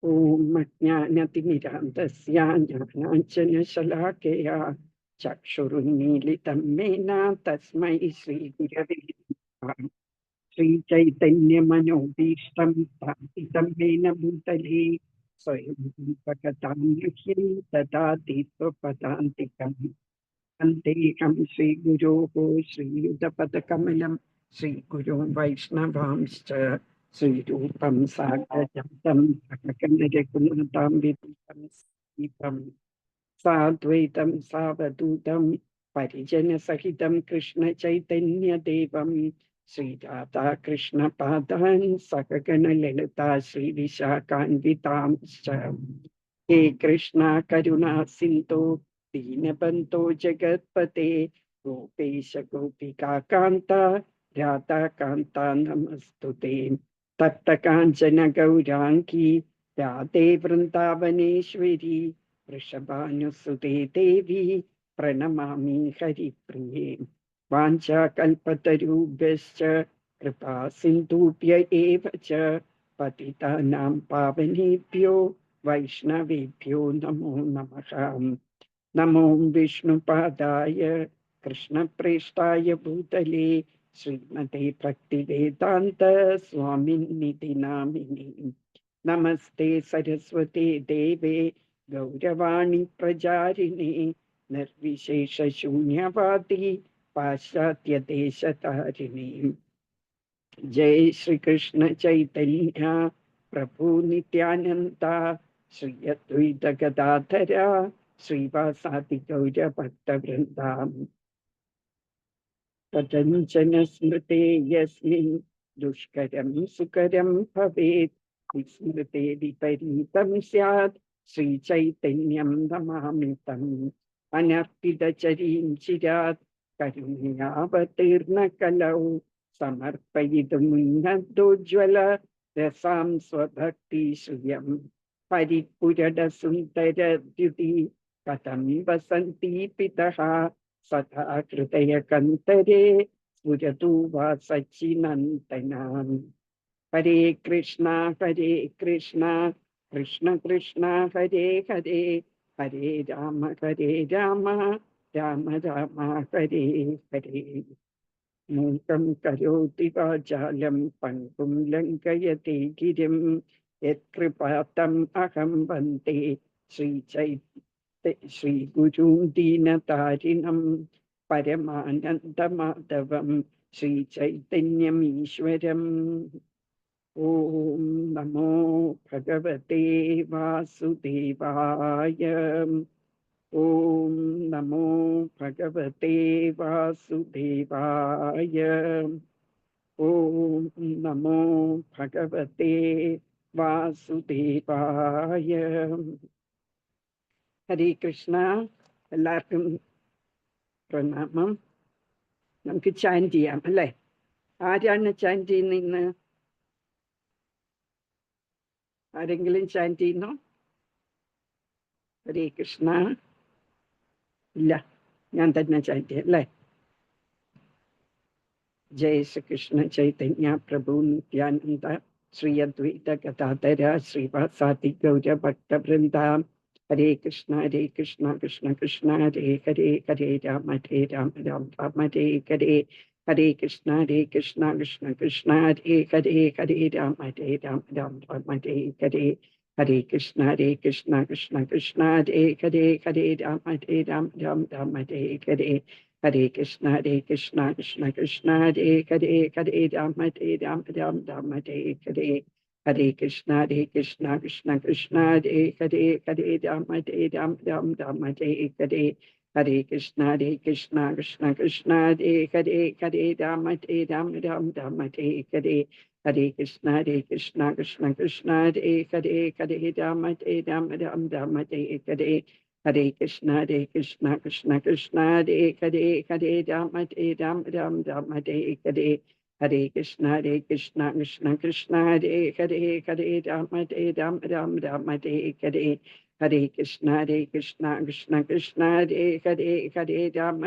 ॐ अज्ञानतिमिरान्धस्य ज्ञानाञ्जनशलाकया चक्षुरुन्मीलितं येन तस्मै श्रीगुरवे नमः। श्रीचैतन्यमनोभीष्टं स्थापितं येन भूतले स्वयं प्रकटां मह्यं ददाति स्वपदान्तिकम्। वन्देऽहं श्रीगुरोः श्रीयुतपदकमलं श्रीगुरों वैष्णवांश्च श्रीरूपं साग्रजातं सकलरघुनाथान्वितं सजीवं साद्वैतं सावधूतं परिजनसहितं कृष्णचैतन्यदेवं श्रीराधा कृष्णपादान् सकगणललिता श्रीविशाखान्वितांश्च। हे कृष्णा करुणा सिन्धो दीनबन्धो जगत्पते गोपेश गोपिका कान्ता राधा कान्ता नमस्तुते। तप्तकाञ्चन गौराङ्गी राधे वृन्दावनेश्वरी वृषभानुसुते देवी प्रणमामि हरिप्रिये। वाञ्छाकल्पतरुभ्यश्च कृपा सिन्धुभ्य एव च पतितानां पावनेभ्यो वैष्णवेभ्यो नमो नमः। नमो विष्णुपादाय कृष्णप्रेष्ठाय भूतले श्रीमते भक्तिवेदान्त स्वामिन्निति नामिने। नमस्ते सरस्वते देवे गौरवाणी प्रचारिणे निर्विशेषशून्यवादी पाश्चात्यदेशतारिणे। जय श्री कृष्ण चैतन्य प्रभु नित्यानंदा श्री अद्वैत गदाधरा श्रीवासादि गौर भक्त वृंदा। कथंचन स्मृते यस्मिन् दुष्करं सुकरं भवेत् विस्मृते विपरीतं स्यात् श्रीचैतन्यं नमामि तम्। अनर्पितचरीं चिरात् करुणयावतीर्णकलौ समर्पयितुं नन्दोज्ज्वल रसां स्वभक्ति श्रियम्। परिपुरडसुन्दरद्युति कथं वसन्ति पितः सदा हृदयकन्तरे स्फुरतु वा सच्चिनन्तनाम्। हरे कृष्णा कृष्ण कृष्ण हरे हरे हरे राम राम राम हरे हरे। मूकं करोति वाचालं पङ्गुं लङ्घयति गिरिं यत्कृपातम् अहं वन्दे श्रीगुरुं दीनतारिणं परमानन्दमाधवं श्रीचैतन्यमीश्वरम्। ॐ नमो भगवते वासुदेवाय। ॐ नमो भगवते वासुदेवाय। ॐ नमो भगवते വാസുദേവായ. ഹരേ കൃഷ്ണ. എല്ലാവർക്കും പ്രണാമം. നമുക്ക് ചാൻറ്റ് ചെയ്യാം അല്ലേ? ആരാണ് ചാൻറ്റ് ചെയ്യുന്ന ഇന്ന്? ആരെങ്കിലും ചാൻറ്റ് ചെയ്യുന്നോ? ഹരേ കൃഷ്ണ. ഇല്ല, ഞാൻ തന്നെ ചാൻറ്റ് ചെയ്യാം അല്ലേ? जय श्री कृष्ण चैतन्य प्रभु नित्यानंद श्री अद्वैत गदाधर श्रीवासादि गौर भक्त वृंदा। हरे कृष्ण कृष्ण कृष्ण हरे हरे हरे राम राम राम हरे हरे। हरे कृष्ण कृष्ण कृष्ण हरे हरे हरे राम राम राम हरे हरे। हरे कृष्ण कृष्ण कृष्ण हरे हरे हरे राम राम हरे हरे। हरे कृष्ण कृष्ण कृष्ण हरे हरे हरे राम राम हरे हरे। हरे कृष्ण कृष्ण कृष्ण हरे हरे हरे राम राम हरे हरे। हरे कृष्ण कृष्ण कृष्ण हरे हरे हरे राम राम हरे हरे। हरे कृष्ण कृष्ण कृष्ण हरे हरे हरे राम राम हरे हरे। हरे कृष्ण कृष्ण कृष्ण हरे हरे हरे राम राम हरे हरे। हरे कृष्ण कृष्ण कृष्ण हरे हरे हरे राम राम हरे हरे। हरे Krishna Krishna Krishna Hare Hare Hare Ram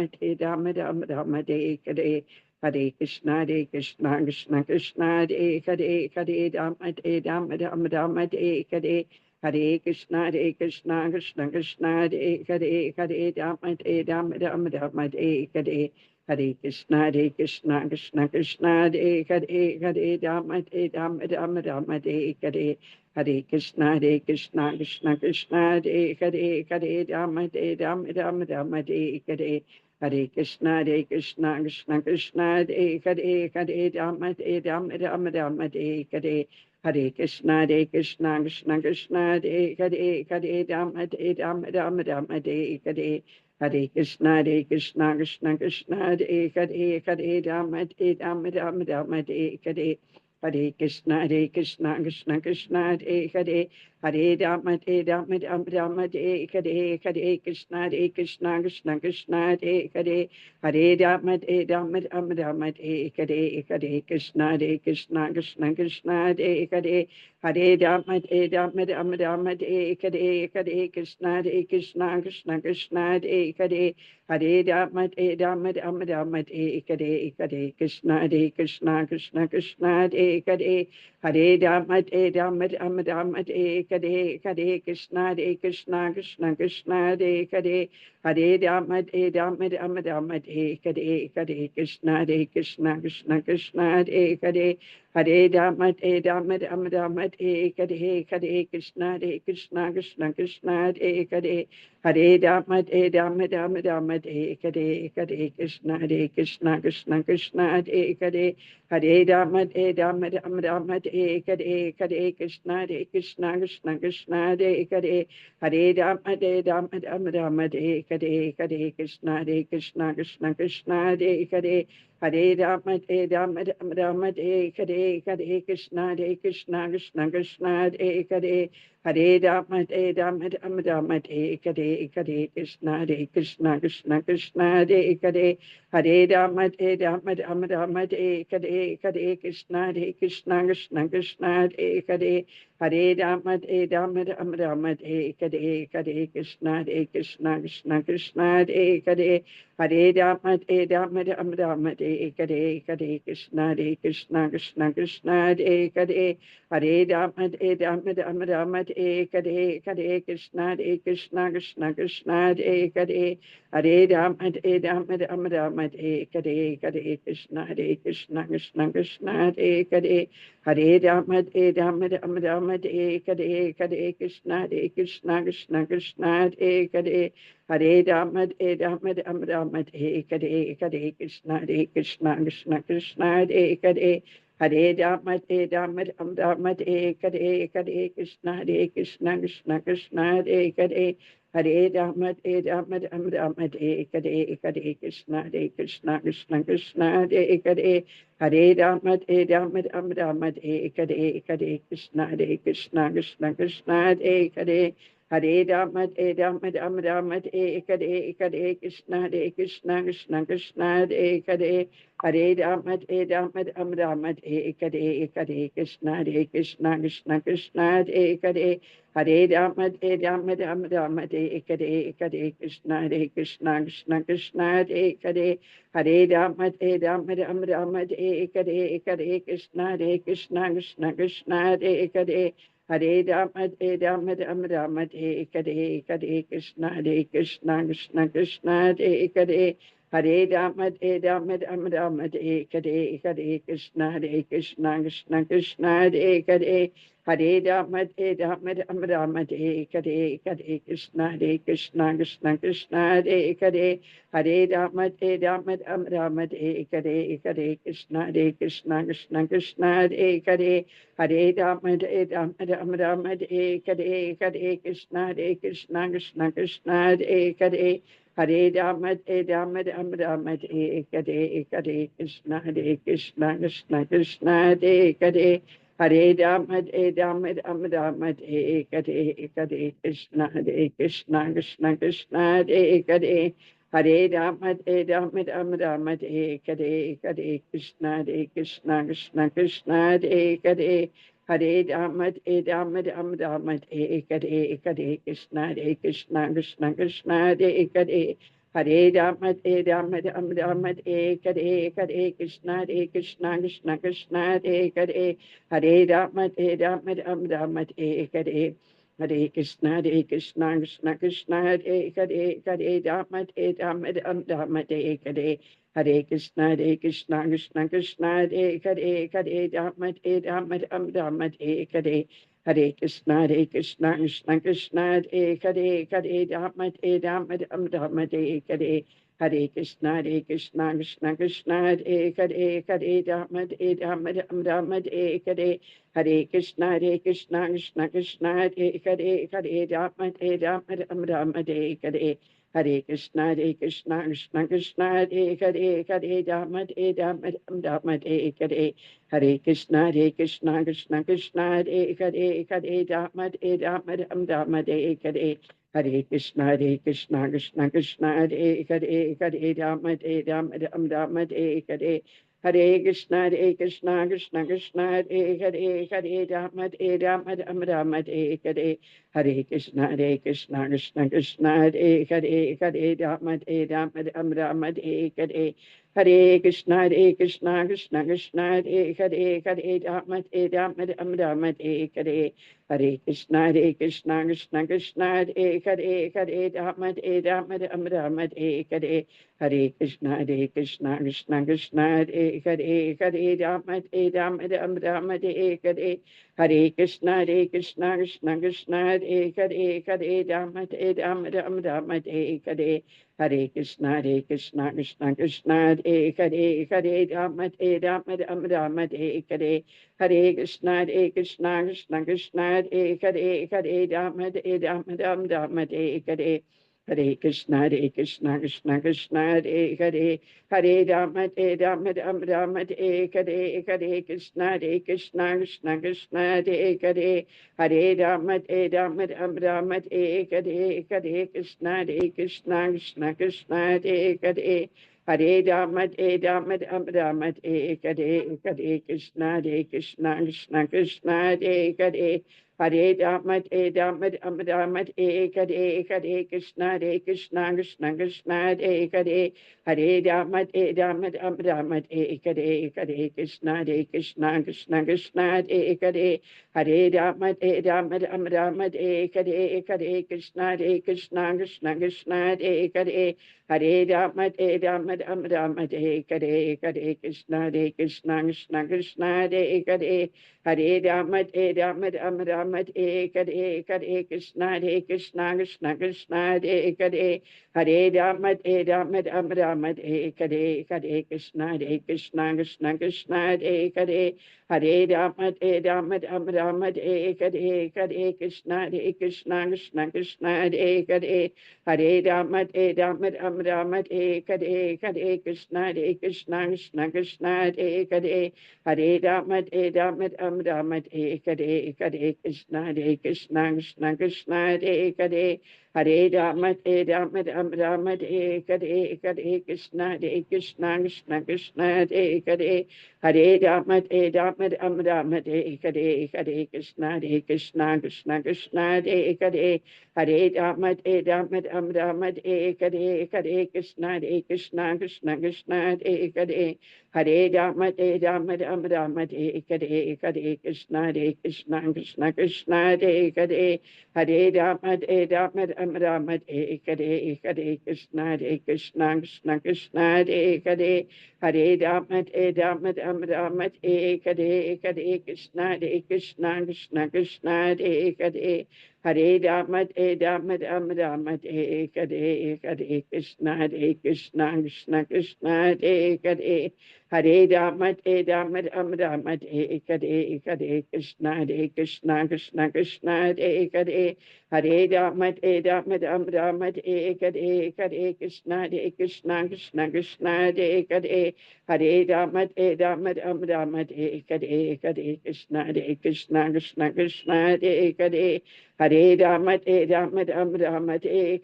Ram Hare Hare. Hare Krishna Krishna Krishna Hare Hare Hare Rama Rama Rama Hare Hare Hare Krishna Krishna Krishna Hare Hare Hare Rama Rama Rama Hare Hare Hare Krishna Krishna Krishna Hare Hare Hare Rama Rama Rama Hare Hare Hare Krishna Krishna Krishna Hare Hare Hare Rama Rama Rama Hare Hare Hare Krishna Krishna Krishna Hare Hare Hare Rama Rama Rama Hare Hare Hare Krishna Krishna Krishna Hare Hare Hare Rama Rama Rama Hare Hare Hare Krishna Krishna Krishna Hare Hare Hare Rama Rama Rama Hare Hare Hare Krishna Krishna Krishna Hare Hare Hare Rama Rama Hare Hare Hare Krishna Krishna Krishna Hare Hare Hare Rama Rama Rama Hare Hare Hare Krishna Krishna Krishna Hare Hare Hare Rama Rama Rama Hare Hare Hare Krishna Krishna Krishna Hare Hare Hare Rama Rama Rama Hare Hare Hare Krishna Krishna Krishna Hare Hare Hare Rama Rama Rama Hare Hare Hare Krishna Krishna Krishna Hare Hare Hare Rama Rama Rama Hare Hare Hare Krishna Krishna Krishna Hare Hare Hare Rama Rama Rama Hare Hare Hare Krishna Krishna Krishna Hare Hare Hare Rama Rama Rama Hare Hare Hare Krishna Krishna Krishna Hare Hare Hare Rama Rama Rama Hare Hare Hare Krishna Krishna Krishna Hare Hare Hare Rama Rama Rama Hare Hare Hare Krishna Krishna Krishna Hare Hare Hare Rama Rama Rama Hare Hare Hare Krishna Krishna Krishna Hare Hare Hare Rama Rama Rama Hare Hare Hare Krishna Krishna Krishna Hare Hare Hare Rama Rama Rama Hare Hare Hare Krishna Krishna Krishna Hare Hare Hare Rama Rama Rama Hare Hare Hare Krishna Krishna Krishna Hare Hare Hare Rama Rama Rama Hare Hare Hare Krishna Krishna Krishna Hare Hare Hare Rama Rama Rama Hare Hare Hare Krishna Krishna Krishna Hare Hare Hare Rama Rama Rama Hare Hare Hare Krishna Krishna Krishna Hare Hare Hare Rama Rama Rama Hare Hare Hare Krishna Krishna Krishna Hare Hare Hare Rama Rama Rama Hare Hare Hare Krishna Krishna Krishna Hare Hare Hare Rama Rama Rama Hare Hare Hare Krishna Krishna Krishna Hare Hare Hare Rama Rama Rama Hare Hare Hare Krishna Krishna Krishna Hare Hare Hare Rama Rama Rama Hare Hare Hare Krishna Krishna Krishna Hare Hare Hare Rama Rama Rama Hare Hare Hare Krishna Krishna Krishna Hare Hare Hare Rama Rama Rama Hare Hare Hare Krishna Krishna Krishna Hare Hare Hare Rama Rama Rama Hare Hare Hare Krishna Krishna Krishna Hare Hare Hare Rama Rama Rama Hare Hare Hare Krishna Krishna Krishna Hare Hare Hare Rama Rama Rama Hare Hare Hare Krishna Krishna Krishna Hare Hare Hare Rama Rama Rama Hare Hare Hare Krishna Krishna Krishna Hare Hare Hare Rama Rama Rama Hare Hare Hare Krishna Krishna Krishna Hare Hare Hare Rama Rama Rama Hare Hare Hare Krishna Krishna Krishna Hare Hare Hare Rama Rama Rama Hare Hare Hare Krishna Krishna Krishna Hare Hare Hare Rama Rama Rama Hare Hare Hare Krishna Krishna Krishna Hare Hare Hare Rama Rama Rama Hare Hare Hare Krishna Krishna Krishna Hare Hare Hare Rama Rama Rama Hare Hare Hare Krishna Krishna Krishna Hare Hare Hare Rama Rama Rama Hare Hare Hare Krishna Krishna Krishna Hare Hare Hare Rama Rama Rama Hare Krishna Krishna Krishna Hare Hare Rama Rama Hare Hare Krishna Krishna Krishna Hare Rama Rama Hare Hare Krishna Krishna Krishna Hare Rama Rama Hare Hare Krishna Krishna Krishna Hare Rama Rama Hare Hare Krishna Krishna Krishna Hare Rama Rama Hare Hare Krishna Krishna Krishna Hare Rama Rama Hare Hare Krishna Krishna Krishna Hare Rama Rama Hare Hare Krishna Krishna Krishna Hare Rama Rama Hare Hare Krishna Krishna Krishna Hare Rama Rama Hare Hare Krishna Krishna Krishna Hare Rama Rama Hare Hare Krishna Krishna Krishna Hare Rama Rama Hare Hare Krishna Krishna Krishna Hare Rama Rama Hare Hare Krishna Krishna Krishna Hare Rama Rama Hare Hare Krishna Krishna Krishna Hare Rama Rama Hare Hare Krishna Krishna Krishna Hare Rama Rama Hare Hare Krishna Krishna Krishna Hare Rama Rama Hare Hare Krishna Krishna Krishna Hare Rama Rama Hare Hare Krishna Krishna Krishna Hare Rama Rama Hare Hare Krishna Krishna Krishna Hare Hare Rama Rama Hare Hare Krishna Krishna Krishna Hare Hare Rama Rama Hare Hare Krishna Krishna Krishna Hare Hare Rama Rama Hare Hare Krishna Krishna Krishna Hare Hare Rama Rama Hare Krishna Krishna Krishna Hare Hare Rama Rama Hare Krishna Krishna Krishna Hare Hare Rama Rama Hare Krishna Krishna Krishna Hare Hare Rama Rama Hare Krishna Krishna Krishna Hare Hare Rama Rama Hare Krishna Krishna Hare Hare Rama Rama Hare Krishna Krishna Hare Hare Rama Rama Hare Krishna Krishna Hare Hare Rama Rama Hare Krishna Krishna Hare Hare Rama Rama Hare Krishna Krishna Hare Hare Rama Rama Hare Krishna Krishna Hare Hare Rama Rama Hare Krishna Krishna Hare Hare Rama Rama Hare Krishna Krishna Hare Hare Rama Rama Hare Krishna Krishna Hare Hare Rama Rama Hare Krishna Krishna Hare Hare Rama Rama Hare Krishna Krishna Hare Hare Rama Rama Hare Krishna Krishna Hare Hare Rama Rama Hare Krishna Krishna Hare Hare Rama Rama Hare Krishna Hare Hare Rama Rama Hare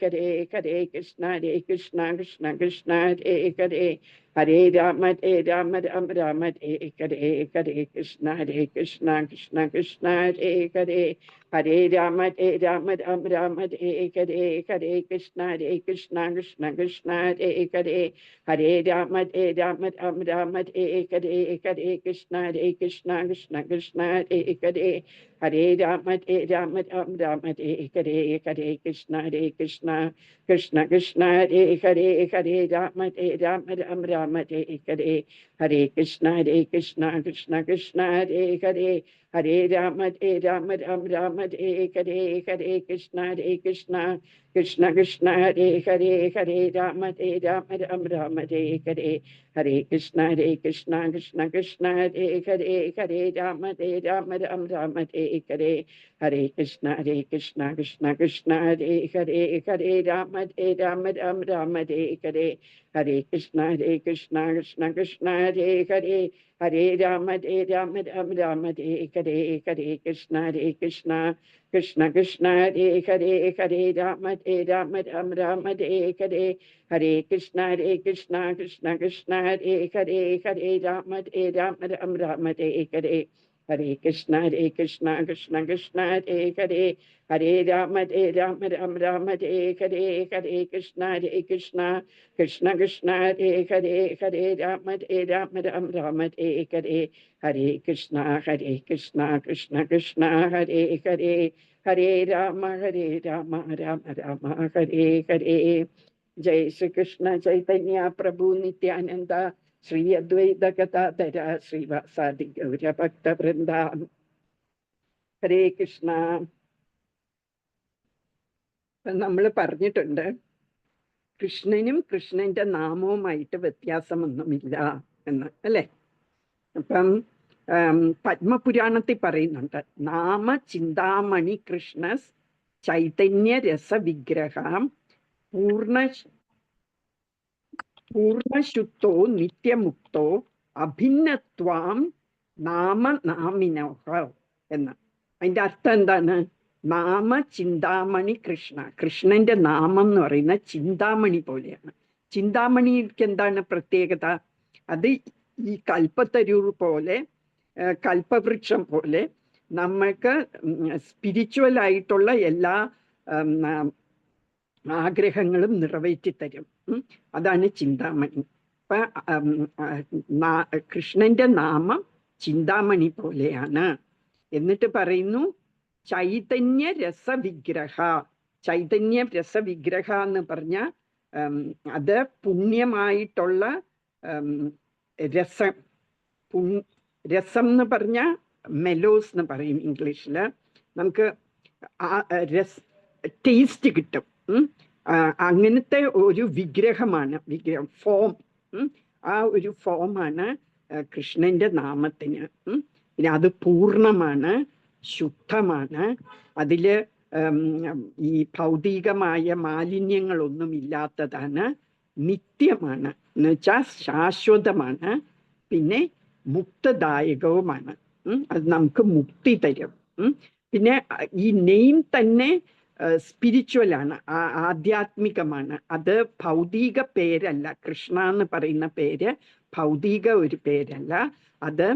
Krishna Krishna Hare Hare Hare Rama Rama Rama Hare ഹരേ കൃഷ്ണ കൃഷ്ണ കൃഷ്ണ ഹരേ ഹരേ രാമ രാമ രാമ ഹരേ ഹരേ കൃഷ്ണ കൃഷ്ണ കൃഷ്ണ ഹരേ ഹരേ രാമ രാമ ഹരേ ഹരേ കൃഷ്ണ കൃഷ്ണ കൃഷ്ണ ഹരേ ഹരേ രാമ രാമ ഹരേ ഹരേ കൃഷ്ണ കൃഷ്ണ കൃഷ്ണ ഹരേ രാമ രാമ ഹരേ ഹരേ കൃഷ്ണ കൃഷ്ണ കൃഷ്ണ ഹരേ ഹരേ രാമ രാമ ഹരേ ഹരേ കൃഷ്ണ കൃഷ്ണ കൃഷ്ണ ഹരേ രാമ രാമ ഹരേ ഹരേ കൃഷ്ണ കൃഷ്ണ കൃഷ്ണ ഹരേ ഹരേ രാമ രാമ ഹരേ ഹരേ കൃഷ്ണ കൃഷ്ണ ഹരേ ഹരേ രാമ രാമ ഹരേ ഹരേ കൃഷ്ണ കൃഷ്ണ കൃഷ്ണ ഹരേ ഹരേ രാമ രാമ ഹരേ ഹരേ കൃഷ്ണ കൃഷ്ണ കൃഷ്ണ ഹരേ രാമ രാമ ഹരേ ഹരേ കൃഷ്ണ കൃഷ്ണ കൃഷ്ണ ഹരേ ഹരേ രാമ രാമ ഹരേ ഹരേ കൃഷ്ണ കൃഷ്ണ കൃഷ്ണ ഹരേ ഹരേ രാമ രാമ ഹരേ ഹരേ കൃഷ്ണ കൃഷ്ണ കൃഷ്ണ ഹരേ രാമ രാമ ഹരേ ഹരേ കൃഷ്ണ കൃഷ്ണ കൃഷ്ണ ഹരേ ഹരേ രാമ രാമ രാമ ഹരേ ഹരേ. ജയ ശ്രീകൃഷ്ണ ചൈതന്യ പ്രഭു നിത്യാനന്ദ ശ്രീ അദ്വൈത ഗദാധര ശ്രീവാസാദി ഗൗരഭക്തവൃന്ദ. ഹരേ കൃഷ്ണ. നമ്മൾ പറഞ്ഞിട്ടുണ്ട് കൃഷ്ണനും കൃഷ്ണന്റെ നാമവുമായിട്ട് വ്യത്യാസമൊന്നുമില്ല എന്ന്, അല്ലെ? അപ്പം പത്മപുരാണത്തിൽ പറയുന്നുണ്ട്, നാമ ചിന്താമണി കൃഷ്ണ ചൈതന്യ രസ വിഗ്രഹം പൂർണ്ണശുദ്ധോ നിത്യമുക്തോ അഭിന്നത്വാം നാമ നാമിനോഹ എന്ന്. അതിന്റെ അർത്ഥം എന്താണ്? നാമ ചിന്താമണി കൃഷ്ണ, കൃഷ്ണന്റെ നാമം എന്ന് പറയുന്ന ചിന്താമണി പോലെയാണ്. ചിന്താമണിക്ക് എന്താണ് പ്രത്യേകത? അത് ഈ കൽപ്പത്തരൂർ പോലെ, കൽപ്പവൃക്ഷം പോലെ നമ്മൾക്ക് സ്പിരിച്വൽ ആയിട്ടുള്ള എല്ലാ ആഗ്രഹങ്ങളും നിറവേറ്റി തരും. അതാണ് ചിന്താമണി. അപ്പൊ കൃഷ്ണന്റെ നാമം ചിന്താമണി പോലെയാണ്. എന്നിട്ട് പറയുന്നു ചൈതന്യ രസവിഗ്രഹ. ചൈതന്യ രസവിഗ്രഹ എന്ന് പറഞ്ഞ അത് പുണ്യമായിട്ടുള്ള രസം. രസം എന്ന് പറഞ്ഞ മെലോസ് എന്ന് പറയും ഇംഗ്ലീഷില്. നമുക്ക് ടേസ്റ്റ് കിട്ടും. അങ്ങനത്തെ ഒരു വിഗ്രഹമാണ്, ഫോം. ആ ഒരു ഫോമാണ് കൃഷ്ണന്റെ നാമത്തിന്. പിന്നെ അത് പൂർണ്ണമാണ്, ശുദ്ധമാണ്. അതില് ഈ ഭൗതികമായ മാലിന്യങ്ങളൊന്നും ഇല്ലാത്തതാണ്, നിത്യമാണ് എന്ന് വെച്ചാൽ ശാശ്വതമാണ്, പിന്നെ മുക്തദായകവുമാണ്. അത് നമുക്ക് മുക്തി തരും. പിന്നെ ഈ നെയിം തന്നെ സ്പിരിച്വലാണ്, ആധ്യാത്മികമാണ്. അത് ഭൗതിക പേരല്ല. കൃഷ്ണ എന്ന് പറയുന്ന പേര് ഭൗതിക ഒരു പേരല്ല, അത്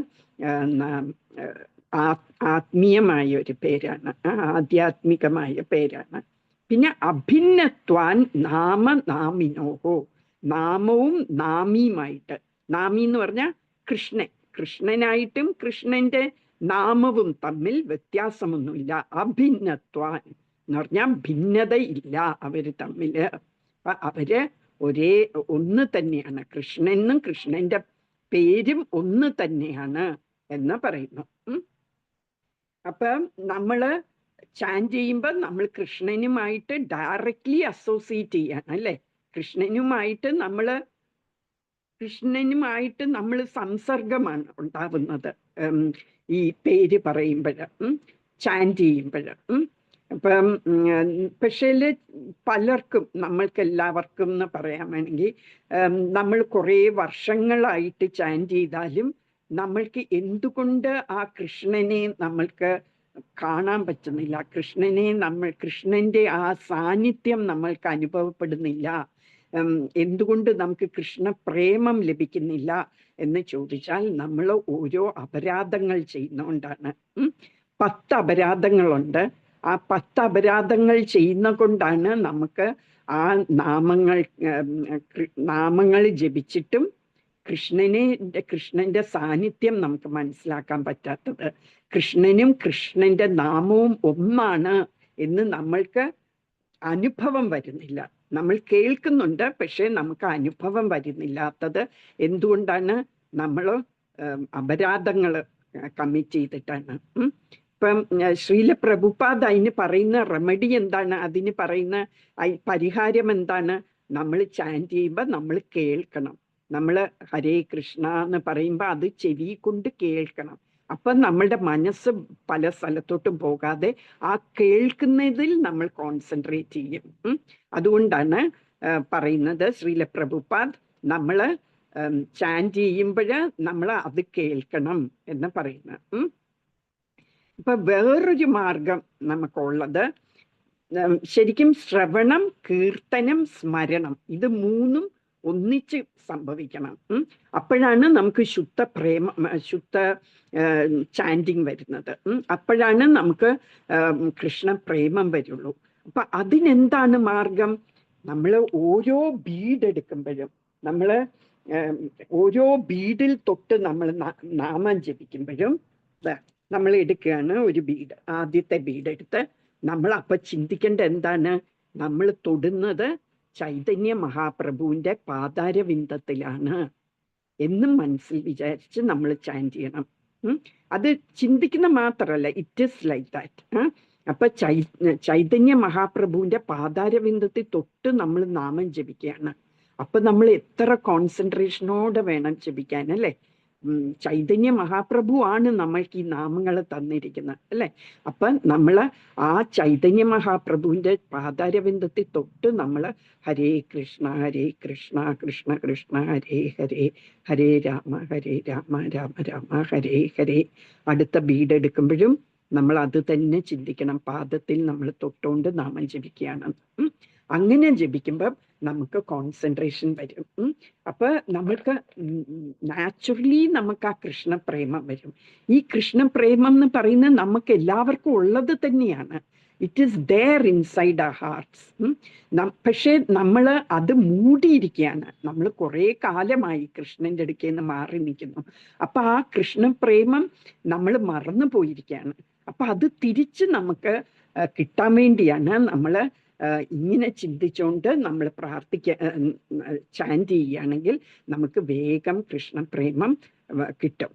ആത്മീയമായ ഒരു പേരാണ്, ആധ്യാത്മികമായ പേരാണ്. പിന്നെ അഭിന്നത്വാൻ നാമ നാമിനോഹോ, നാമവും നാമിയുമായിട്ട്. നാമി എന്ന് പറഞ്ഞാൽ കൃഷ്ണനായിട്ടും കൃഷ്ണന്റെ നാമവും തമ്മിൽ വ്യത്യാസമൊന്നുമില്ല. അഭിന്നത്വാൻ എന്ന് പറഞ്ഞാൽ ഭിന്നതയില്ല അവര് തമ്മില്. അവര് ഒന്ന് തന്നെയാണ്. കൃഷ്ണനും കൃഷ്ണന്റെ പേരും ഒന്ന് തന്നെയാണ് എന്ന് പറയുന്നു. അപ്പം നമ്മള് ചാൻറ്റ് ചെയ്യുമ്പോൾ നമ്മൾ കൃഷ്ണനുമായിട്ട് ഡയറക്റ്റ്ലി അസോസിയേറ്റ് ചെയ്യാണ്, അല്ലെ? കൃഷ്ണനുമായിട്ട് നമ്മൾ സംസർഗമാണ് ഉണ്ടാവുന്നത് ഈ പേര് പറയുമ്പോഴും ചാൻറ്റ് ചെയ്യുമ്പോഴും. അപ്പം പക്ഷേ പലർക്കും, നമ്മൾക്കെല്ലാവർക്കും എന്ന് പറയാൻ വേണമെങ്കിൽ, നമ്മൾ കുറേ വർഷങ്ങളായിട്ട് ചാൻറ്റ് ചെയ്താലും നമ്മൾക്ക് എന്തുകൊണ്ട് ആ കൃഷ്ണനെ നമ്മൾക്ക് കാണാൻ പറ്റുന്നില്ല, കൃഷ്ണന്റെ ആ സാന്നിധ്യം നമ്മൾക്ക് അനുഭവപ്പെടുന്നില്ല എന്തുകൊണ്ട് നമുക്ക് കൃഷ്ണ പ്രേമം ലഭിക്കുന്നില്ല എന്ന് ചോദിച്ചാൽ നമ്മൾ ഓരോ അപരാധങ്ങൾ ചെയ്യുന്നതുകൊണ്ടാണ്. 10 അപരാധങ്ങളുണ്ട്. ആ 10 അപരാധങ്ങൾ ചെയ്യുന്ന കൊണ്ടാണ് നമുക്ക് ആ നാമങ്ങൾ ജപിച്ചിട്ടും കൃഷ്ണന്റെ സാന്നിധ്യം നമുക്ക് മനസ്സിലാക്കാൻ പറ്റാത്തത്. കൃഷ്ണനും കൃഷ്ണന്റെ നാമവും ഒന്നാണ് എന്ന് നമ്മൾക്ക് അനുഭവം വരുന്നില്ല. നമ്മൾ കേൾക്കുന്നുണ്ട്, പക്ഷെ നമുക്ക് അനുഭവം വരുന്നില്ലാത്തത് എന്തുകൊണ്ടാണ്? നമ്മൾ അപരാധങ്ങൾ കമ്മിറ്റ് ചെയ്തിട്ടാണ്. ഇപ്പം ശ്രീല പ്രഭുപാദ് അതിന് പറയുന്ന റെമഡി എന്താണ്? അതിന് പറയുന്ന പരിഹാരം എന്താണ്? നമ്മൾ ചാൻറ്റ് ചെയ്യുമ്പോൾ നമ്മൾ കേൾക്കണം. നമ്മൾ ഹരേ കൃഷ്ണ എന്ന് പറയുമ്പോൾ അത് ചെവി കൊണ്ട് കേൾക്കണം. അപ്പം നമ്മളുടെ മനസ്സ് പല സ്ഥലത്തോട്ടും പോകാതെ ആ കേൾക്കുന്നതിൽ നമ്മൾ കോൺസെൻട്രേറ്റ് ചെയ്യും. അതുകൊണ്ടാണ് പറയുന്നത് ശ്രീല പ്രഭുപാദ് നമ്മൾ ചാൻറ്റ് ചെയ്യുമ്പോൾ നമ്മൾ അത് കേൾക്കണം എന്ന് പറയുന്നത്. ഇപ്പൊ വേറൊരു മാർഗം നമുക്കുള്ളത് ശരിക്കും ശ്രവണം, കീർത്തനം, സ്മരണം, ഇത് മൂന്നും ഒന്നിച്ച് സംഭവിക്കണം. അപ്പോഴാണ് നമുക്ക് ശുദ്ധ ചാൻറ്റിങ് വരുന്നത്. അപ്പോഴാണ് നമുക്ക് കൃഷ്ണ പ്രേമം വരുള്ളൂ. അപ്പൊ അതിനെന്താണ് മാർഗം? നമ്മൾ ഓരോ ബീഡ് എടുക്കുമ്പോഴും, നമ്മൾ ഓരോ ബീഡിൽ തൊട്ട് നമ്മൾ നാമം ജപിക്കുമ്പോഴും നമ്മൾ എടുക്കുകയാണ് ഒരു ബീഡ്. ആദ്യത്തെ ബീഡ് എടുത്ത് നമ്മൾ അപ്പൊ ചിന്തിക്കേണ്ട എന്താണ്? നമ്മൾ തൊടുന്നത് ചൈതന്യ മഹാപ്രഭുവിന്റെ പാതാരവിന്ദത്തിലാണ് എന്നും മനസ്സിൽ വിചാരിച്ച് നമ്മൾ ചാൻറ്റ് ചെയ്യണം. അത് ചിന്തിക്കുന്ന മാത്രമല്ല, ഇറ്റ് ഈസ് ലൈക്ക് ദാറ്റ്. അപ്പൊ ചൈതന്യ മഹാപ്രഭുവിന്റെ പാതാരവിന്ദത്തിൽ തൊട്ട് നമ്മൾ നാമം ജപിക്കുകയാണ്. അപ്പൊ നമ്മൾ എത്ര കോൺസെൻട്രേഷനോടെ വേണം ജപിക്കാൻ, അല്ലേ? ചൈതന്യ മഹാപ്രഭു ആണ് നമ്മൾക്ക് ഈ നാമങ്ങൾ തന്നിരിക്കുന്നത്, അല്ലെ? അപ്പൊ നമ്മൾ ആ ചൈതന്യ മഹാപ്രഭുവിന്റെ പാതാരവിന്ദത്തിൽ തൊട്ട് നമ്മൾ ഹരേ കൃഷ്ണ കൃഷ്ണ കൃഷ്ണ ഹരേ ഹരേ, ഹരേ രാമ രാമ രാമ ഹരേ ഹരേ. അടുത്ത ബീഡ് എടുക്കുമ്പോഴും നമ്മൾ അത് തന്നെ ചിന്തിക്കണം. പാദത്തിൽ നമ്മൾ തൊട്ടുകൊണ്ട് നാമം ജപിക്കുകയാണ്. അങ്ങനെ ജപിക്കുമ്പോൾ നമുക്ക് കോൺസെൻട്രേഷൻ വരും. അപ്പൊ നമ്മൾക്ക് നാച്ചുറലി നമുക്ക് ആ കൃഷ്ണപ്രേമം വരും. ഈ കൃഷ്ണപ്രേമം എന്ന് പറയുന്നത് നമുക്ക് എല്ലാവർക്കും ഉള്ളത് തന്നെയാണ്. It is there inside our hearts. പക്ഷെ നമ്മൾ അത് മൂടിയിരിക്കുകയാണ്. നമ്മൾ കുറേ കാലമായി കൃഷ്ണന്റെ അടുക്കൽ നിന്ന് മാറി നിൽക്കുന്നു. അപ്പൊ ആ കൃഷ്ണപ്രേമം നമ്മൾ മറന്നു പോയിരിക്കുകയാണ്. അപ്പൊ അത് തിരിച്ച് നമുക്ക് കിട്ടാൻ വേണ്ടിയാണ് നമ്മൾ ഇങ്ങനെ ചിന്തിച്ചുകൊണ്ട് നമ്മൾ ചാൻറ്റ് ചെയ്യുകയാണെങ്കിൽ നമുക്ക് വേഗം കൃഷ്ണപ്രേമം കിട്ടും.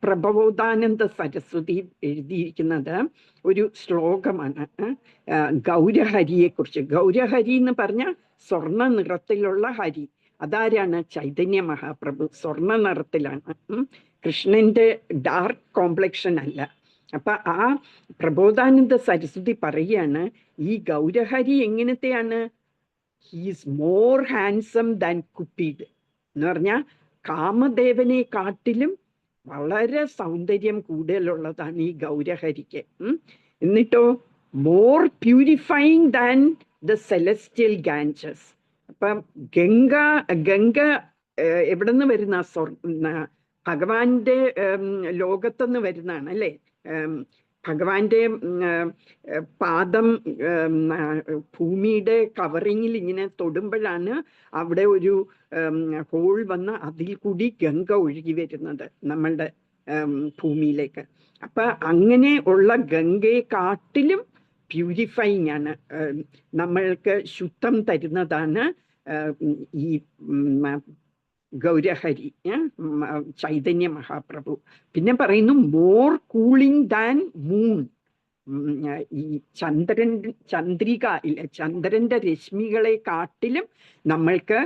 പ്രബോധാനന്ദ സരസ്വതി എഴുതിയിരിക്കുന്നത് ഒരു ശ്ലോകമാണ് ഗൗരഹരിയെ കുറിച്ച്. ഗൗരഹരി എന്ന് പറഞ്ഞാൽ സ്വർണ്ണ നിറത്തിലുള്ള ഹരി. അതാരാണ്? ചൈതന്യ മഹാപ്രഭു. സ്വർണ്ണ നിറത്തിലാണ്. കൃഷ്ണന്റെ ഡാർക്ക് കോംപ്ലക്ഷൻ അല്ല. അപ്പൊ ആ പ്രബോധാനന്ദ സരസ്വതി പറയാണ്, ഈ ഗൗരഹരി എങ്ങനത്തെയാണ്? ഹീസ് മോർ ഹാൻസം ദാൻ കുപ്പീഡ് എന്ന് പറഞ്ഞാൽ കാമദേവനെ കാട്ടിലും വളരെ സൗന്ദര്യം കൂടുതലുള്ളതാണ് ഈ ഗൗരഹരിക്ക്. എന്നിട്ടോ more purifying than the celestial Ganges. അപ്പം ഗംഗ എവിടെ നിന്ന് വരുന്ന? ഭഗവാന്റെ ലോകത്തുനിന്ന് വരുന്നതാണ്, അല്ലേ? ഭഗവാന്റെ പാദം ഭൂമിയുടെ കവറിങ്ങിൽ ഇങ്ങനെ തൊടുമ്പോഴാണ് അവിടെ ഒരു ഹോൾ വന്ന് അതിൽ കൂടി ഗംഗ ഒഴുകി വരുന്നത് നമ്മളുടെ ഭൂമിയിലേക്ക്. അപ്പൊ അങ്ങനെ ഉള്ള ഗംഗയെ കാട്ടിലും പ്യൂരിഫൈങ് ആണ്, നമ്മൾക്ക് ശുദ്ധം തരുന്നതാണ് ഈ ഗൗരഹരി, ചൈതന്യ മഹാപ്രഭു. പിന്നെ പറയുന്നു മോർ കൂളിംഗ് ദാൻ മൂൺ. ഈ ചന്ദ്രിക ഇല്ല, ചന്ദ്രന്റെ രശ്മികളെ കാട്ടിലും നമ്മൾക്ക്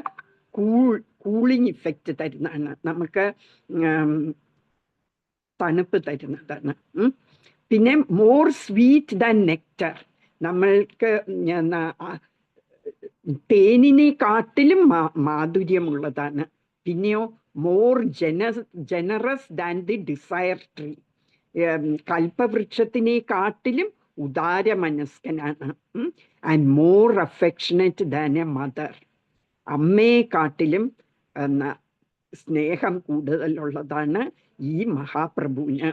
കൂളിംഗ് ഇഫക്റ്റ് തരുന്നതാണ്, നമുക്ക് തണുപ്പ് തരുന്നതാണ്. പിന്നെ മോർ സ്വീറ്റ് ദാൻ നെക്ടർ. നമ്മൾക്ക് തേനിനെ കാട്ടിലും മാധുര്യമുള്ളതാണ്. പിന്നെയോ more generous than the desire tree. കൽപ്പവൃക്ഷത്തിനെ കാട്ടിലും ഉദാരമനസ്കനാണ്. And more affectionate than a mother. അമ്മയെക്കാട്ടിലും സ്നേഹം കൂടുതലുള്ളതാണ് ഈ മഹാപ്രഭുവിന്.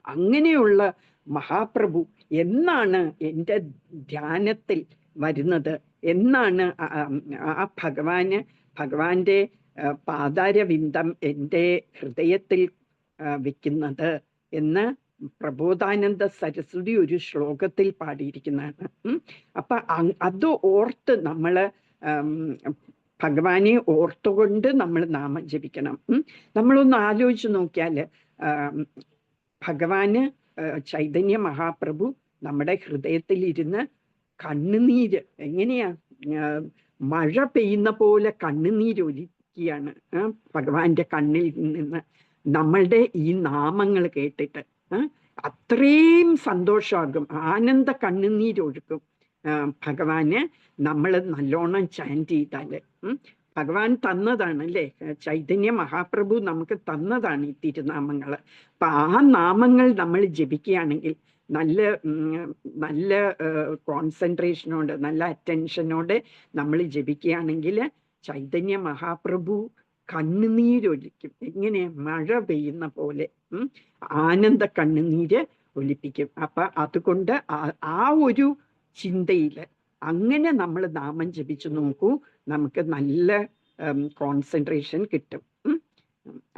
അങ്ങനെയുള്ള മഹാപ്രഭു എന്നാണ് എൻ്റെ ധ്യാനത്തിൽ വരുന്നത്, എന്നാണ് ആ ഭഗവാന്റെ പാതാരവിന്ദം എൻ്റെ ഹൃദയത്തിൽ വെക്കുന്നത് എന്ന് പ്രബോധാനന്ദ സരസ്വതി ഒരു ശ്ലോകത്തിൽ പാടിയിരിക്കുന്നതാണ്. അപ്പൊ അത് ഓർത്ത് നമ്മള് ഭഗവാനെ ഓർത്തുകൊണ്ട് നമ്മൾ നാമം ജപിക്കണം. നമ്മളൊന്ന് ആലോചിച്ച് നോക്കിയാല് ഭഗവാന് ചൈതന്യ മഹാപ്രഭു നമ്മുടെ ഹൃദയത്തിൽ ഇരുന്ന് കണ്ണുനീര് എങ്ങനെയാ മഴ പെയ്യുന്ന പോലെ കണ്ണുനീരൊലിക്കുകയാണ് ഭഗവാന്റെ കണ്ണിൽ നിന്ന് നമ്മളുടെ ഈ നാമങ്ങൾ കേട്ടിട്ട്. അത്രയും സന്തോഷമാകും, ആനന്ദ കണ്ണുനീരൊഴുക്കും ഭഗവാന് നമ്മൾ നല്ലോണം ചാൻറ്റ് ചെയ്താല്. ഭഗവാൻ തന്നതാണ് അല്ലേ, ചൈതന്യ മഹാപ്രഭു നമുക്ക് തന്നതാണ് ഈ തിരുനാമങ്ങൾ. അപ്പൊ ആ നാമങ്ങൾ നമ്മൾ ജപിക്കുകയാണെങ്കിൽ നല്ല കോൺസെൻട്രേഷനോട്, നല്ല അറ്റൻഷനോടെ നമ്മൾ ജപിക്കുകയാണെങ്കിൽ ചൈതന്യ മഹാപ്രഭു കണ്ണുനീരൊലിക്കും. എങ്ങനെ മഴ പെയ്യുന്ന പോലെ ആനന്ദ കണ്ണുനീര് ഒലിപ്പിക്കും. അപ്പൊ അതുകൊണ്ട് ആ ഒരു ചിന്തയില് അങ്ങനെ നമ്മൾ നാമം ജപിച്ചു നോക്കൂ, നമുക്ക് നല്ല കോൺസെൻട്രേഷൻ കിട്ടും.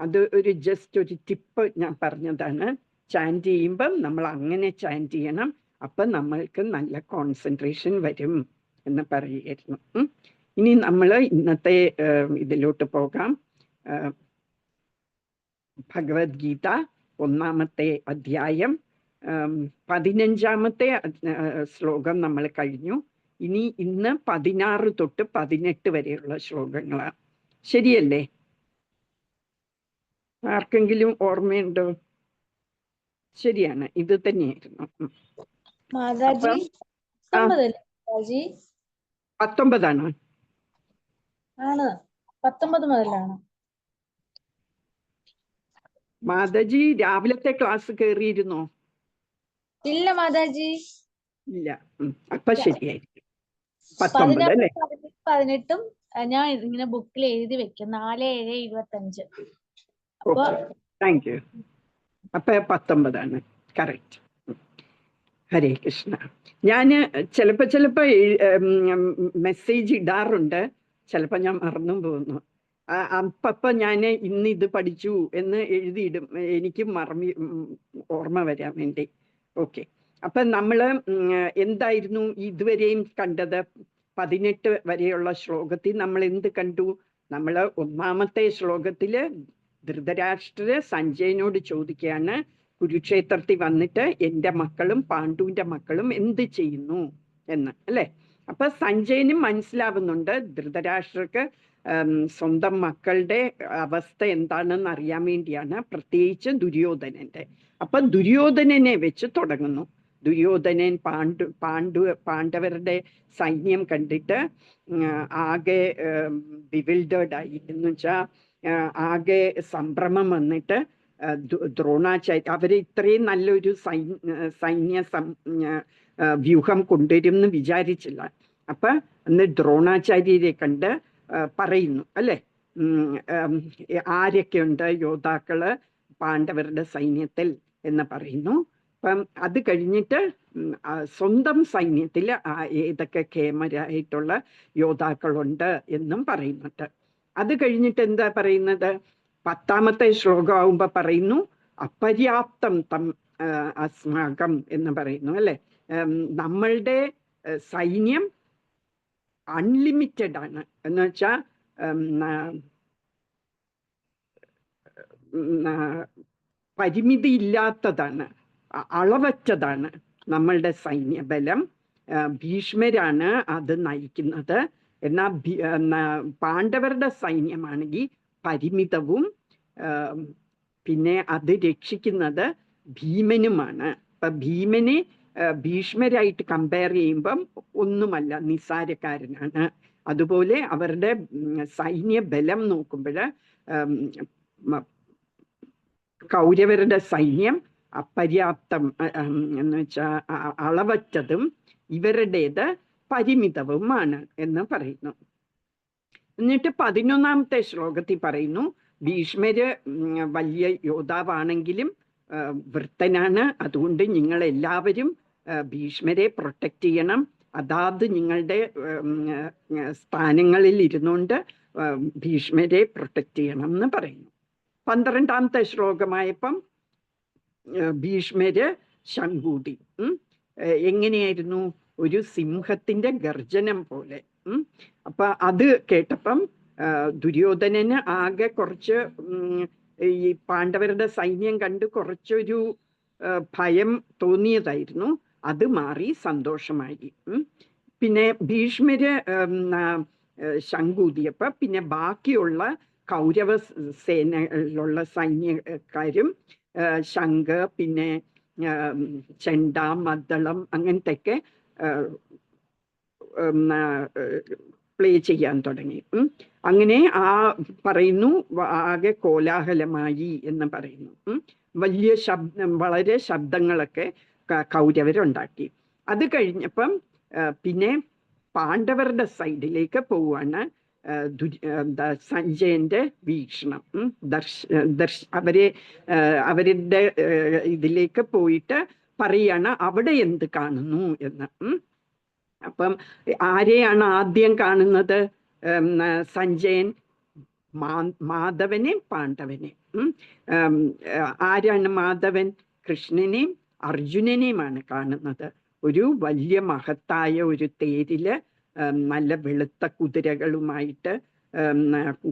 അത് ഒരു ജസ്റ്റ് ഒരു ടിപ്പ് ഞാൻ പറഞ്ഞതാണ്. ചാൻറ്റ് ചെയ്യുമ്പം നമ്മൾ അങ്ങനെ ചാൻറ്റ് ചെയ്യണം, അപ്പൊ നമ്മൾക്ക് നല്ല കോൺസെൻട്രേഷൻ വരും എന്ന് പറയുമായിരുന്നു. ഇനി നമ്മൾ ഇന്നത്തെ ഇതിലോട്ട് പോകാം. ഭഗവത്ഗീത 1-ാമത്തെ അധ്യായം 15-ാമത്തെ ശ്ലോകം നമ്മൾ കഴിഞ്ഞു. ഇന്ന് 16 തൊട്ട് 18 വരെയുള്ള ശ്ലോകങ്ങളാണ്. ശരിയല്ലേ? ആർക്കെങ്കിലും ഓർമ്മയുണ്ടോ? ശരിയാണ്, ഇത് തന്നെയായിരുന്നു. 19 മാതാജി രാവിലത്തെ ക്ലാസ് കേറിയിരുന്നോ? ഇല്ല മാതാജി, ഇല്ല. അപ്പൊ ശരിയായിരിക്കും 19 അല്ലേ? 18 ഞാൻ ഇങ്ങനെ ബുക്കിൽ എഴുതി വെക്കും. 4/7/25. Thank you. അപ്പൊ 19 കറക്റ്റ്. ഹരേ കൃഷ്ണ. ഞാന് ചിലപ്പോ മെസ്സേജ് ഇടാറുണ്ട്, ചിലപ്പോ ഞാൻ മറന്നും പോകുന്നു. അപ്പൊ ഞാൻ ഇന്ന് ഇത് പഠിച്ചു എന്ന് എഴുതിയിടും, എനിക്ക് ഓർമ്മ വരാൻ വേണ്ടി. ഓക്കെ. അപ്പൊ നമ്മള് എന്തായിരുന്നു ഇതുവരെയും കണ്ടത്? 18 വരെയുള്ള ശ്ലോകത്തിൽ നമ്മൾ എന്ത് കണ്ടു? നമ്മള് 1-ാമത്തെ ശ്ലോകത്തില് ധൃതരാഷ്ട്രര് സഞ്ജയനോട് ചോദിക്കുകയാണ്, കുരുക്ഷേത്രത്തിൽ വന്നിട്ട് എൻ്റെ മക്കളും പാണ്ഡുവിന്റെ മക്കളും എന്ത് ചെയ്യുന്നു എന്ന്, അല്ലെ? അപ്പൊ സഞ്ജയനും മനസ്സിലാവുന്നുണ്ട് ധൃതരാഷ്ട്രർക്ക് സ്വന്തം മക്കളുടെ അവസ്ഥ എന്താണെന്ന് അറിയാൻ വേണ്ടിയാണ്, പ്രത്യേകിച്ച് ദുര്യോധനന്റെ. അപ്പൊ ദുര്യോധനനെ വെച്ച് തുടങ്ങുന്നു. ദുര്യോധനൻ പാണ്ഡവരുടെ സൈന്യം കണ്ടിട്ട് ആകെ ബിവിൽഡേർഡ് എന്ന് വെച്ചാൽ ആകെ സംഭ്രമം വന്നിട്ട് ദ്രോണാചാര്യ അവര് ഇത്രയും നല്ലൊരു സൈന്യ വ്യൂഹം കൊണ്ടുവരുമെന്ന് വിചാരിച്ചില്ല. അപ്പൊ അന്ന് ദ്രോണാചാര്യരെ കണ്ട് പറയുന്നു, അല്ലെ, ആരൊക്കെയുണ്ട് യോദ്ധാക്കള് പാണ്ഡവരുടെ സൈന്യത്തിൽ എന്ന് പറയുന്നു. അപ്പം അത് കഴിഞ്ഞിട്ട് സ്വന്തം സൈന്യത്തിൽ ഏതൊക്കെ കേമരായിട്ടുള്ള യോദ്ധാക്കളുണ്ട് എന്നും പറയുന്നുണ്ട്. അത് കഴിഞ്ഞിട്ട് എന്താ പറയുന്നത്? 10-ാമത്തെ ശ്ലോകമാകുമ്പോ പറയുന്നു, അപര്യാപ്തം തം അസ്മാകം എന്ന് പറയുന്നു, അല്ലെ? നമ്മളുടെ സൈന്യം അൺലിമിറ്റഡ് ആണ് എന്ന് വെച്ചാൽ പരിമിതി ഇല്ലാത്തതാണ്, അളവറ്റതാണ് നമ്മളുടെ സൈന്യബലം. ഭീഷ്മരാണ് അത് നയിക്കുന്നത്. എന്നാൽ പാണ്ഡവരുടെ സൈന്യമാണെങ്കിൽ പരിമിതവും പിന്നെ അത് രക്ഷിക്കുന്നത് ഭീമനുമാണ്. അപ്പൊ ഭീമനെ ഭീഷ്മരായിട്ട് കമ്പയർ ചെയ്യുമ്പം ഒന്നുമല്ല, നിസ്സാരക്കാരനാണ്. അതുപോലെ അവരുടെ സൈന്യ ബലം നോക്കുമ്പോൾ കൗരവരുടെ സൈന്യം അപര്യാപ്തം എന്ന് വെച്ചാൽ അളവറ്റതും ഇവരുടേത് പരിമിതവുമാണ് എന്ന് പറയുന്നു. എന്നിട്ട് 11ാമത്തെ ശ്ലോകത്തിൽ പറയുന്നു, ഭീഷ്മര് വലിയ യോദ്ധാവാണെങ്കിലും വൃത്തനാണ്. അതുകൊണ്ട് നിങ്ങൾ എല്ലാവരും ഭീഷ്മരെ പ്രൊട്ടക്റ്റ് ചെയ്യണം. അതാത് നിങ്ങളുടെ സ്ഥാനങ്ങളിൽ ഇരുന്നുകൊണ്ട് ഭീഷ്മരെ പ്രൊട്ടക്റ്റ് ചെയ്യണം എന്ന് പറയുന്നു. 12ാമത്തെ ശ്ലോകമായപ്പം ഭീഷ്മര് ശങ്കൂതി. എങ്ങനെയായിരുന്നു? ഒരു സിംഹത്തിന്റെ ഗർജനം പോലെ. അപ്പൊ അത് കേട്ടപ്പം ദുര്യോധനന് ആകെ കുറച്ച് ഈ പാണ്ഡവരുടെ സൈന്യം കണ്ട് കുറച്ചൊരു ഭയം തോന്നിയതായിരുന്നു. അത് മാറി സന്തോഷമായി. പിന്നെ ഭീഷ്മര് ശങ്കൂതിയപ്പോ പിന്നെ ബാക്കിയുള്ള കൗരവ സേനയിലുള്ള സൈന്യക്കാരും ശംഖ്, പിന്നെ ചെണ്ട, മദ്ദളം അങ്ങനത്തെയൊക്കെ പ്ലേ ചെയ്യാൻ തുടങ്ങി. അങ്ങനെ പറയുന്നു ആകെ കോലാഹലമായി എന്ന് പറയുന്നു. വലിയ വളരെ ശബ്ദങ്ങളൊക്കെ കൗരവരുണ്ടാക്കി. അത് കഴിഞ്ഞപ്പം പിന്നെ പാണ്ഡവരുടെ സൈഡിലേക്ക് പോവാണ് സഞ്ജയന്റെ വീക്ഷണം. അവരുടെ ഇതിലേക്ക് പോയിട്ട് പറയാണ് അവിടെ എന്ത് കാണുന്നു എന്ന്. അപ്പം ആരെയാണ് ആദ്യം കാണുന്നത്? സഞ്ജയൻ മാധവനെയും പാണ്ഡവനെയും. ആരാണ് മാധവൻ? കൃഷ്ണനെയും അർജുനനെയുമാണ് കാണുന്നത്. ഒരു വലിയ മഹത്തായ ഒരു തേരില് നല്ല വെളുത്ത കുതിരകളുമായിട്ട്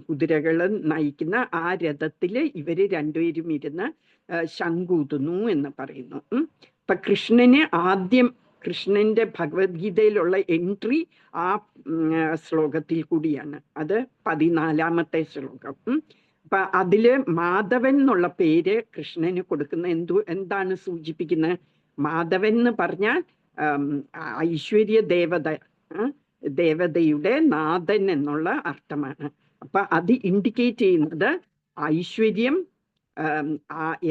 കുതിരകൾ നയിക്കുന്ന ആ രഥത്തില് ഇവര് രണ്ടുപേരും ഇരുന്ന് ശങ്കൂതുന്നു എന്ന് പറയുന്നു. അപ്പൊ കൃഷ്ണന്റെ ഭഗവത്ഗീതയിലുള്ള എൻട്രി ആ ശ്ലോകത്തിൽ കൂടിയാണ്. അത് 14ാമത്തെ ശ്ലോകം. അപ്പൊ അതില് മാധവൻ എന്നുള്ള പേര് കൃഷ്ണന് കൊടുക്കുന്ന എന്താണ് സൂചിപ്പിക്കുന്നത്? മാധവൻ എന്ന് പറഞ്ഞാൽ ഐശ്വര്യ ദേവതയുടെ നാഥൻ എന്നുള്ള അർത്ഥമാണ്. അപ്പൊ അത് ഇൻഡിക്കേറ്റ് ചെയ്യുന്നത് ഐശ്വര്യം.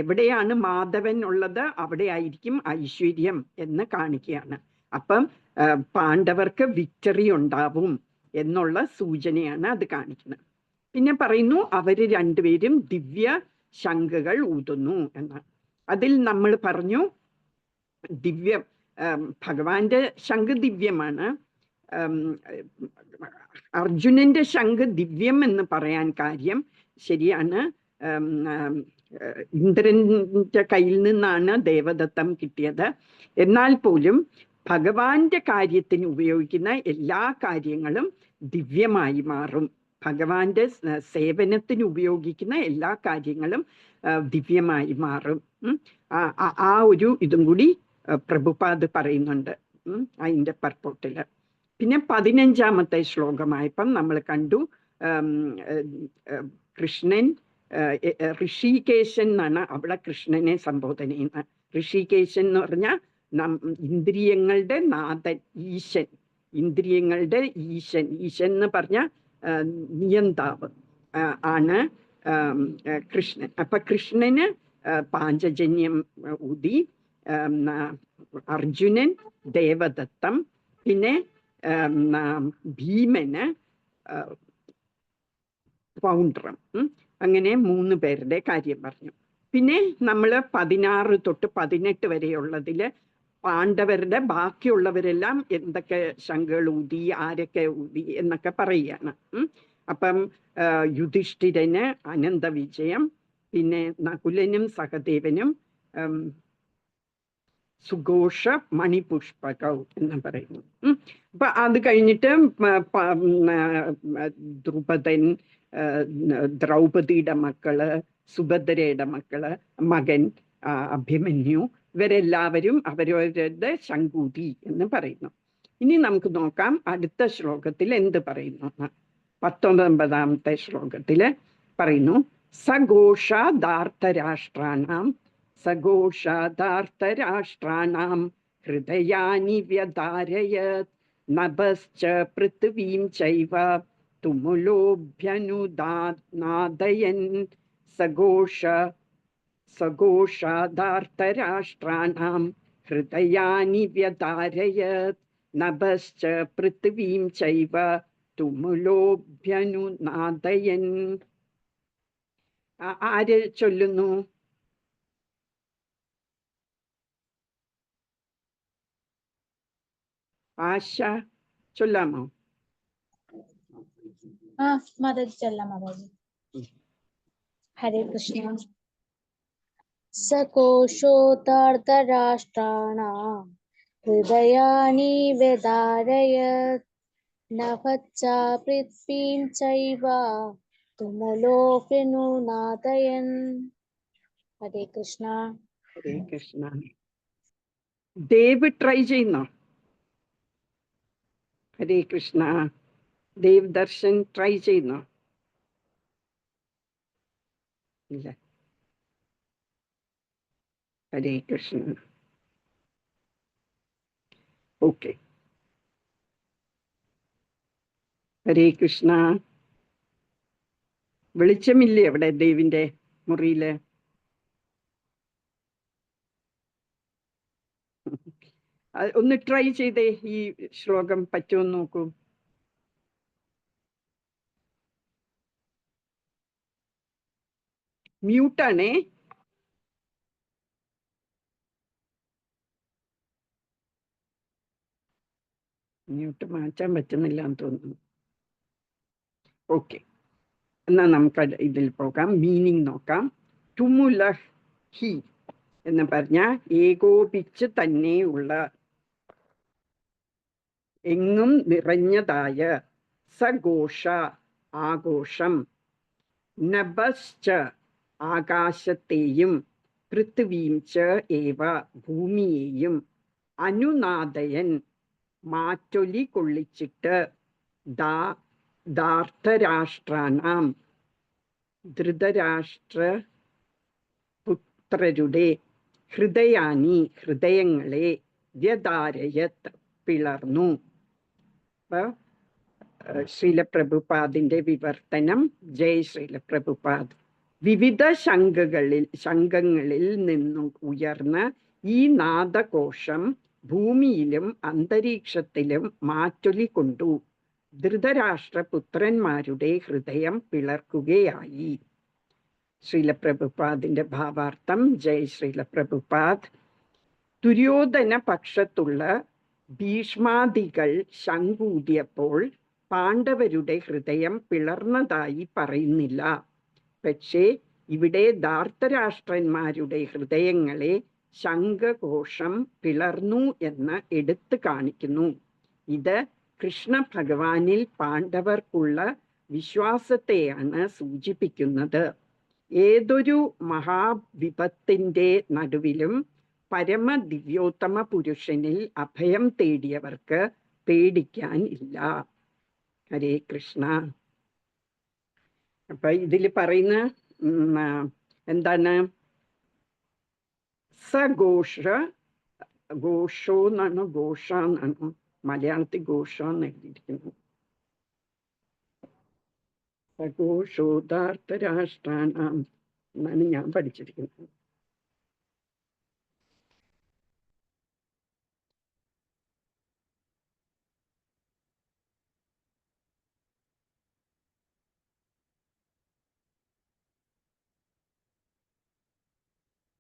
എവിടെയാണ് മാധവൻ ഉള്ളത് അവിടെ ആയിരിക്കും ഐശ്വര്യം എന്ന് കാണിക്കുകയാണ്. അപ്പം പാണ്ഡവർക്ക് വിക്ടറി ഉണ്ടാവും എന്നുള്ള സൂചനയാണ് അത് കാണിക്കുന്നത്. പിന്നെ പറയുന്നു അവര് രണ്ടുപേരും ദിവ്യ ശംഖുകൾ ഊതുന്നു എന്ന്. അതിൽ നമ്മൾ പറഞ്ഞു ഭഗവാന്റെ ശംഖ് ദിവ്യമാണ്. അർജുനന്റെ ശംഖ് ദിവ്യം എന്ന് പറയാൻ കാര്യം ശരിയാണ്, ഇന്ദ്രന്റെ കയ്യിൽ നിന്നാണ് ദേവദത്തം കിട്ടിയത്. എന്നാൽ പോലും ഭഗവാന്റെ കാര്യത്തിന് ഉപയോഗിക്കുന്ന എല്ലാ കാര്യങ്ങളും ദിവ്യമായി മാറും. ഭഗവാന്റെ സേവനത്തിന് ഉപയോഗിക്കുന്ന എല്ലാ കാര്യങ്ങളും ദിവ്യമായി മാറും. ആ ഒരു ഇതും കൂടി പ്രഭുപാദ് പറയുന്നുണ്ട് അതിൻ്റെ പർപ്പോട്ടില്. പിന്നെ 15ാമത്തെ ശ്ലോകമായപ്പം നമ്മൾ കണ്ടു കൃഷ്ണൻ ഋഷികേശൻ എന്നാണ് അവിടെ കൃഷ്ണനെ സംബോധന ചെയ്യുന്നത്. ഋഷികേശൻ എന്ന് പറഞ്ഞാൽ ഇന്ദ്രിയങ്ങളുടെ നാഥൻ, ഈശൻ, ഇന്ദ്രിയങ്ങളുടെ ഈശൻ. ഈശൻ എന്ന് പറഞ്ഞാൽ നിയന്താവ് ആണ് കൃഷ്ണൻ. അപ്പൊ കൃഷ്ണന് പാഞ്ചജന്യം ഊതി, അർജുനൻ ദേവദത്തം, പിന്നെ ഭീമന് പൗണ്ഡ്രം. അങ്ങനെ 3 പേരുടെ കാര്യം പറഞ്ഞു. പിന്നെ നമ്മൾ 16 തൊട്ട് 18 വരെയുള്ളതില് പാണ്ഡവരുടെ ബാക്കിയുള്ളവരെല്ലാം എന്തൊക്കെ ശംഖുകൾ ഊതി, ആരൊക്കെ ഊതി എന്നൊക്കെ പറയുകയാണ്. അപ്പം യുധിഷ്ഠിരന് അനന്ത വിജയം, പിന്നെ നകുലനും സഹദേവനും സുഘോഷ മണിപുഷ്പകൗ എന്ന് പറയുന്നു. അപ്പൊ അത് കഴിഞ്ഞിട്ട് ദ്രുപദൻ, ദ്രൗപദിയുടെ മക്കള്, സുഭദ്രയുടെ മകൻ അഭിമന്യു, ഇവരെല്ലാവരും അവരവരുടെ ശങ്കൂതി എന്ന് പറയുന്നു. ഇനി നമുക്ക് നോക്കാം അടുത്ത ശ്ലോകത്തിൽ എന്ത് പറയുന്നു. 19ാമത്തെ ശ്ലോകത്തില് പറയുന്നു സഘോഷാദാർത്തരാഷ്ട്രാണാം ഹൃദയാനി വ്യധാരയത് നഭശ്ച പൃഥ്വീം ചൈവ തുമുലോഭ്യനുനാദയൻ സഘോഷാദാർത്തരാഷ്ട്രാണാം ഹൃദയാനി വ്യധാരയത് നഭശ്ച പൃഥ്വീം ചൈവ തുമുലോഭ്യനുനാദയൻ. ആര് ചൊല്ലുന്നു? ആശ ചൊല്ലാമോ? മാതാജി ചൊല്ലാം. മാതാജി. ഹരേ കൃഷ്ണ. സകോശോതാർത്തരാഷ്ട്രാണാം ഹൃദയാനി വ്യധാരയത് നഭശ്ച പൃഥ്വീം ചൈവ തുമുലോഭ്യനുനാദയൻ. ഹരേ കൃഷ്ണ. ഹരേ കൃഷ്ണ. ദേവ് ട്രൈ ചെയ്യുന്നോ? ഹരേ കൃഷ്ണ. ദേവ് ദർശൻ ട്രൈ ചെയ്യുന്നോ? ഇല്ല. ഹരേ കൃഷ്ണ. ഓക്കെ. ഹരേ കൃഷ്ണ. വെളിച്ചമില്ലേ അവിടെ ദേവിന്റെ മുറിയില്? ഒന്ന് ട്രൈ ചെയ്തേ, ഈ ശ്ലോകം പറ്റുമോ നോക്കൂ. മ്യൂട്ടാണേ. മ്യൂട്ട് മാറ്റാൻ പറ്റുന്നില്ല എന്ന് തോന്നുന്നു. ഓക്കെ, എന്നാ നമുക്ക് ഇതിൽ പോകാം. മീനിങ് നോക്കാം. തുമുലഹ് ഹി എന്ന് പറഞ്ഞ ഏകോപിച്ച് തന്നെയുള്ള, എങ്ങും നിറഞ്ഞതായ, സഘോഷ ആഘോഷം, നഭശ്ച ആകാശത്തെയും, പൃഥ്വീം ച ഏവ ഭൂമിയെയും, അനുനാദയൻ മാറ്റൊലി കൊള്ളിച്ചിട്ട്, ധാർത്തരാഷ്ട്രാണാം ധൃതരാഷ്ട്ര പുത്രരുടെ, ഹൃദയാനി ഹൃദയങ്ങളെ, വ്യധാരയത് പിളർന്നു. ശ്രീല പ്രഭുപാദിന്റെ വിവർത്തനം. ജയ് ശ്രീല പ്രഭുപാദ്. വിവിധ ശംഖങ്ങളിൽ നിന്നും ഉയർന്ന ഈ നാദകോശം ഭൂമിയിലും അന്തരീക്ഷത്തിലും മാറ്റൊലി കൊണ്ടു ധൃതരാഷ്ട്രപുത്രന്മാരുടെ ഹൃദയം പിളർക്കുകയായി. ശ്രീല പ്രഭുപാദിന്റെ ഭാവാർത്ഥം. ജയ് ശ്രീല പ്രഭുപാദ്. ദുര്യോധന പക്ഷത്തുള്ള ഭീഷ്മാദികൾ ശങ്കൂതിയപ്പോൾ പാണ്ഡവരുടെ ഹൃദയം പിളർന്നതായി പറയുന്നില്ല. പക്ഷേ ഇവിടെ ധാർത്തരാഷ്ട്രന്മാരുടെ ഹൃദയങ്ങളെ ശംഖഘോഷം പിളർന്നു എന്ന് എടുത്തു കാണിക്കുന്നു. ഇത് കൃഷ്ണ ഭഗവാനിൽ പാണ്ഡവർക്കുള്ള വിശ്വാസത്തെയാണ് സൂചിപ്പിക്കുന്നത്. ഏതൊരു മഹാവിപത്തിന്റെ നടുവിലും പരമദിവ്യോത്തമ പുരുഷനിൽ അഭയം തേടിയവർക്ക് പേടിക്കാൻ ഇല്ല. ഹരേ കൃഷ്ണ. അപ്പൊ ഇതിൽ പറയുന്ന എന്താണ്? സഘോഷ, ഘോഷോ എന്നാണോ ഘോഷ എന്നാണോ? മലയാളത്തിൽ ഘോഷ എന്ന് എഴുതിയിരിക്കുന്നു. സഘോഷോദാർത്തരാഷ്ട്രാണാം എന്നാണ് ഞാൻ പഠിച്ചിരിക്കുന്നത്.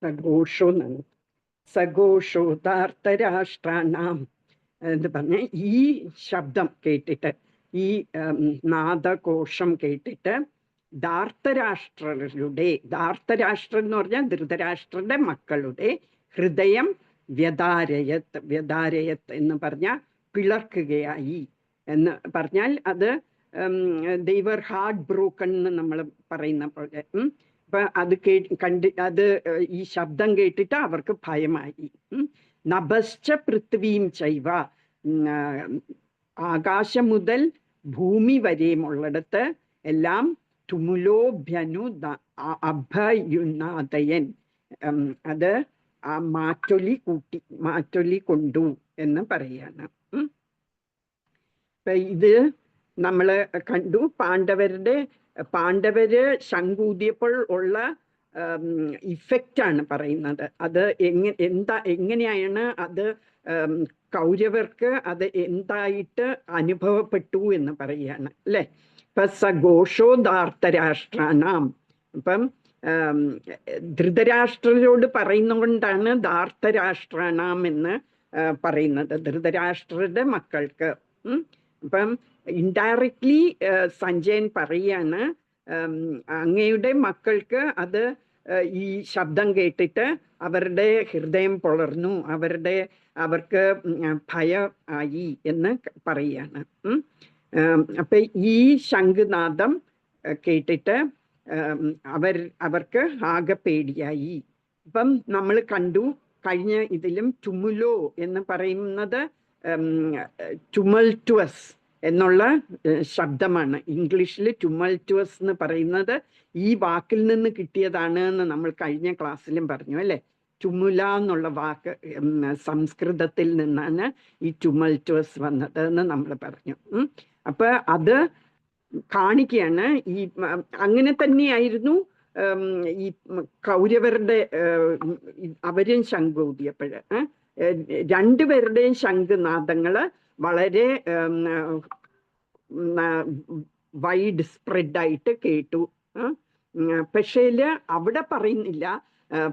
സഘോഷോ എന്നാണ്. സഘോഷോദാർത്തരാഷ്ട്രാണാം എന്ന് പറഞ്ഞ ഈ ശബ്ദം കേട്ടിട്ട്, ഈ നാദകോശം കേട്ടിട്ട് ധാർത്തരാഷ്ട്രരുടെ, ധാർത്തരാഷ്ട്രം എന്ന് പറഞ്ഞാൽ ധൃതരാഷ്ട്രന്റെ മക്കളുടെ ഹൃദയം വ്യധാരയത്, വ്യധാരയത് എന്ന് പറഞ്ഞാൽ പിളർക്കുകയായി എന്ന് പറഞ്ഞാൽ അത് ദൈവർ ഹാർട്ട് ബ്രോക്കൺ എന്ന് നമ്മൾ പറയുന്ന പോലെ. അപ്പൊ അത് അത് ഈ ശബ്ദം കേട്ടിട്ട് അവർക്ക് ഭയമായി. നഭശ്ച പൃഥ്വീം ചൈവ, ആകാശം മുതൽ ഭൂമി വരെയുമുള്ളിടത്ത് എല്ലാം തുമുലോഭ്യനു അഭയുനാദയൻ, അത് ആ മാറ്റൊലി കൊണ്ടു എന്ന് പറയാണ്. ഇത് നമ്മള് കണ്ടു. പാണ്ഡവര് ശങ്കൂതിയപ്പോൾ ഉള്ള ഇഫക്റ്റാണ് പറയുന്നത്. അത് എങ്ങനെയാണ് അത് കൗരവർക്ക് അത് എന്തായിട്ട് അനുഭവപ്പെട്ടു എന്ന് പറയുകയാണ് അല്ലെ. ഇപ്പൊ സഘോഷോദാർത്തരാഷ്ട്രാണാം, ഇപ്പം ധൃതരാഷ്ട്രരോട് പറയുന്നതുകൊണ്ടാണ് ധാർത്തരാഷ്ട്രാണാം എന്ന് പറയുന്നത്, ധൃതരാഷ്ട്രരുടെ മക്കൾക്ക്. അപ്പം ഇൻഡയറക്ട്ലി സഞ്ജയൻ പറയാണ് അങ്ങയുടെ മക്കൾക്ക് അത് ഈ ശബ്ദം കേട്ടിട്ട് അവരുടെ ഹൃദയം പൊളർന്നു, അവർക്ക് ഭയം ആയി എന്ന് പറയാണ്. അപ്പൊ ഈ ശംഖുനാദം കേട്ടിട്ട് അവർക്ക് ആകെ പേടിയായി. ഇപ്പം നമ്മൾ കണ്ടു കഴിഞ്ഞ ഇതിലും ടുമുലോ എന്ന് പറയുന്നത് ടുമൾട്ടുവസ് എന്നുള്ള ശബ്ദമാണ്. ഇംഗ്ലീഷിൽ ടുമൾട്ടുവസ് എന്ന് പറയുന്നത് ഈ വാക്കിൽ നിന്ന് കിട്ടിയതാണ് എന്ന് നമ്മൾ കഴിഞ്ഞ ക്ലാസ്സിലും പറഞ്ഞു അല്ലെ. ടുമുല എന്നുള്ള വാക്ക് സംസ്കൃതത്തിൽ നിന്നാണ് ഈ ടുമൾട്ടുവസ് വന്നത് എന്ന് നമ്മൾ പറഞ്ഞു. അപ്പൊ അത് കാണിക്കുകയാണ് ഈ അങ്ങനെ തന്നെയായിരുന്നു ഈ കൗരവരുടെ അവരും ശംഖൂതിയപ്പോഴ് രണ്ടുപേരുടെയും ശംഖുനാദങ്ങള് വളരെ വൈഡ് സ്പ്രെഡായിട്ട് കേട്ടു. പക്ഷേ അവിടെ പറയുന്നില്ല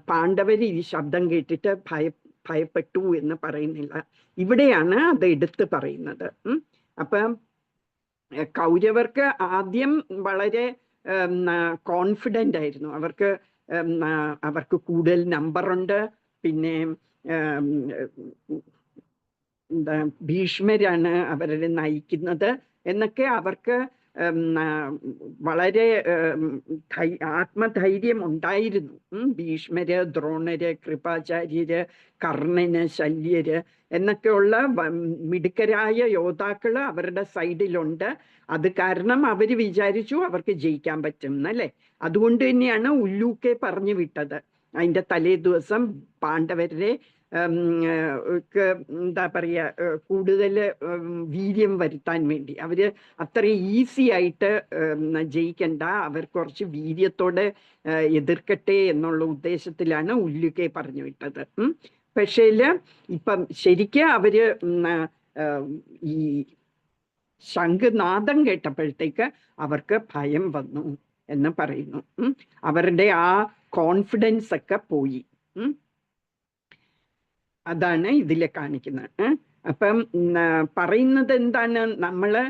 പാണ്ഡവർ ഈ ശബ്ദം കേട്ടിട്ട് ഭയപ്പെട്ടു എന്ന് പറയുന്നില്ല. ഇവിടെയാണ് അത് എടുത്ത് പറയുന്നത്. അപ്പം കൗരവർക്ക് ആദ്യം വളരെ കോൺഫിഡൻ്റ് ആയിരുന്നു. അവർക്ക് കൂടുതൽ നമ്പറുണ്ട്. പിന്നെ എന്താ ഭീഷ്മരാണ് അവരെ നയിക്കുന്നത് എന്നൊക്കെ അവർക്ക് വളരെ ആത്മധൈര്യം ഉണ്ടായിരുന്നു. ഭീഷ്മര്, ദ്രോണര്, കൃപാചാര്യര്, കർണന്, ശല്യര് എന്നൊക്കെയുള്ള മിടുക്കരായ യോദ്ധാക്കള് അവരുടെ സൈഡിലുണ്ട്. അത് കാരണം അവര് വിചാരിച്ചു അവർക്ക് ജയിക്കാൻ പറ്റും എന്നല്ലേ. അതുകൊണ്ട് തന്നെയാണ് ഉല്ലൂക്കെ പറഞ്ഞു വിട്ടത്. അതിന്റെ തലേ ദിവസം പാണ്ഡവരെ എന്താ പറയാ കൂടുതൽ വീര്യം വരുത്താൻ വേണ്ടി അവര് അത്ര ഈസി ആയിട്ട് ജയിക്കണ്ട, അവർ കുറച്ച് വീര്യത്തോടെ എതിർക്കട്ടെ എന്നുള്ള ഉദ്ദേശത്തിലാണ് ഉല്ലുക്കെ പറഞ്ഞു വിട്ടത്. പക്ഷേ ഇപ്പം ശരിക്കും അവര് ഈ ശംഖുനാദം കേട്ടപ്പോഴത്തേക്ക് അവർക്ക് ഭയം വന്നു എന്ന് പറയുന്നു. അവരുടെ ആ കോൺഫിഡൻസ് ഒക്കെ പോയി. അതാണ് ഇതിൽ കാണിക്കുന്നത്. അപ്പം പറയുന്നത് എന്താണ്, നമ്മള്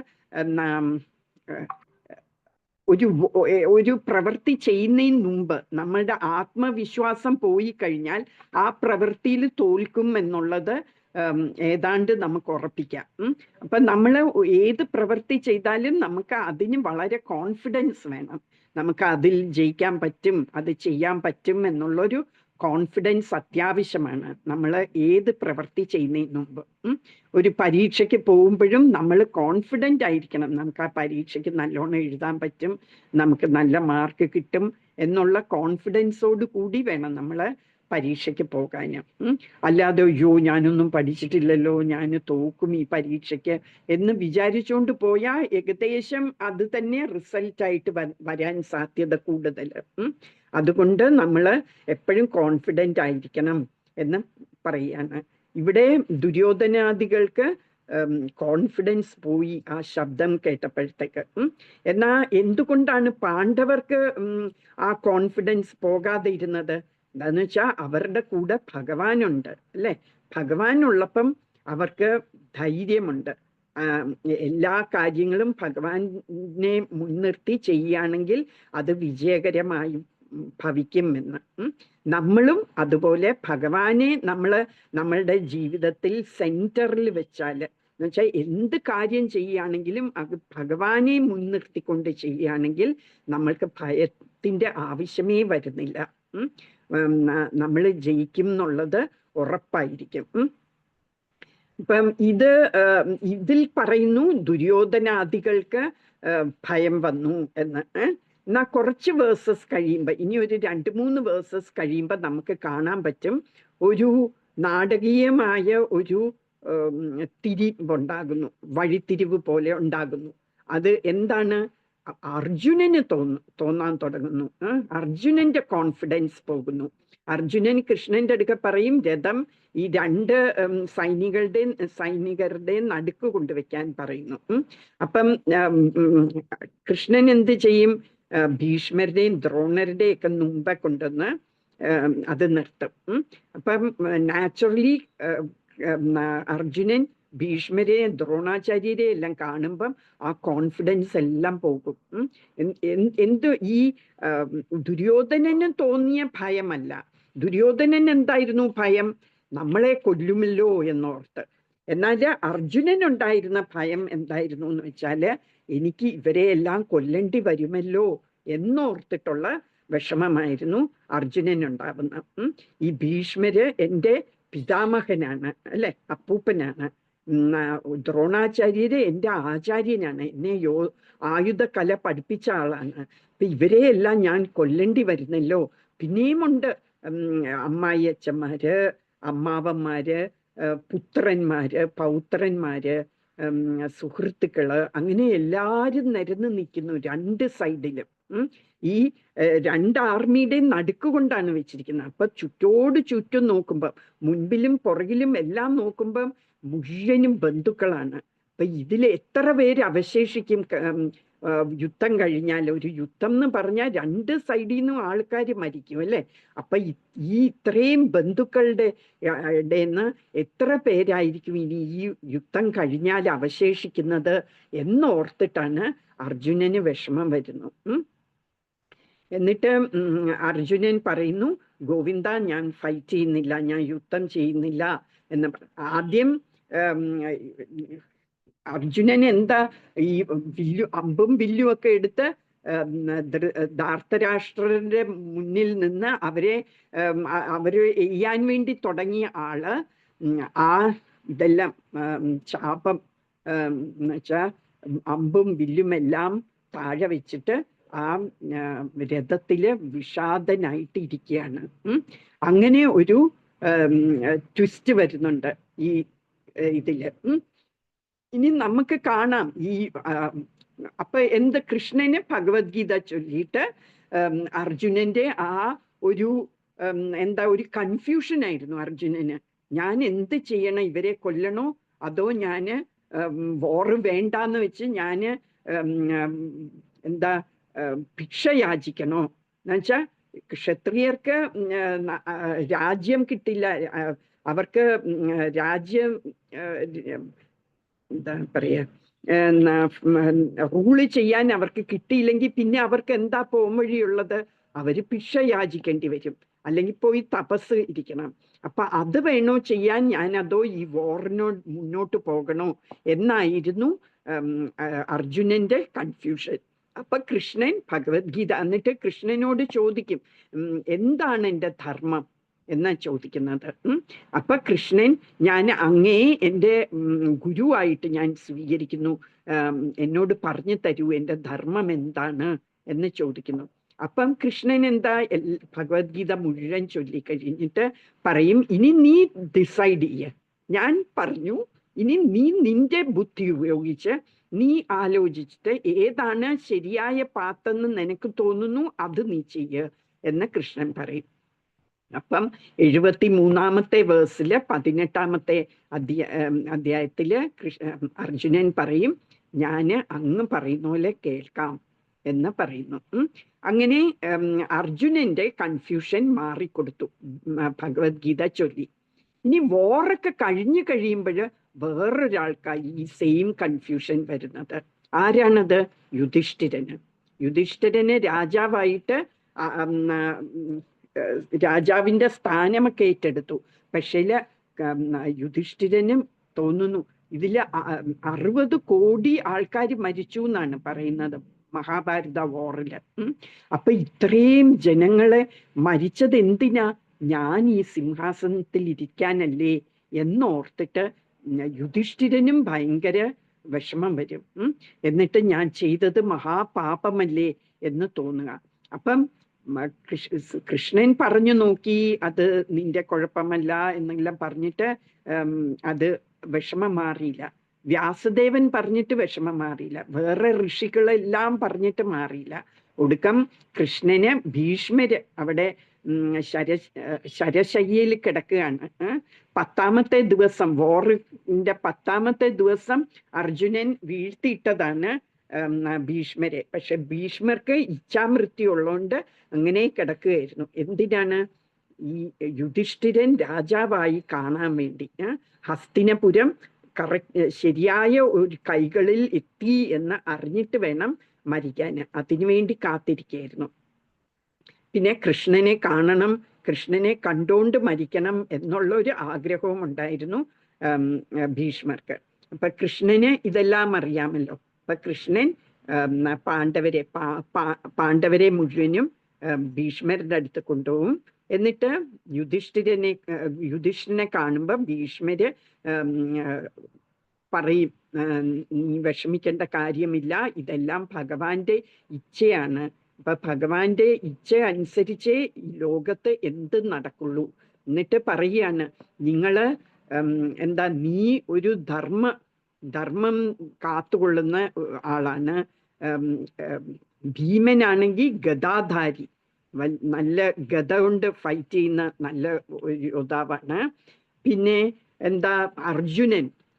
ഒരു പ്രവൃത്തി ചെയ്യുന്നതിന് മുമ്പ് നമ്മളുടെ ആത്മവിശ്വാസം പോയി കഴിഞ്ഞാൽ ആ പ്രവൃത്തിയിൽ തോൽക്കും എന്നുള്ളത് ഏതാണ്ട് നമുക്ക് ഉറപ്പിക്കാം. അപ്പൊ നമ്മൾ ഏത് പ്രവൃത്തി ചെയ്താലും നമുക്ക് അതിന് വളരെ കോൺഫിഡൻസ് വേണം. നമുക്ക് അതിൽ ജയിക്കാൻ പറ്റും, അത് ചെയ്യാൻ പറ്റും എന്നുള്ളൊരു കോൺഫിഡൻസ് അത്യാവശ്യമാണ് നമ്മൾ ഏത് പ്രവൃത്തി ചെയ്യുന്നതിന് മുമ്പ്. ഒരു പരീക്ഷയ്ക്ക് പോകുമ്പോഴും നമ്മൾ കോൺഫിഡൻ്റ് ആയിരിക്കണം. നമുക്ക് ആ പരീക്ഷയ്ക്ക് നല്ലോണം എഴുതാൻ പറ്റും, നമുക്ക് നല്ല മാർക്ക് കിട്ടും എന്നുള്ള കോൺഫിഡൻസോട് കൂടി വേണം നമ്മൾ പരീക്ഷയ്ക്ക് പോകാനും. അല്ലാതെ അയ്യോ ഞാനൊന്നും പഠിച്ചിട്ടില്ലല്ലോ, ഞാൻ തോക്കും ഈ പരീക്ഷയ്ക്ക് എന്ന് വിചാരിച്ചുകൊണ്ട് പോയാൽ ഏകദേശം അത് തന്നെ റിസൾട്ടായിട്ട് വരാൻ സാധ്യത കൂടുതൽ. അതുകൊണ്ട് നമ്മൾ എപ്പോഴും കോൺഫിഡൻ്റ് ആയിരിക്കണം എന്ന് പറയാണ്. ഇവിടെ ദുര്യോധനാദികൾക്ക് കോൺഫിഡൻസ് പോയി ആ ശബ്ദം കേട്ടപ്പോഴത്തേക്ക്. എന്നാ എന്തുകൊണ്ടാണ് പാണ്ഡവർക്ക് ആ കോൺഫിഡൻസ് പോകാതെ ഇരുന്നത്? എന്താന്ന് വെച്ചാൽ അവരുടെ കൂടെ ഭഗവാനുണ്ട് അല്ലെ. ഭഗവാനുള്ളപ്പം അവർക്ക് ധൈര്യമുണ്ട്. എല്ലാ കാര്യങ്ങളും ഭഗവാനെ മുൻനിർത്തി ചെയ്യുകയാണെങ്കിൽ അത് വിജയകരമായി ഭവിക്കും എന്ന്. നമ്മളും അതുപോലെ ഭഗവാനെ നമ്മളുടെ ജീവിതത്തിൽ സെന്ററിൽ വെച്ചാൽ, എന്ന് വെച്ചാൽ എന്ത് കാര്യം ചെയ്യുകയാണെങ്കിലും അത് ഭഗവാനെ മുൻനിർത്തിക്കൊണ്ട് ചെയ്യുകയാണെങ്കിൽ നമ്മൾക്ക് ഭയത്തിന്റെ ആവശ്യമേ വരുന്നില്ല. നമ്മൾ ജയിക്കും എന്നുള്ളത് ഉറപ്പായിരിക്കും. ഇപ്പം ഇതിൽ പറയുന്നു ദുര്യോധനാദികൾക്ക് ഭയം വന്നു എന്ന്. എന്നാൽ കുറച്ച് വേഴ്സസ് കഴിയുമ്പോൾ, ഇനി ഒരു 2-3 വേഴ്സസ് കഴിയുമ്പോൾ നമുക്ക് കാണാൻ പറ്റും ഒരു നാടകീയമായ ഒരു തിരിവുണ്ടാകുന്നു, വഴിത്തിരിവ് പോലെ ഉണ്ടാകുന്നു. അത് എന്താണ്? അർജുനന് തോന്നാൻ തുടങ്ങുന്നു. അർജുനന്റെ കോൺഫിഡൻസ് പോകുന്നു. അർജുനൻ കൃഷ്ണന്റെ അടുക്ക പറയും രഥം ഈ രണ്ട് സൈനികരുടെ നടുക്ക് കൊണ്ടുവയ്ക്കാൻ പറയുന്നു. അപ്പം കൃഷ്ണൻ എന്ത് ചെയ്യും? ഭീഷ്മരുടെയും ദ്രോണരുടെയും ഒക്കെ മുമ്പെ കൊണ്ടുവന്ന് അത് നിർത്തും. അപ്പം നാച്ചുറലി അർജുനൻ ഭീഷ്മരെയും ദ്രോണാചാര്യരെ എല്ലാം കാണുമ്പം ആ കോൺഫിഡൻസ് എല്ലാം പോകും. ഈ ദുര്യോധനന് തോന്നിയ ഭയമല്ല. ദുര്യോധനൻ എന്തായിരുന്നു ഭയം? നമ്മളെ കൊല്ലുമല്ലോ എന്നോർത്ത്. എന്നാൽ അർജുനനുണ്ടായിരുന്ന ഭയം എന്തായിരുന്നു എന്ന് വെച്ചാല് എനിക്ക് ഇവരെ എല്ലാം കൊല്ലേണ്ടി വരുമല്ലോ എന്നോർത്തിട്ടുള്ള വിഷമമായിരുന്നു അർജുനനുണ്ടാവുന്ന. ഈ ഭീഷ്മര് എൻ്റെ പിതാമഹനാണ്, അല്ലെ, അപ്പൂപ്പനാണ്. ദ്രോണാചാര്യര് എൻ്റെ ആചാര്യനാണ്, എന്നെ ആയുധകല പഠിപ്പിച്ച ആളാണ്. അപ്പൊ ഇവരെയെല്ലാം ഞാൻ കൊല്ലേണ്ടി വരുന്നല്ലോ. പിന്നെയുമുണ്ട് അമ്മായി അച്ഛന്മാര്, അമ്മാവന്മാര്, പുത്രന്മാര്, പൗത്രന്മാര്, സുഹൃത്തുക്കള്, അങ്ങനെ എല്ലാരും നിരന്ന് നിൽക്കുന്നു രണ്ട് സൈഡിലും. ഈ രണ്ട് ആർമിയുടെയും നടുക്കുകൊണ്ടാണ് വെച്ചിരിക്കുന്നത്. അപ്പൊ ചുറ്റോട് ചുറ്റും നോക്കുമ്പം, മുൻപിലും പുറകിലും എല്ലാം നോക്കുമ്പം മുഴുവനും ബന്ധുക്കളാണ്. അപ്പൊ ഇതിൽ എത്ര പേര് അവശേഷിക്കും യുദ്ധം കഴിഞ്ഞാൽ? ഒരു യുദ്ധം എന്ന് പറഞ്ഞാൽ രണ്ട് സൈഡിൽ നിന്നും ആൾക്കാർ മരിക്കും, അല്ലെ? അപ്പൊ ഈ ഇത്രയും ബന്ധുക്കളുടെ എത്ര പേരായിരിക്കും ഇനി ഈ യുദ്ധം കഴിഞ്ഞാൽ അവശേഷിക്കുന്നത് എന്നോർത്തിട്ടാണ് അർജുനന് വിഷമം വരുന്നു. എന്നിട്ട് അർജുനൻ പറയുന്നു, ഗോവിന്ദ ഞാൻ ഫൈറ്റ് ചെയ്യുന്നില്ല, ഞാൻ യുദ്ധം ചെയ്യുന്നില്ല എന്ന്. ആദ്യം അർജുനൻ എന്താ ഈ അമ്പും വില്ലും ഒക്കെ എടുത്ത് ധാർത്തരാഷ്ട്രന്റെ മുന്നിൽ നിന്ന് അവരെ എയ്യാൻ വേണ്ടി തുടങ്ങിയ ആള് ഇതെല്ലാം ചാപം എന്നുവെച്ചാ അമ്പും വില്ലുമെല്ലാം താഴെ വെച്ചിട്ട് ആ രഥത്തില് വിഷാദനായിട്ട് ഇരിക്കുകയാണ്. അങ്ങനെ ഒരു ട്വിസ്റ്റ് വരുന്നുണ്ട് ഈ ഇതില്. ഇനി നമുക്ക് കാണാം ഈ അപ്പൊ കൃഷ്ണന് ഭഗവത്ഗീത ചൊല്ലിയിട്ട് അർജുനന്റെ ആ ഒരു ഒരു കൺഫ്യൂഷൻ ആയിരുന്നു അർജുനന്. ഞാൻ എന്ത് ചെയ്യണം? ഇവരെ കൊല്ലണോ അതോ ഞാന് വോറ് വേണ്ടാന്ന് വെച്ച് ഞാന് ഭിക്ഷ യാചിക്കണോ? എന്നുവെച്ചാ ക്ഷത്രിയർക്ക് രാജ്യം കിട്ടില്ല, അവർക്ക് രാജ്യം എന്താ പറയാ റൂള് ചെയ്യാൻ അവർക്ക് കിട്ടിയില്ലെങ്കിൽ പിന്നെ അവർക്ക് എന്താ പോംവഴിയുള്ളത്? അവര് ഭിക്ഷ യാചിക്കേണ്ടി വരും, അല്ലെങ്കിൽ പോയി തപസ് ഇരിക്കണം. അപ്പൊ അത് വേണോ ചെയ്യാൻ ഞാൻ, അതോ ഈ മുന്നോട്ട് പോകണോ എന്നായിരുന്നു അർജുനന്റെ കൺഫ്യൂഷൻ. അപ്പൊ കൃഷ്ണൻ ഭഗവത്ഗീത എന്നിട്ട് കൃഷ്ണനോട് ചോദിക്കും, എന്താണ് എൻ്റെ ധർമ്മം എന്നാ ചോദിക്കുന്നത്. അപ്പൊ കൃഷ്ണൻ, ഞാൻ അങ്ങേ എൻ്റെ ഗുരുവായിട്ട് ഞാൻ സ്വീകരിക്കുന്നു, എന്നോട് പറഞ്ഞു തരൂ എൻ്റെ ധർമ്മം എന്താണ് എന്ന് ചോദിക്കുന്നു. അപ്പം കൃഷ്ണൻ ഭഗവത്ഗീത മുഴുവൻ ചൊല്ലിക്കഴിഞ്ഞിട്ട് പറയും, ഇനി നീ ഡിസൈഡ് ചെയ്യ. ഞാൻ പറഞ്ഞു, ഇനി നീ നിന്റെ ബുദ്ധി ഉപയോഗിച്ച് നീ ആലോചിച്ചിട്ട് ഏതാണ് ശരിയായ പാത്തെന്ന് നിനക്ക് തോന്നുന്നു അത് നീ ചെയ്യ എന്ന് കൃഷ്ണൻ പറയും. അപ്പം 73-ാമത്തെ വേഴ്സില് 18-ാമത്തെ അധ്യായത്തില് അർജുനൻ പറയും, ഞാന് അങ്ങ് പറയുന്ന പോലെ കേൾക്കാം എന്ന് പറയുന്നു. അങ്ങനെ അർജുനന്റെ കൺഫ്യൂഷൻ മാറിക്കൊടുത്തു ഭഗവത്ഗീത ചൊല്ലി. ഇനി വോറൊക്കെ കഴിഞ്ഞു കഴിയുമ്പോൾ വേറൊരാൾക്കായി ഈ സെയിം കൺഫ്യൂഷൻ വരുന്നത്. ആരാണത്? യുധിഷ്ഠിരന് രാജാവായിട്ട് രാജാവിന്റെ സ്ഥാനമൊക്കെ ഏറ്റെടുത്തു. പക്ഷേ യുധിഷ്ഠിരനും തോന്നുന്നു ഇതില് 60 കോടി ആൾക്കാർ മരിച്ചു എന്നാണ് പറയുന്നത് മഹാഭാരത വോറില്. അപ്പൊ ഇത്രയും ജനങ്ങളെ മരിച്ചത് എന്തിനാ? ഞാൻ ഈ സിംഹാസനത്തിൽ ഇരിക്കാനല്ലേ എന്നോർത്തിട്ട് യുധിഷ്ഠിരനും ഭയങ്കര വിഷമം വരും. എന്നിട്ട് ഞാൻ ചെയ്തത് മഹാപാപമല്ലേ എന്ന് തോന്നുക. അപ്പം കൃഷ്ണൻ പറഞ്ഞു നോക്കി, അത് നിന്റെ കുഴപ്പമല്ല എന്നെല്ലാം പറഞ്ഞിട്ട് അത് വിഷമം മാറിയില്ല. വ്യാസദേവൻ പറഞ്ഞിട്ട് വിഷമം മാറിയില്ല, വേറെ ഋഷികളെല്ലാം പറഞ്ഞിട്ട് മാറിയില്ല. ഒടുക്കം കൃഷ്ണന് ഭീഷ്മര് അവിടെ ശരശയ്യയിൽ കിടക്കുകയാണ്. 10ാമത്തെ ദിവസം, വോറിന്റെ 10ാമത്തെ ദിവസം അർജുനൻ വീഴ്ത്തിയിട്ടതാണ് ഭീഷ്മരെ. പക്ഷെ ഭീഷ്മർക്ക് ഇച്ഛാമൃത്യു ഉള്ളതുകൊണ്ട് അങ്ങനെ കിടക്കുകയായിരുന്നു. എന്തിനാണ്? ഈ യുധിഷ്ഠിരൻ രാജാവായി കാണാൻ വേണ്ടി, ഹസ്തിനപുരം ശരിയായ ഒരു കൈകളിൽ എത്തി എന്ന് അറിഞ്ഞിട്ട് വേണം മരിക്കാൻ. അതിനുവേണ്ടി കാത്തിരിക്കുകയായിരുന്നു. പിന്നെ കൃഷ്ണനെ കാണണം, കൃഷ്ണനെ കണ്ടോണ്ട് മരിക്കണം എന്നുള്ള ഒരു ആഗ്രഹവും ഉണ്ടായിരുന്നു ഭീഷ്മർക്ക്. അപ്പൊ കൃഷ്ണന് ഇതെല്ലാം അറിയാമല്ലോ. അപ്പൊ കൃഷ്ണൻ പാണ്ഡവരെ മുഴുവനും ഭീഷ്മരുടെ അടുത്ത് കൊണ്ടുപോകും. എന്നിട്ട് യുധിഷ്ഠിരനെ കാണുമ്പോൾ ഭീഷ്മര് പറയും, നീ വിഷമിക്കേണ്ട കാര്യമില്ല, ഇതെല്ലാം ഭഗവാന്റെ ഇച്ഛയാണ്. അപ്പൊ ഭഗവാന്റെ ഇച്ഛ അനുസരിച്ചേ ഈ ലോകത്ത് എന്ത് നടക്കുള്ളൂ. എന്നിട്ട് പറയാണ്, നിങ്ങള് എന്താ, നീ ഒരു ധർമ്മം കാത്തുകൊള്ളുന്ന ആളാണ്. ഭീമനാണെങ്കിൽ ഗദാധാരി, നല്ല ഗദ കൊണ്ട് ഫൈറ്റ് ചെയ്യുന്ന നല്ല ഒരു യോദ്ധാവാണ്. പിന്നെ എന്താ,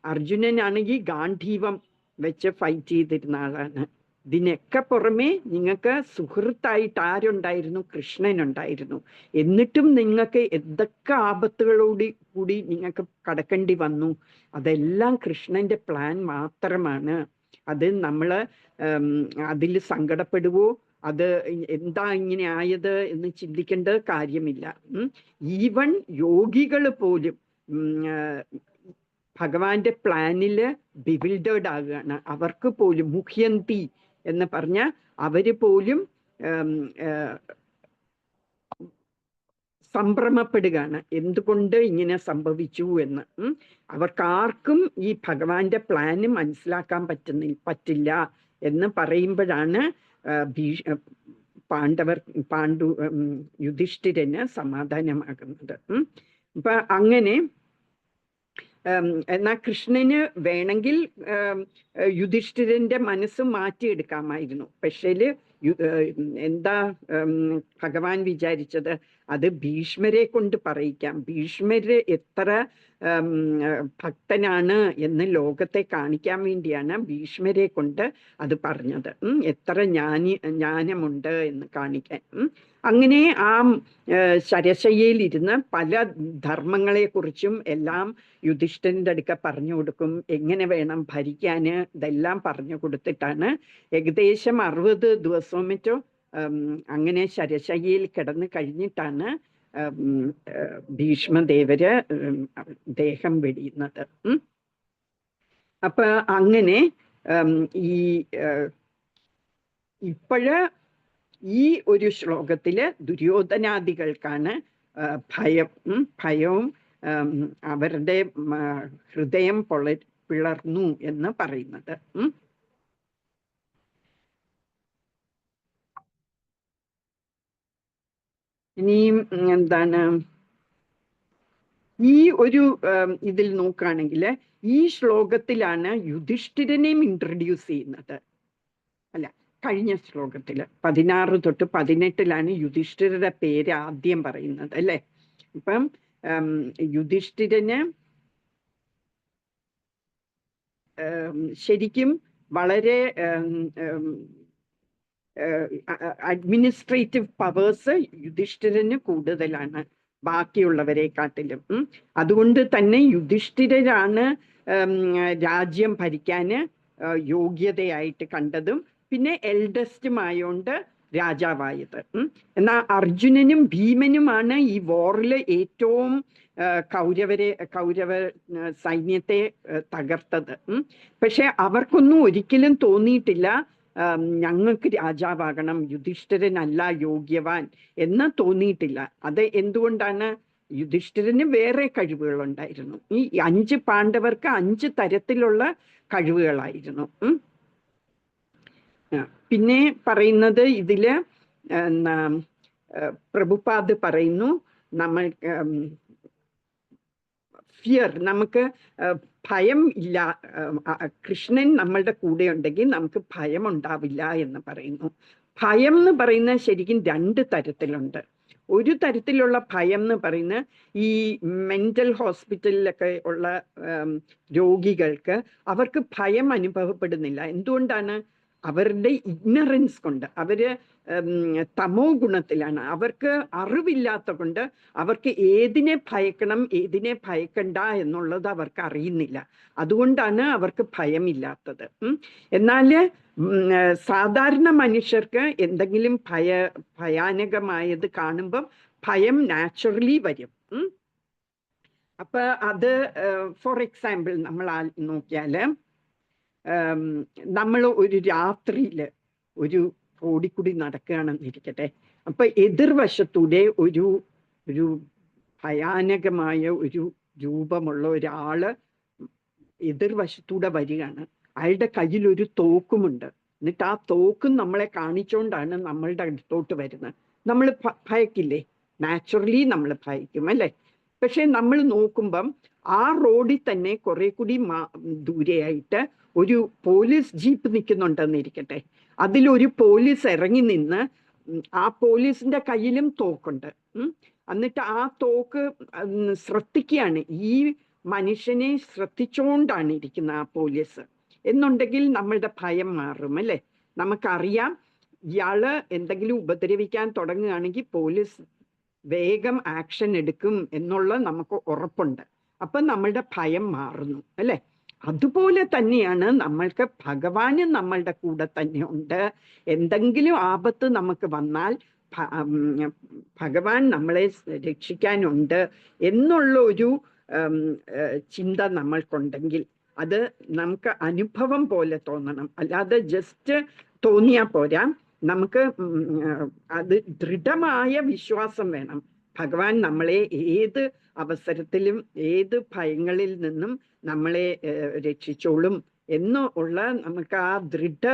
അർജുനനാണെങ്കിൽ ഗാന്ധീവം വെച്ച് ഫൈറ്റ് ചെയ്തിരുന്ന ആളാണ്. ഇതിനൊക്കെ പുറമെ നിങ്ങൾക്ക് സുഹൃത്തായിട്ട് ആരുണ്ടായിരുന്നു? കൃഷ്ണനുണ്ടായിരുന്നു. എന്നിട്ടും നിങ്ങൾക്ക് എന്തൊക്കെ ആപത്തുകളോടുകൂടി നിങ്ങൾക്ക് കടക്കേണ്ടി വന്നു? അതെല്ലാം കൃഷ്ണന്റെ പ്ലാൻ മാത്രമാണ്. അത് നമ്മള് അതിൽ സങ്കടപ്പെടുവോ, അത് എന്താ ഇങ്ങനെ ആയത് എന്ന് ചിന്തിക്കേണ്ട കാര്യമില്ല. ഈവൻ യോഗികൾ പോലും ഭഗവാന്റെ പ്ലാനില് ബിവിൽഡേർഡ് ആകുകയാണ്. അവർക്ക് പോലും മുഖ്യന്തി എന്ന് പറഞ്ഞ അവര് പോലും സംഭ്രമപ്പെടുകയാണ്, എന്തുകൊണ്ട് ഇങ്ങനെ സംഭവിച്ചു എന്ന്. അവർക്കാർക്കും ഈ ഭഗവാന്റെ പ്ലാന് മനസ്സിലാക്കാൻ പറ്റില്ല എന്ന് പറയുമ്പോഴാണ് യുധിഷ്ഠിരന് സമാധാനമാകുന്നത്. അപ്പൊ അങ്ങനെ എന്നാ കൃഷ്ണന് വേണമെങ്കിൽ യുധിഷ്ഠിരന്റെ മനസ്സ് മാറ്റിയെടുക്കാമായിരുന്നു. പക്ഷേ എന്താ ഭഗവാൻ വിചാരിച്ചത്? അത് ഭീഷ്മരെ കൊണ്ട് പറയിക്കാം. ഭീഷ്മര് എത്ര ഭക്തനാണ് എന്ന് ലോകത്തെ കാണിക്കാൻ വേണ്ടിയാണ് ഭീഷ്മരെ കൊണ്ട് അത് പറഞ്ഞത്. എത്ര ജ്ഞാനമുണ്ട് എന്ന് കാണിക്കാൻ. അങ്ങനെ ആ ശരശയ്യയിലിരുന്ന് പല ധർമ്മങ്ങളെ കുറിച്ചും എല്ലാം യുധിഷ്ഠിരന്റെ അടുക്ക പറഞ്ഞു കൊടുക്കും. എങ്ങനെ വേണം ഭരിക്കാന്, ഇതെല്ലാം പറഞ്ഞു കൊടുത്തിട്ടാണ് ഏകദേശം 60 ദിവസവും മറ്റോ അങ്ങനെ ശരശയ്യയിൽ കിടന്ന് കഴിഞ്ഞിട്ടാണ് ഭീഷ്മദേവര് ദേഹം വെടിയുന്നത്. അപ്പൊ അങ്ങനെ ഇപ്പോഴ് ഈ ഒരു ശ്ലോകത്തില് ദുര്യോധനാദികൾക്കാണ് ഭയവും അവരുടെ ഹൃദയം പിളർന്നു എന്ന് പറയുന്നത്. ഇനിയും എന്താണ്, ഈ ഒരു ഇതിൽ നോക്കുകയാണെങ്കിൽ ഈ ശ്ലോകത്തിലാണ് യുധിഷ്ഠിരനെയും ഇൻട്രൊഡ്യൂസ് ചെയ്യുന്നത്. അല്ല, കഴിഞ്ഞ ശ്ലോകത്തില് 16 തൊട്ട് 18 യുധിഷ്ഠിരരുടെ പേര് ആദ്യം പറയുന്നത് അല്ലെ. ഇപ്പം യുധിഷ്ഠിരന് ശരിക്കും വളരെ അഡ്മിനിസ്ട്രേറ്റീവ് പവേഴ്സ് യുധിഷ്ഠിരന് കൂടുതലാണ് ബാക്കിയുള്ളവരെക്കാട്ടിലും. അതുകൊണ്ട് തന്നെ യുധിഷ്ഠിരരാണ് രാജ്യം ഭരിക്കാന് യോഗ്യതയായിട്ട് കണ്ടതും പിന്നെ എൽഡസ്റ്റുമായോണ്ട് രാജാവായത്. എന്നാൽ അർജുനനും ഭീമനുമാണ് ഈ വാറില് ഏറ്റവും കൗരവ സൈന്യത്തെ തകർത്തത്. പക്ഷെ അവർക്കൊന്നും ഒരിക്കലും തോന്നിയിട്ടില്ല ഞങ്ങൾക്ക് രാജാവാകണം, യുധിഷ്ഠിരനല്ല യോഗ്യവാൻ എന്ന് തോന്നിയിട്ടില്ല. അത് എന്തുകൊണ്ടാണ്? യുധിഷ്ഠിരന് വേറെ കഴിവുകളുണ്ടായിരുന്നു. ഈ 5 പാണ്ഡവർക്ക് 5 തരത്തിലുള്ള കഴിവുകളായിരുന്നു. പിന്നെ പറയുന്നത് ഇതില് പ്രഭുപാദ് പറയുന്നു, നമ്മൾ ഫിയർ, നമുക്ക് ഭയം ഇല്ല. കൃഷ്ണൻ നമ്മളുടെ കൂടെ ഉണ്ടെങ്കിൽ നമുക്ക് ഭയം ഉണ്ടാവില്ല എന്ന് പറയുന്നു. ഭയം എന്ന് പറയുന്നത് ശരിക്കും 2 തരത്തിലുണ്ട്. ഒരു തരത്തിലുള്ള ഭയം എന്ന് പറയുന്നത് ഈ മെന്റൽ ഹോസ്പിറ്റലിലൊക്കെ ഉള്ള രോഗികൾക്ക് അവർക്ക് ഭയം അനുഭവപ്പെടുന്നില്ല. എന്തുകൊണ്ടാണ്? അവരുടെ ഇഗ്നറൻസ് കൊണ്ട്, അവര് തമോ ഗുണത്തിലാണ്, അവർക്ക് അറിവില്ലാത്ത കൊണ്ട് അവർക്ക് ഏതിനെ ഭയക്കണം ഏതിനെ ഭയക്കണ്ട എന്നുള്ളത് അവർക്ക് അറിയുന്നില്ല. അതുകൊണ്ടാണ് അവർക്ക് ഭയമില്ലാത്തത്. എന്നാൽ സാധാരണ മനുഷ്യർക്ക് എന്തെങ്കിലും ഭയാനകമായത് കാണുമ്പം ഭയം നാച്ചുറലി വരും. അപ്പൊ അത് ഫോർ എക്സാമ്പിൾ നമ്മൾ നോക്കിയാല്, നമ്മൾ ഒരു രാത്രിയില് ഒരു റോഡിൽ നടക്കുകയാണെന്നിരിക്കട്ടെ. അപ്പൊ എതിർവശത്തൂടെ ഒരു ഭയാനകമായ ഒരു രൂപമുള്ള ഒരാള് എതിർവശത്തൂടെ വരികയാണ്. അയാളുടെ കയ്യിൽ ഒരു തോക്കുമുണ്ട്. എന്നിട്ട് ആ തോക്കും നമ്മളെ കാണിച്ചുകൊണ്ടാണ് നമ്മളുടെ അടുത്തോട്ട് വരുന്നത്. നമ്മൾ ഭയക്കില്ലേ? നാച്ചുറലി നമ്മൾ ഭയക്കും അല്ലേ? പക്ഷെ നമ്മൾ നോക്കുമ്പം ആ റോഡിൽ തന്നെ കുറെ കൂടി ദൂരെയായിട്ട് ഒരു പോലീസ് ജീപ്പ് നിൽക്കുന്നുണ്ടെന്നിരിക്കട്ടെ. അതിലൊരു പോലീസ് ഇറങ്ങി നിന്ന്, ആ പോലീസിന്റെ കയ്യിലും തോക്കുണ്ട്. എന്നിട്ട് ആ തോക്ക് ശ്രദ്ധിക്കുകയാണ്, ഈ മനുഷ്യനെ ശ്രദ്ധിച്ചുകൊണ്ടാണ് ഇരിക്കുന്ന ആ പോലീസ് എന്നുണ്ടെങ്കിൽ നമ്മളുടെ ഭയം മാറും അല്ലേ? നമുക്കറിയാം ഇയാള് എന്തെങ്കിലും ഉപദ്രവിക്കാൻ തുടങ്ങുകയാണെങ്കിൽ പോലീസ് വേഗം ആക്ഷൻ എടുക്കും എന്നുള്ള നമുക്ക് ഉറപ്പുണ്ട്. അപ്പൊ നമ്മളുടെ ഭയം മാറുന്നു അല്ലെ? അതുപോലെ തന്നെയാണ് നമ്മൾക്ക് ഭഗവാന് നമ്മളുടെ കൂടെ തന്നെ ഉണ്ട്. എന്തെങ്കിലും ആപത്ത് നമുക്ക് വന്നാൽ ഭഗവാൻ നമ്മളെ രക്ഷിക്കാനുണ്ട് എന്നുള്ള ഒരു ചിന്ത നമ്മൾക്കുണ്ടെങ്കിൽ അത് നമുക്ക് അനുഭവം പോലെ തോന്നണം. അല്ലാതെ ജസ്റ്റ് തോന്നിയാൽ പോരാ, നമുക്ക് അത് ദൃഢമായ വിശ്വാസം വേണം. ഭഗവാൻ നമ്മളെ ഏത് അവസരത്തിലും ഏത് ഭയങ്ങളിൽ നിന്നും നമ്മളെ രക്ഷിച്ചോളും എന്നുള്ള നമുക്ക് ആ ദൃഢ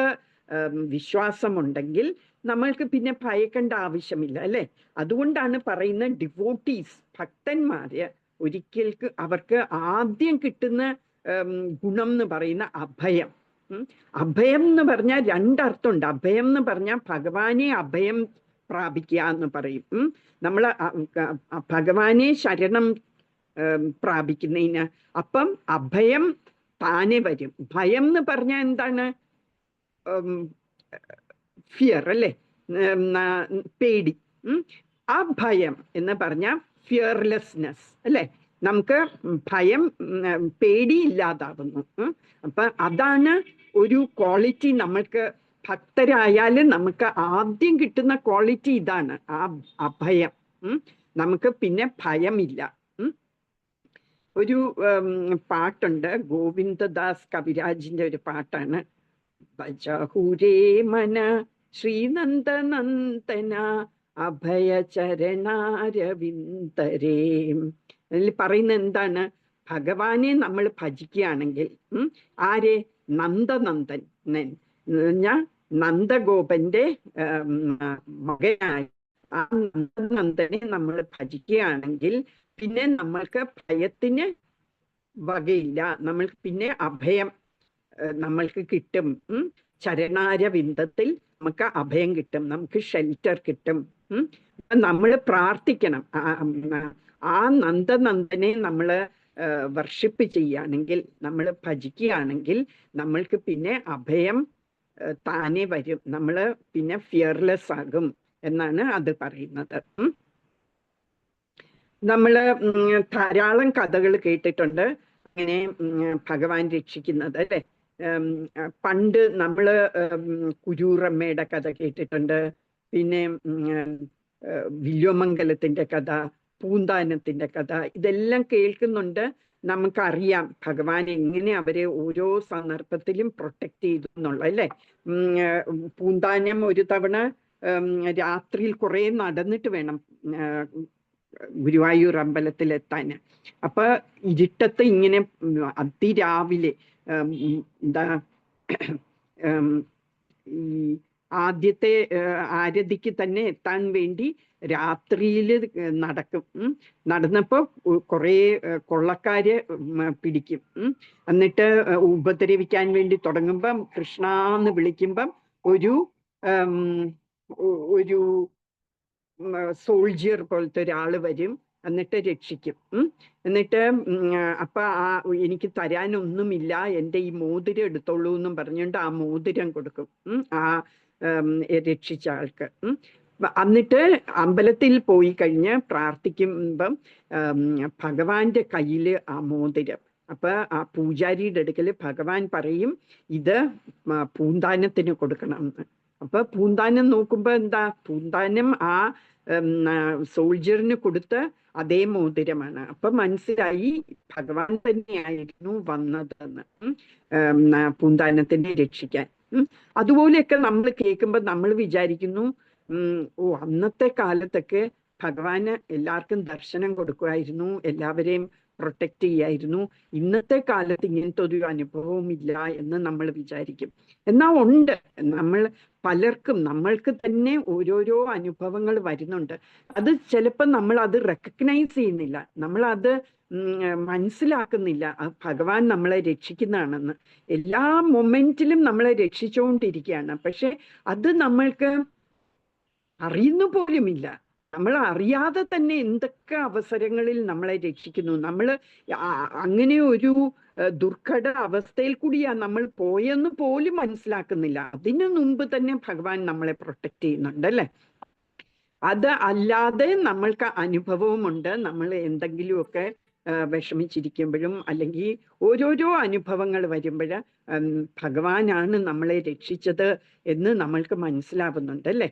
വിശ്വാസമുണ്ടെങ്കിൽ നമ്മൾക്ക് പിന്നെ ഭയക്കേണ്ട ആവശ്യമില്ല അല്ലെ? അതുകൊണ്ടാണ് പറയുന്ന ഡിവോട്ടീസ്, ഭക്തന്മാര് ഒരിക്കൽക്ക് അവർക്ക് ആദ്യം കിട്ടുന്ന ഗുണം എന്ന് പറയുന്ന അഭയം. അഭയം എന്ന് പറഞ്ഞാൽ 2 അർത്ഥമുണ്ട്. അഭയം എന്ന് പറഞ്ഞാൽ ഭഗവാനെ അഭയം പ്രാപിക്കുക എന്ന് പറയും. നമ്മൾ ഭഗവാനെ ശരണം പ്രാപിക്കുന്നതിന് അപ്പം അഭയം താനെ വരും. ഭയം എന്ന് പറഞ്ഞാൽ എന്താണ്? ഫിയർ അല്ലേ? പേടി. ആ ഭയം എന്ന് പറഞ്ഞാൽ ഫിയർലെസ്നെസ് അല്ലേ? നമുക്ക് ഭയം, പേടി ഇല്ലാതാവുന്നു. അപ്പൊ അതാണ് ഒരു ക്വാളിറ്റി. നമ്മൾക്ക് ഭക്തരായാലും നമുക്ക് ആദ്യം കിട്ടുന്ന ക്വാളിറ്റി ഇതാണ്, ആ അഭയം. നമുക്ക് പിന്നെ ഭയമില്ല. ഒരു പാട്ടുണ്ട്, ഗോവിന്ദദാസ് കവിരാജിന്റെ ഒരു പാട്ടാണ്. ഭജഹുരേ മന ശ്രീനന്ദനന്ദന അഭയചരണാരവിന്ദരേ. അതിൽ പറയുന്ന എന്താണ്? ഭഗവാനെ നമ്മൾ ഭജിക്കുകയാണെങ്കിൽ, ആരെ? നന്ദനന്ദനൻ, നന്ദഗോപന്റെ മകനായ ആ നന്ദനന്ദനെ നമ്മൾ ഭജിക്കുകയാണെങ്കിൽ പിന്നെ നമ്മൾക്ക് ഭയത്തിന് വകയില്ല. നമ്മൾക്ക് പിന്നെ അഭയം നമ്മൾക്ക് കിട്ടും. ചരണാരവിന്ദത്തിൽ നമുക്ക് അഭയം കിട്ടും, നമുക്ക് ഷെൽട്ടർ കിട്ടും. നമ്മൾ പ്രാർത്ഥിക്കണം. ആ നന്ദനന്ദനെ നമ്മൾ വർഷിപ്പ് ചെയ്യുകയാണെങ്കിൽ, നമ്മൾ ഭജിക്കുകയാണെങ്കിൽ നമ്മൾക്ക് പിന്നെ അഭയം താനെ വരും. നമ്മൾ പിന്നെ ഫിയർലെസ് ആകും എന്നാണ് അത് പറയുന്നത്. നമ്മള് ധാരാളം കഥകൾ കേട്ടിട്ടുണ്ട് അങ്ങനെ ഭഗവാൻ രക്ഷിക്കുന്നത് അല്ലെ? പണ്ട് നമ്മള് കുരൂറമ്മയുടെ കഥ കേട്ടിട്ടുണ്ട്. പിന്നെ വില്വമംഗലത്തിന്റെ കഥ, പൂന്താനത്തിന്റെ കഥ, ഇതെല്ലാം കേൾക്കുന്നുണ്ട്. നമുക്കറിയാം ഭഗവാൻ എങ്ങനെ അവരെ ഓരോ സന്ദർഭത്തിലും പ്രൊട്ടക്ട് ചെയ്തു എന്നുള്ള അല്ലേ? പൂന്താനം ഒരു തവണ രാത്രിയിൽ കുറെ നടന്നിട്ട് വേണം ഗുരുവായൂർ അമ്പലത്തിലെത്താൻ. അപ്പൊ ഇരുട്ടത്ത് ഇങ്ങനെ അതിരാവിലെ എന്താ ഈ ആദ്യത്തെ ആരതിക്ക് തന്നെ എത്താൻ വേണ്ടി രാത്രിയിൽ നടക്കും. നടന്നപ്പോ കുറെ കൊള്ളക്കാര് പിടിക്കും. എന്നിട്ട് ഉപദ്രവിക്കാൻ വേണ്ടി തുടങ്ങുമ്പം കൃഷ്ണാന്ന് വിളിക്കുമ്പം ഒരു ഒരു സോൾജിയർ പോലത്തെ ഒരാള് വരും, എന്നിട്ട് രക്ഷിക്കും. എന്നിട്ട് അപ്പൊ എനിക്ക് തരാനൊന്നുമില്ല, എൻ്റെ ഈ മോതിരം എടുത്തോളൂ എന്നും പറഞ്ഞുകൊണ്ട് ആ മോതിരം കൊടുക്കും ആ രക്ഷിച്ച ആൾക്ക്. എന്നിട്ട് അമ്പലത്തിൽ പോയി കഴിഞ്ഞ് പ്രാർത്ഥിക്കുമ്പം ഭഗവാന്റെ കയ്യില് ആ മോതിരം. അപ്പൊ ആ പൂജാരിയുടെ അടുക്കൽ ഭഗവാൻ പറയും ഇത് പൂന്താനത്തിന് കൊടുക്കണം എന്ന്. അപ്പൊ പൂന്താനം നോക്കുമ്പോ എന്താ, പൂന്താനം ആ സോൾജറിന് കൊടുത്ത അതേ മോതിരമാണ്. അപ്പൊ മനസ്സിലായി ഭഗവാൻ തന്നെയായിരുന്നു വന്നതെന്ന്, പൂന്താനത്തിനെ രക്ഷിക്കാൻ. അതുപോലെയൊക്കെ നമ്മൾ കേൾക്കുമ്പോൾ നമ്മൾ വിചാരിക്കുന്നു അന്നത്തെ കാലത്തൊക്കെ ഭഗവാന് എല്ലാവർക്കും ദർശനം കൊടുക്കുമായിരുന്നു, എല്ലാവരെയും പ്രൊട്ടക്ട് ചെയ്യായിരുന്നു. ഇന്നത്തെ കാലത്ത് ഇങ്ങനത്തെ ഒരു അനുഭവവും ഇല്ല എന്ന് നമ്മൾ വിചാരിക്കും. എന്നാ ഉണ്ട്, നമ്മൾ പലർക്കും നമ്മൾക്ക് തന്നെ ഓരോരോ അനുഭവങ്ങൾ വരുന്നുണ്ട്. അത് ചിലപ്പോൾ നമ്മൾ അത് റെക്കഗ്നൈസ് ചെയ്യുന്നില്ല, നമ്മൾ അത് മനസ്സിലാക്കുന്നില്ല ഭഗവാൻ നമ്മളെ രക്ഷിക്കുന്നതാണെന്ന്. എല്ലാ മൊമെന്റിലും നമ്മളെ രക്ഷിച്ചുകൊണ്ടിരിക്കുകയാണ്. പക്ഷെ അത് നമ്മൾക്ക് അറിയുന്ന പോലുമില്ല. നമ്മൾ അറിയാതെ തന്നെ എന്തൊക്കെ അവസരങ്ങളിൽ നമ്മളെ രക്ഷിക്കുന്നു. നമ്മൾ അങ്ങനെ ഒരു ദുർഘട അവസ്ഥയിൽ കൂടിയാ നമ്മൾ പോയെന്ന് പോലും മനസ്സിലാക്കുന്നില്ല. അതിനു മുമ്പ് തന്നെ ഭഗവാൻ നമ്മളെ പ്രൊട്ടക്ട് ചെയ്യുന്നുണ്ട് അല്ലേ. അത് അല്ലാതെ നമ്മൾക്ക് അനുഭവവുമുണ്ട്. നമ്മൾ എന്തെങ്കിലുമൊക്കെ വിഷമിച്ചിരിക്കുമ്പോഴും അല്ലെങ്കിൽ ഓരോരോ അനുഭവങ്ങൾ വരുമ്പോൾ ഭഗവാനാണ് നമ്മളെ രക്ഷിച്ചത് എന്ന് നമ്മൾക്ക് മനസ്സിലാവുന്നുണ്ട് അല്ലേ.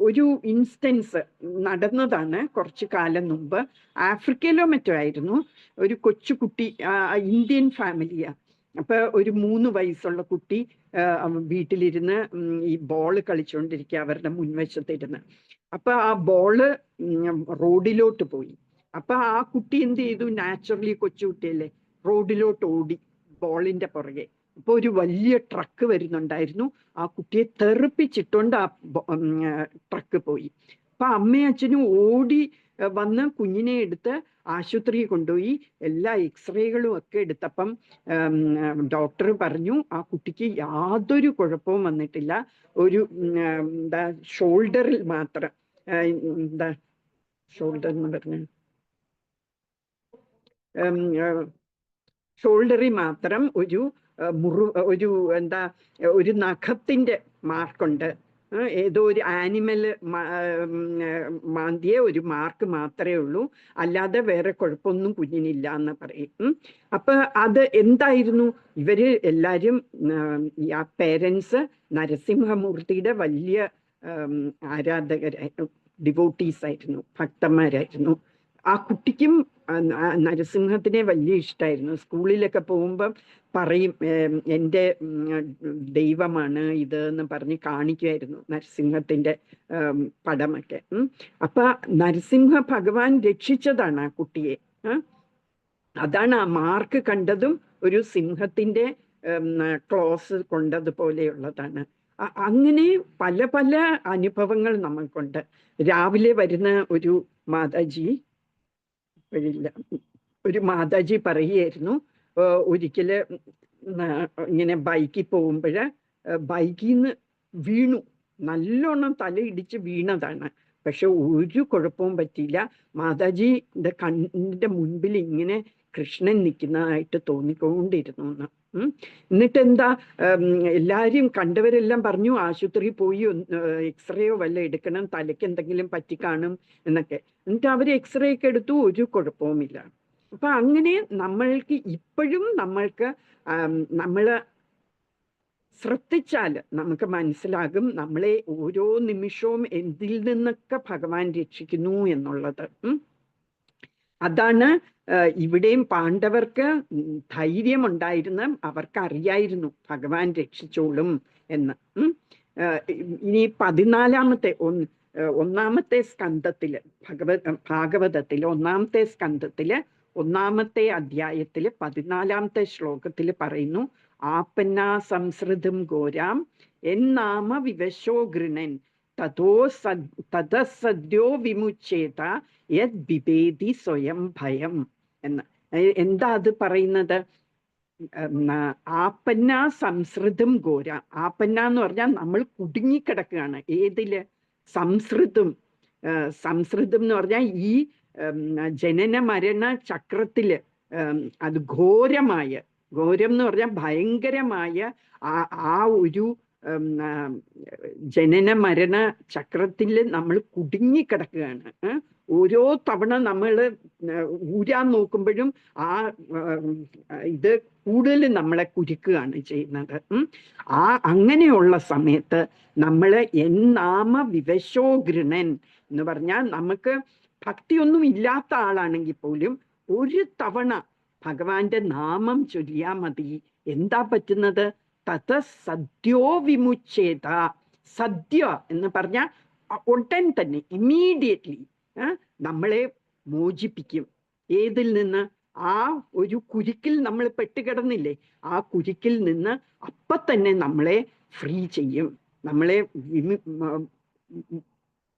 ഒരു ഇൻസ്റ്റൻസ് നടന്നതാണ് കുറച്ചു കാലം മുമ്പ്. ആഫ്രിക്കയിലോ മറ്റോ ആയിരുന്നു. ഒരു കൊച്ചുകുട്ടി, ഇന്ത്യൻ ഫാമിലിയാ. അപ്പൊ ഒരു 3 വയസ്സുള്ള കുട്ടി വീട്ടിലിരുന്ന് ഈ ബോള് കളിച്ചുകൊണ്ടിരിക്കുക അവരുടെ മുൻവശത്തിരുന്ന്. അപ്പൊ ആ ബോള് റോഡിലോട്ട് പോയി. അപ്പൊ ആ കുട്ടി എന്ത് ചെയ്തു, നാച്ചുറലി കൊച്ചുകുട്ടിയല്ലേ, റോഡിലോട്ട് ഓടി ബോളിന്റെ പുറകെ. അപ്പൊ ഒരു വലിയ ട്രക്ക് വരുന്നുണ്ടായിരുന്നു, ആ കുട്ടിയെ തെറിപ്പിച്ചിട്ടുണ്ട് ആ ട്രക്ക് പോയി. അപ്പൊ അമ്മയും അച്ഛനും ഓടി വന്ന് കുഞ്ഞിനെ എടുത്ത് ആശുപത്രിയിൽ കൊണ്ടുപോയി. എല്ലാ എക്സ്റേകളും ഒക്കെ എടുത്തപ്പം ഡോക്ടർ പറഞ്ഞു ആ കുട്ടിക്ക് യാതൊരു കുഴപ്പവും വന്നിട്ടില്ല. ഒരു എന്താ ഷോൾഡറിൽ മാത്രം, എന്താ ഷോൾഡർ എന്ന് പറഞ്ഞു, ഷോൾഡറിൽ മാത്രം ഒരു ഒരു എന്താ ഒരു നഖത്തിന്റെ മാർക്കുണ്ട്. ഏതോ ഒരു ആനിമൽ മാന്തിയ ഒരു മാർക്ക് മാത്രമേ ഉള്ളൂ, അല്ലാതെ വേറെ കുഴപ്പമൊന്നും കുഞ്ഞിനില്ല എന്ന് പറയും. അപ്പൊ അത് എന്തായിരുന്നു, ഇവര് എല്ലാരും ആ പേരൻസ് നരസിംഹമൂർത്തിയുടെ വലിയ ആരാധകരായിരുന്നു, ഡിവോട്ടീസ് ആയിരുന്നു, ഭക്തന്മാരായിരുന്നു. ആ കുട്ടിക്കും നരസിംഹത്തിനെ വലിയ ഇഷ്ടമായിരുന്നു. സ്കൂളിലൊക്കെ പോകുമ്പം പറയും എൻ്റെ ദൈവമാണ് ഇത് എന്ന് പറഞ്ഞ് കാണിക്കുമായിരുന്നു നരസിംഹത്തിന്റെ പടമൊക്കെ. അപ്പൊ നരസിംഹ ഭഗവാൻ രക്ഷിച്ചതാണ് ആ കുട്ടിയെ. അതാണ് ആ മാർക്ക് കണ്ടതും ഒരു സിംഹത്തിന്റെ ക്ലോസ് കൊണ്ടതുപോലെയുള്ളതാണ്. അങ്ങനെ പല പല അനുഭവങ്ങൾ നമ്മൾക്കുണ്ട്. രാവിലെ വരുന്ന ഒരു മാതാജി, ഒരു മാതാജി പറയുമായിരുന്നു, ഒരിക്കല് ഇങ്ങനെ ബൈക്കിൽ പോകുമ്പോഴ് ബൈക്കിൽ നിന്ന് വീണു, നല്ലോണം തലയിടിച്ച് വീണതാണ്. പക്ഷെ ഒരു കുഴപ്പവും പറ്റിയില്ല. മാതാജിയുടെ കണ്ണിന്റെ മുൻപിൽ ഇങ്ങനെ കൃഷ്ണൻ നിൽക്കുന്നതായിട്ട് തോന്നിക്കൊണ്ടിരുന്നു എന്ന്. എന്നിട്ട് എന്താ, എല്ലാരും കണ്ടവരെല്ലാം പറഞ്ഞു ആശുപത്രിയിൽ പോയി എക്സ്റേയോ വല്ല എടുക്കണം, തലയ്ക്ക് എന്തെങ്കിലും പറ്റിക്കാണും എന്നൊക്കെ. എന്നിട്ട് അവർ എക്സ്റേ ഒക്കെ എടുത്തു, ഒരു കുഴപ്പവുമില്ല. അപ്പൊ അങ്ങനെ നമ്മൾക്ക് ഇപ്പോഴും നമ്മള് ശ്രദ്ധിച്ചാൽ നമുക്ക് മനസ്സിലാകും നമ്മളെ ഓരോ നിമിഷവും എന്തിൽ നിന്നൊക്കെ ഭഗവാൻ രക്ഷിക്കുന്നു എന്നുള്ളത്. അതാണ് ഇവിടെയും പാണ്ഡവർക്ക് ധൈര്യമുണ്ടായിരുന്നു, അവർക്ക് അറിയായിരുന്നു ഭഗവാൻ രക്ഷിച്ചോളും എന്ന്. ഇനി 14-ാമത്തെ ഒന്നാമത്തെ സ്കന്ധത്തില് ഭാഗവതത്തില് 1-ാമത്തെ സ്കന്ധത്തില് 1-ാമത്തെ അധ്യായത്തില് 14-ാമത്തെ ശ്ലോകത്തില് പറയുന്നു, ആപന്ന സംസൃതം ഘോരാം എന്നാമ വിവശോ ഗൃണൻ തതസദ്യോ വിമുച്ചേത യത് ബിഭേതി സ്വയം ഭയം എന്ന്. എന്താ അത് പറയുന്നത്? ആപ്പന്ന സംസൃതം ഘോര. ആപ്പന്ന എന്ന് പറഞ്ഞാൽ നമ്മൾ കുടുങ്ങിക്കിടക്കുകയാണ്. ഏതില്? സംസൃതം. സംസൃതം എന്ന് പറഞ്ഞാൽ ഈ ജനന മരണ ചക്രത്തില് അത് ഘോരം എന്ന് പറഞ്ഞാൽ ഭയങ്കരമായ ആ ഒരു ജനന മരണ ചക്രത്തിൽ നമ്മൾ കുടുങ്ങിക്കിടക്കുകയാണ്. ഓരോ തവണ നമ്മൾ ഊരാൻ നോക്കുമ്പോഴും ആ ഇത് കൂടുതൽ നമ്മളെ കുരുക്കുകയാണ് ചെയ്യുന്നത്. അങ്ങനെയുള്ള സമയത്ത് നമ്മള് എന്നാമ വിവശോ ഗൃണൻ എന്ന് പറഞ്ഞാൽ നമുക്ക് ഭക്തിയൊന്നും ഇല്ലാത്ത ആളാണെങ്കിൽ പോലും ഒരു തവണ ഭഗവാന്റെ നാമം ചൊല്ലിയാ മതി. എന്താ പറ്റുന്നത്? തത സദ്യോ വിമുച്ചേത. സദ്യ എന്ന് പറഞ്ഞാൽ ഉടൻ തന്നെ, ഇമ്മീഡിയറ്റ്ലി നമ്മളെ മോചിപ്പിക്കും. ഏതിൽ നിന്ന്? ആ ഒരു കുരുക്കിൽ നമ്മൾ പെട്ടുകിടന്നില്ലേ, ആ കുരുക്കിൽ നിന്ന് അപ്പൊ തന്നെ നമ്മളെ ഫ്രീ ചെയ്യും, നമ്മളെ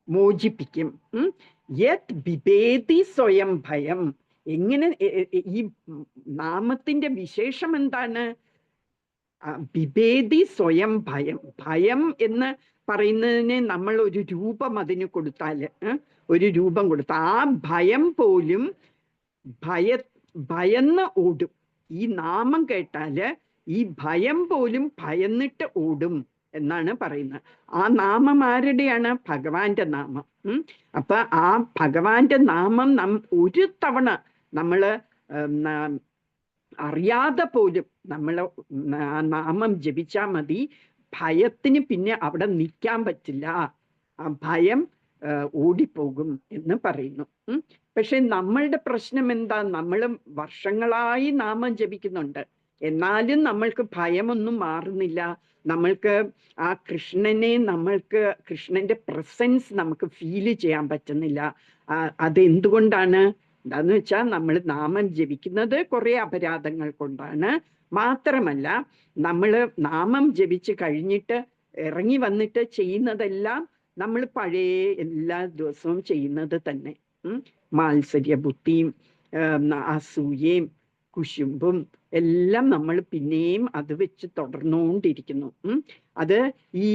മോചിപ്പിക്കും. യത് ബിഭേതി സ്വയം ഭയം. എങ്ങനെ? ഈ നാമത്തിന്റെ വിശേഷം എന്താണ്? ബിഭേതി സ്വയം ഭയം. ഭയം എന്ന് പറയുന്നതിന് നമ്മൾ ഒരു രൂപം അതിന് കൊടുത്താല്, ഒരു രൂപം കൊടുത്താൽ ആ ഭയം പോലും ഭയന്ന് ഓടും. ഈ നാമം കേട്ടാല് ഈ ഭയം പോലും ഭയന്നിട്ട് ഓടും എന്നാണ് പറയുന്നത്. ആ നാമം ആരുടെയാണ്? ഭഗവാന്റെ നാമം. അപ്പൊ ആ ഭഗവാന്റെ നാമം ഒരു തവണ നമ്മള് അറിയാതെ പോലും നമ്മൾ ആ നാമം ജപിച്ചാൽ മതി. ഭയത്തിന് പിന്നെ അവിടെ നിൽക്കാൻ പറ്റില്ല, ആ ഭയം ഓടിപ്പോകും എന്ന് പറയുന്നു. പക്ഷെ നമ്മളുടെ പ്രശ്നം എന്താ? നമ്മൾ വർഷങ്ങളായി നാമം ജപിക്കുന്നുണ്ട്, എന്നാലും നമ്മൾക്ക് ഭയമൊന്നും മാറുന്നില്ല. നമ്മൾക്ക് ആ കൃഷ്ണന്റെ പ്രസൻസ് നമുക്ക് ഫീല് ചെയ്യാൻ പറ്റുന്നില്ല. അതെന്തുകൊണ്ടാണ്? എന്താന്ന് വെച്ചാൽ നമ്മൾ നാമം ജപിക്കുന്നത് കുറെ അപരാധങ്ങൾ കൊണ്ടാണ്. മാത്രമല്ല നമ്മൾ നാമം ജപിച്ച് കഴിഞ്ഞിട്ട് ഇറങ്ങി വന്നിട്ട് ചെയ്യുന്നതെല്ലാം നമ്മൾ പഴയ എല്ലാ ദിവസവും ചെയ്യുന്നത് തന്നെ. മാത്സര്യ ബുദ്ധിയും അസൂയയും കുശുമ്പും എല്ലാം നമ്മൾ പിന്നെയും അത് വെച്ച് തുടർന്നുകൊണ്ടിരിക്കുന്നു. അത് ഈ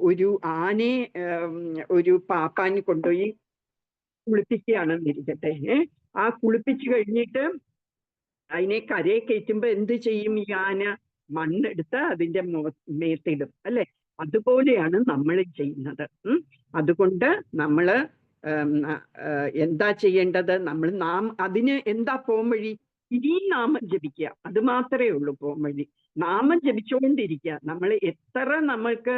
ഒരു ആനയെ ഒരു പാപ്പാൻ കൊണ്ടുപോയി കുളിപ്പിക്കുകയാണെന്നിരിക്കട്ടെ. ആ കുളിപ്പിച്ചു കഴിഞ്ഞിട്ട് അതിനെ കരയെ കയറ്റുമ്പോ എന്ത് ചെയ്യും? ഈ ആന മണ്ണെടുത്ത് അതിന്റെ മേത്തിടും, അല്ലെ? അതുപോലെയാണ് നമ്മൾ ചെയ്യുന്നത്. അതുകൊണ്ട് നമ്മള് എന്താ ചെയ്യേണ്ടത്? നമ്മൾ അതിന് എന്താ പോംവഴി? ഇനിയും നാമം ജപിക്കുക, അത് മാത്രമേ ഉള്ളൂ പോംവഴി. നാമം ജപിച്ചുകൊണ്ടിരിക്കുക. നമ്മൾ എത്ര നമ്മൾക്ക്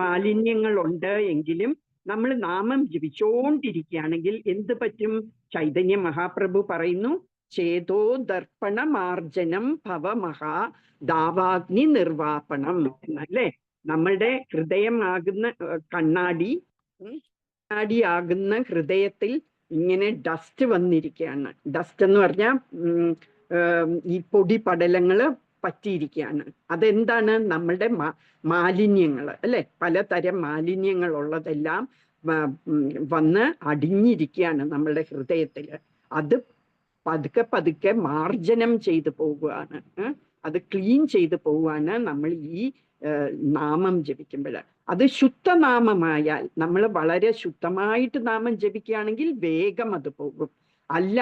മാലിന്യങ്ങളുണ്ട് എങ്കിലും നമ്മൾ നാമം ജപിച്ചുകൊണ്ടിരിക്കുകയാണെങ്കിൽ എന്ത് പറ്റും? ചൈതന്യ മഹാപ്രഭു പറയുന്നു, ചേതോ ദർപ്പണ മാർജനം ഭവമഹാ ദാവാഗ്നി നിർവാപണം എന്നല്ലേ. നമ്മളുടെ ഹൃദയമാകുന്ന കണ്ണാടിയാകുന്ന ഹൃദയത്തിൽ ഇങ്ങനെ ഡസ്റ്റ് വന്നിരിക്കുകയാണ്. ഡസ്റ്റ് എന്ന് പറഞ്ഞാൽ ഈ പൊടി പടലങ്ങള് പറ്റിയിരിക്കുകയാണ്. അതെന്താണ്? നമ്മളുടെ മാലിന്യങ്ങൾ, അല്ലെ? പലതരം മാലിന്യങ്ങൾ ഉള്ളതെല്ലാം വന്ന് അടിഞ്ഞിരിക്കുകയാണ് നമ്മളുടെ ഹൃദയത്തില്. അത് പതുക്കെ പതുക്കെ മാർജനം ചെയ്തു പോവുകയാണ്, അത് ക്ലീൻ ചെയ്തു പോവുകയാണ് നമ്മൾ ഈ നാമം ജപിക്കുമ്പോൾ. അത് ശുദ്ധനാമമായാൽ, നമ്മൾ വളരെ ശുദ്ധമായിട്ട് നാമം ജപിക്കുകയാണെങ്കിൽ വേഗം അത് പോകും. അല്ല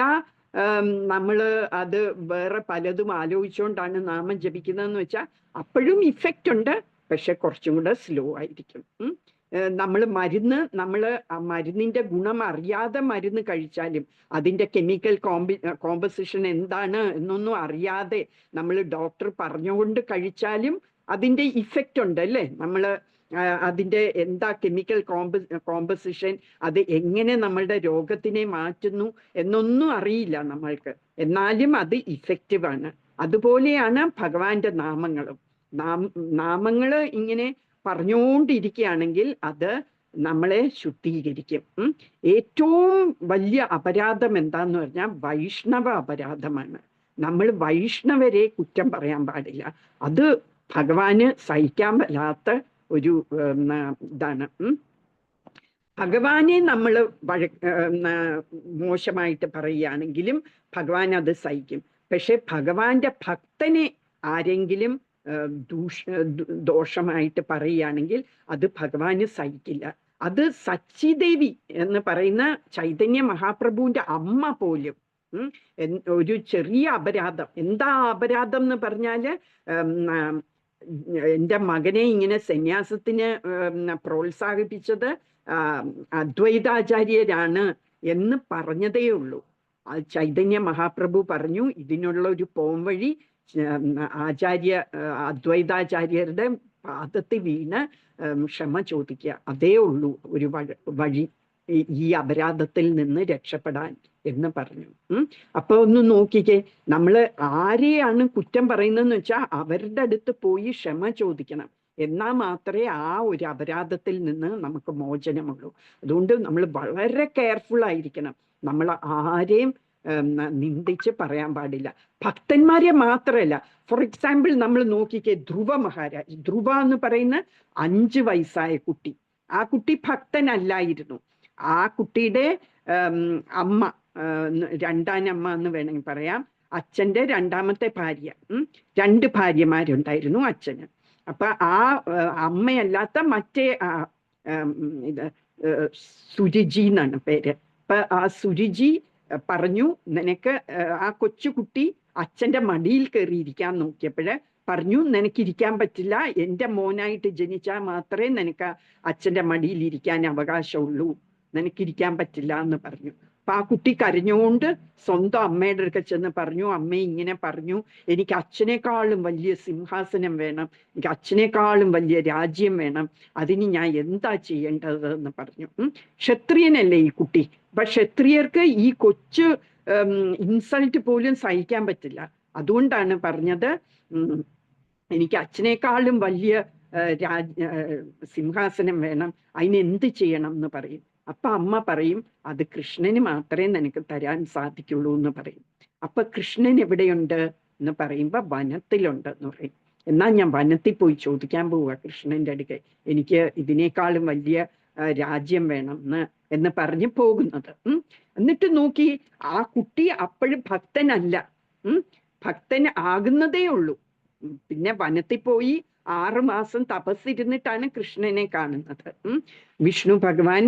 നമ്മള് അത് വേറെ പലതും ആലോചിച്ചുകൊണ്ടാണ് നാമം ജപിക്കുന്നതെന്ന് വെച്ചാൽ അപ്പോഴും ഇഫക്റ്റ് ഉണ്ട്, പക്ഷെ കുറച്ചും കൂടെ സ്ലോ ആയിരിക്കും. നമ്മൾ മരുന്നിന്റെ ഗുണം അറിയാതെ മരുന്ന് കഴിച്ചാലും അതിന്റെ കെമിക്കൽ കോമ്പസിഷൻ എന്താണ് എന്നൊന്നും അറിയാതെ നമ്മൾ ഡോക്ടർ പറഞ്ഞുകൊണ്ട് കഴിച്ചാലും അതിന്റെ ഇഫക്റ്റ് ഉണ്ട്, അല്ലേ? അതിന്റെ എന്താ കെമിക്കൽ കോമ്പസിഷൻ, അത് എങ്ങനെ നമ്മളുടെ രോഗത്തിനെ മാറ്റുന്നു എന്നൊന്നും അറിയില്ല നമ്മൾക്ക്, എന്നാലും അത് ഇഫക്റ്റീവ് ആണ്. അതുപോലെയാണ് ഭഗവാന്റെ നാമങ്ങളും. നാമങ്ങള് ഇങ്ങനെ പറഞ്ഞുകൊണ്ടിരിക്കുകയാണെങ്കിൽ അത് നമ്മളെ ശുദ്ധീകരിക്കും. ഏറ്റവും വലിയ അപരാധം എന്താന്ന് പറഞ്ഞാൽ വൈഷ്ണവ അപരാധമാണ്. നമ്മൾ വൈഷ്ണവരെ കുറ്റം പറയാൻ പാടില്ല. അത് ഭഗവാന് സഹിക്കാൻ പറ്റാത്ത ഒരു ഇതാണ്. ഭഗവാനെ നമ്മൾ മോശമായിട്ട് പറയുകയാണെങ്കിലും ഭഗവാൻ അത് സഹിക്കും. പക്ഷെ ഭഗവാന്റെ ഭക്തനെ ആരെങ്കിലും ദോഷമായിട്ട് പറയുകയാണെങ്കിൽ അത് ഭഗവാന് സഹിക്കില്ല. അത് സച്ചിദേവി എന്ന് പറയുന്ന ചൈതന്യ മഹാപ്രഭുവിന്റെ അമ്മ പോലും ഒരു ചെറിയ അപരാധം, എന്താ അപരാധം എന്ന് പറഞ്ഞാല്, എൻ്റെ മകനെ ഇങ്ങനെ സന്യാസത്തിന് പ്രോത്സാഹിപ്പിച്ചത് അദ്വൈതാചാര്യരാണ് എന്ന് പറഞ്ഞതേ ഉള്ളൂ. ചൈതന്യ മഹാപ്രഭു പറഞ്ഞു ഇതിനുള്ള ഒരു പോംവഴി അദ്വൈതാചാര്യരുടെ പാദത്തിൽ വീണ് ക്ഷമ ചോദിക്കുക, അതേ ഉള്ളൂ ഒരു വഴി ഈ അപരാധത്തിൽ നിന്ന് രക്ഷപ്പെടാൻ എന്ന് പറഞ്ഞു. അപ്പൊ ഒന്ന് നോക്കിക്കേ, നമ്മള് ആരെയാണ് കുറ്റം പറയുന്നതെന്ന് വെച്ചാൽ അവരുടെ അടുത്ത് പോയി ക്ഷമ ചോദിക്കണം. എന്നാൽ മാത്രമേ ആ ഒരു അപരാധത്തിൽ നിന്ന് നമുക്ക് മോചനമുള്ളൂ. അതുകൊണ്ട് നമ്മൾ വളരെ കെയർഫുൾ ആയിരിക്കണം. നമ്മൾ ആരെയും നിന്ദിച്ച് പറയാൻ പാടില്ല. ഭക്തന്മാരെ മാത്രമല്ല. ഫോർ എക്സാമ്പിൾ നമ്മൾ നോക്കിക്കേ, ധ്രുവ മഹാരാജ്. ധ്രുവ എന്ന് പറയുന്ന 5 വയസ്സായ കുട്ടി, ആ കുട്ടി ഭക്തനല്ലായിരുന്നു. ആ കുട്ടിയുടെ അമ്മ, രണ്ടാനമ്മ എന്ന് വേണമെങ്കിൽ പറയാം, അച്ഛൻ്റെ 2ാമത്തെ ഭാര്യ. 2 ഭാര്യമാരുണ്ടായിരുന്നു അച്ഛന്. അപ്പൊ ആ അമ്മയല്ലാത്ത മറ്റേ ഇത് സുരുചി എന്നാണ് പേര്. അപ്പൊ ആ സുരുചി പറഞ്ഞു, നിനക്ക് ആ കൊച്ചുകുട്ടി അച്ഛൻ്റെ മടിയിൽ കയറിയിരിക്കാൻ നോക്കിയപ്പോഴ് പറഞ്ഞു, നിനക്കിരിക്കാൻ പറ്റില്ല, എൻ്റെ മോനായിട്ട് ജനിച്ചാൽ മാത്രമേ നിനക്ക് അച്ഛൻ്റെ മടിയിൽ ഇരിക്കാൻ അവകാശമുള്ളൂ, നിനക്കിരിക്കാൻ പറ്റില്ല എന്ന് പറഞ്ഞു. അപ്പൊ ആ കുട്ടി കരഞ്ഞുകൊണ്ട് സ്വന്തം അമ്മയുടെ അടുക്ക ചെന്ന് പറഞ്ഞു, അമ്മ ഇങ്ങനെ പറഞ്ഞു, എനിക്ക് അച്ഛനേക്കാളും വലിയ സിംഹാസനം വേണം, എനിക്ക് അച്ഛനേക്കാളും വലിയ രാജ്യം വേണം, അതിന് ഞാൻ എന്താ ചെയ്യേണ്ടത് എന്ന് പറഞ്ഞു. ക്ഷത്രിയനല്ലേ ഈ കുട്ടി. അപ്പൊ ക്ഷത്രിയർക്ക് ഈ കൊച്ചു ഇൻസൾട്ട് പോലും സഹിക്കാൻ പറ്റില്ല. അതുകൊണ്ടാണ് പറഞ്ഞത്, എനിക്ക് അച്ഛനേക്കാളും വലിയ സിംഹാസനം വേണം, അതിന് എന്ത് ചെയ്യണം എന്ന് പറയും. അപ്പൊ അമ്മ പറയും, അത് കൃഷ്ണന് മാത്രമേ നിനക്ക് തരാൻ സാധിക്കുള്ളൂ എന്ന് പറയും. അപ്പൊ കൃഷ്ണൻ എവിടെയുണ്ട് എന്ന് പറയുമ്പോ വനത്തിലുണ്ട് എന്ന് പറയും. എന്നാൽ ഞാൻ വനത്തിൽ പോയി ചോദിക്കാൻ പോവുക കൃഷ്ണന്റെ അടുക്കൽ, എനിക്ക് ഇതിനേക്കാളും വലിയ രാജ്യം വേണം എന്ന് പറഞ്ഞ് പോകുന്നത്. എന്നിട്ട് നോക്കി, ആ കുട്ടി അപ്പോഴും ഭക്തനല്ല, ഭക്തൻ ആകുന്നതേ ഉള്ളൂ. പിന്നെ വനത്തിൽ പോയി 6 മാസം തപസ്സിരുന്നിട്ടാണ് കൃഷ്ണനെ കാണുന്നത്, വിഷ്ണു ഭഗവാൻ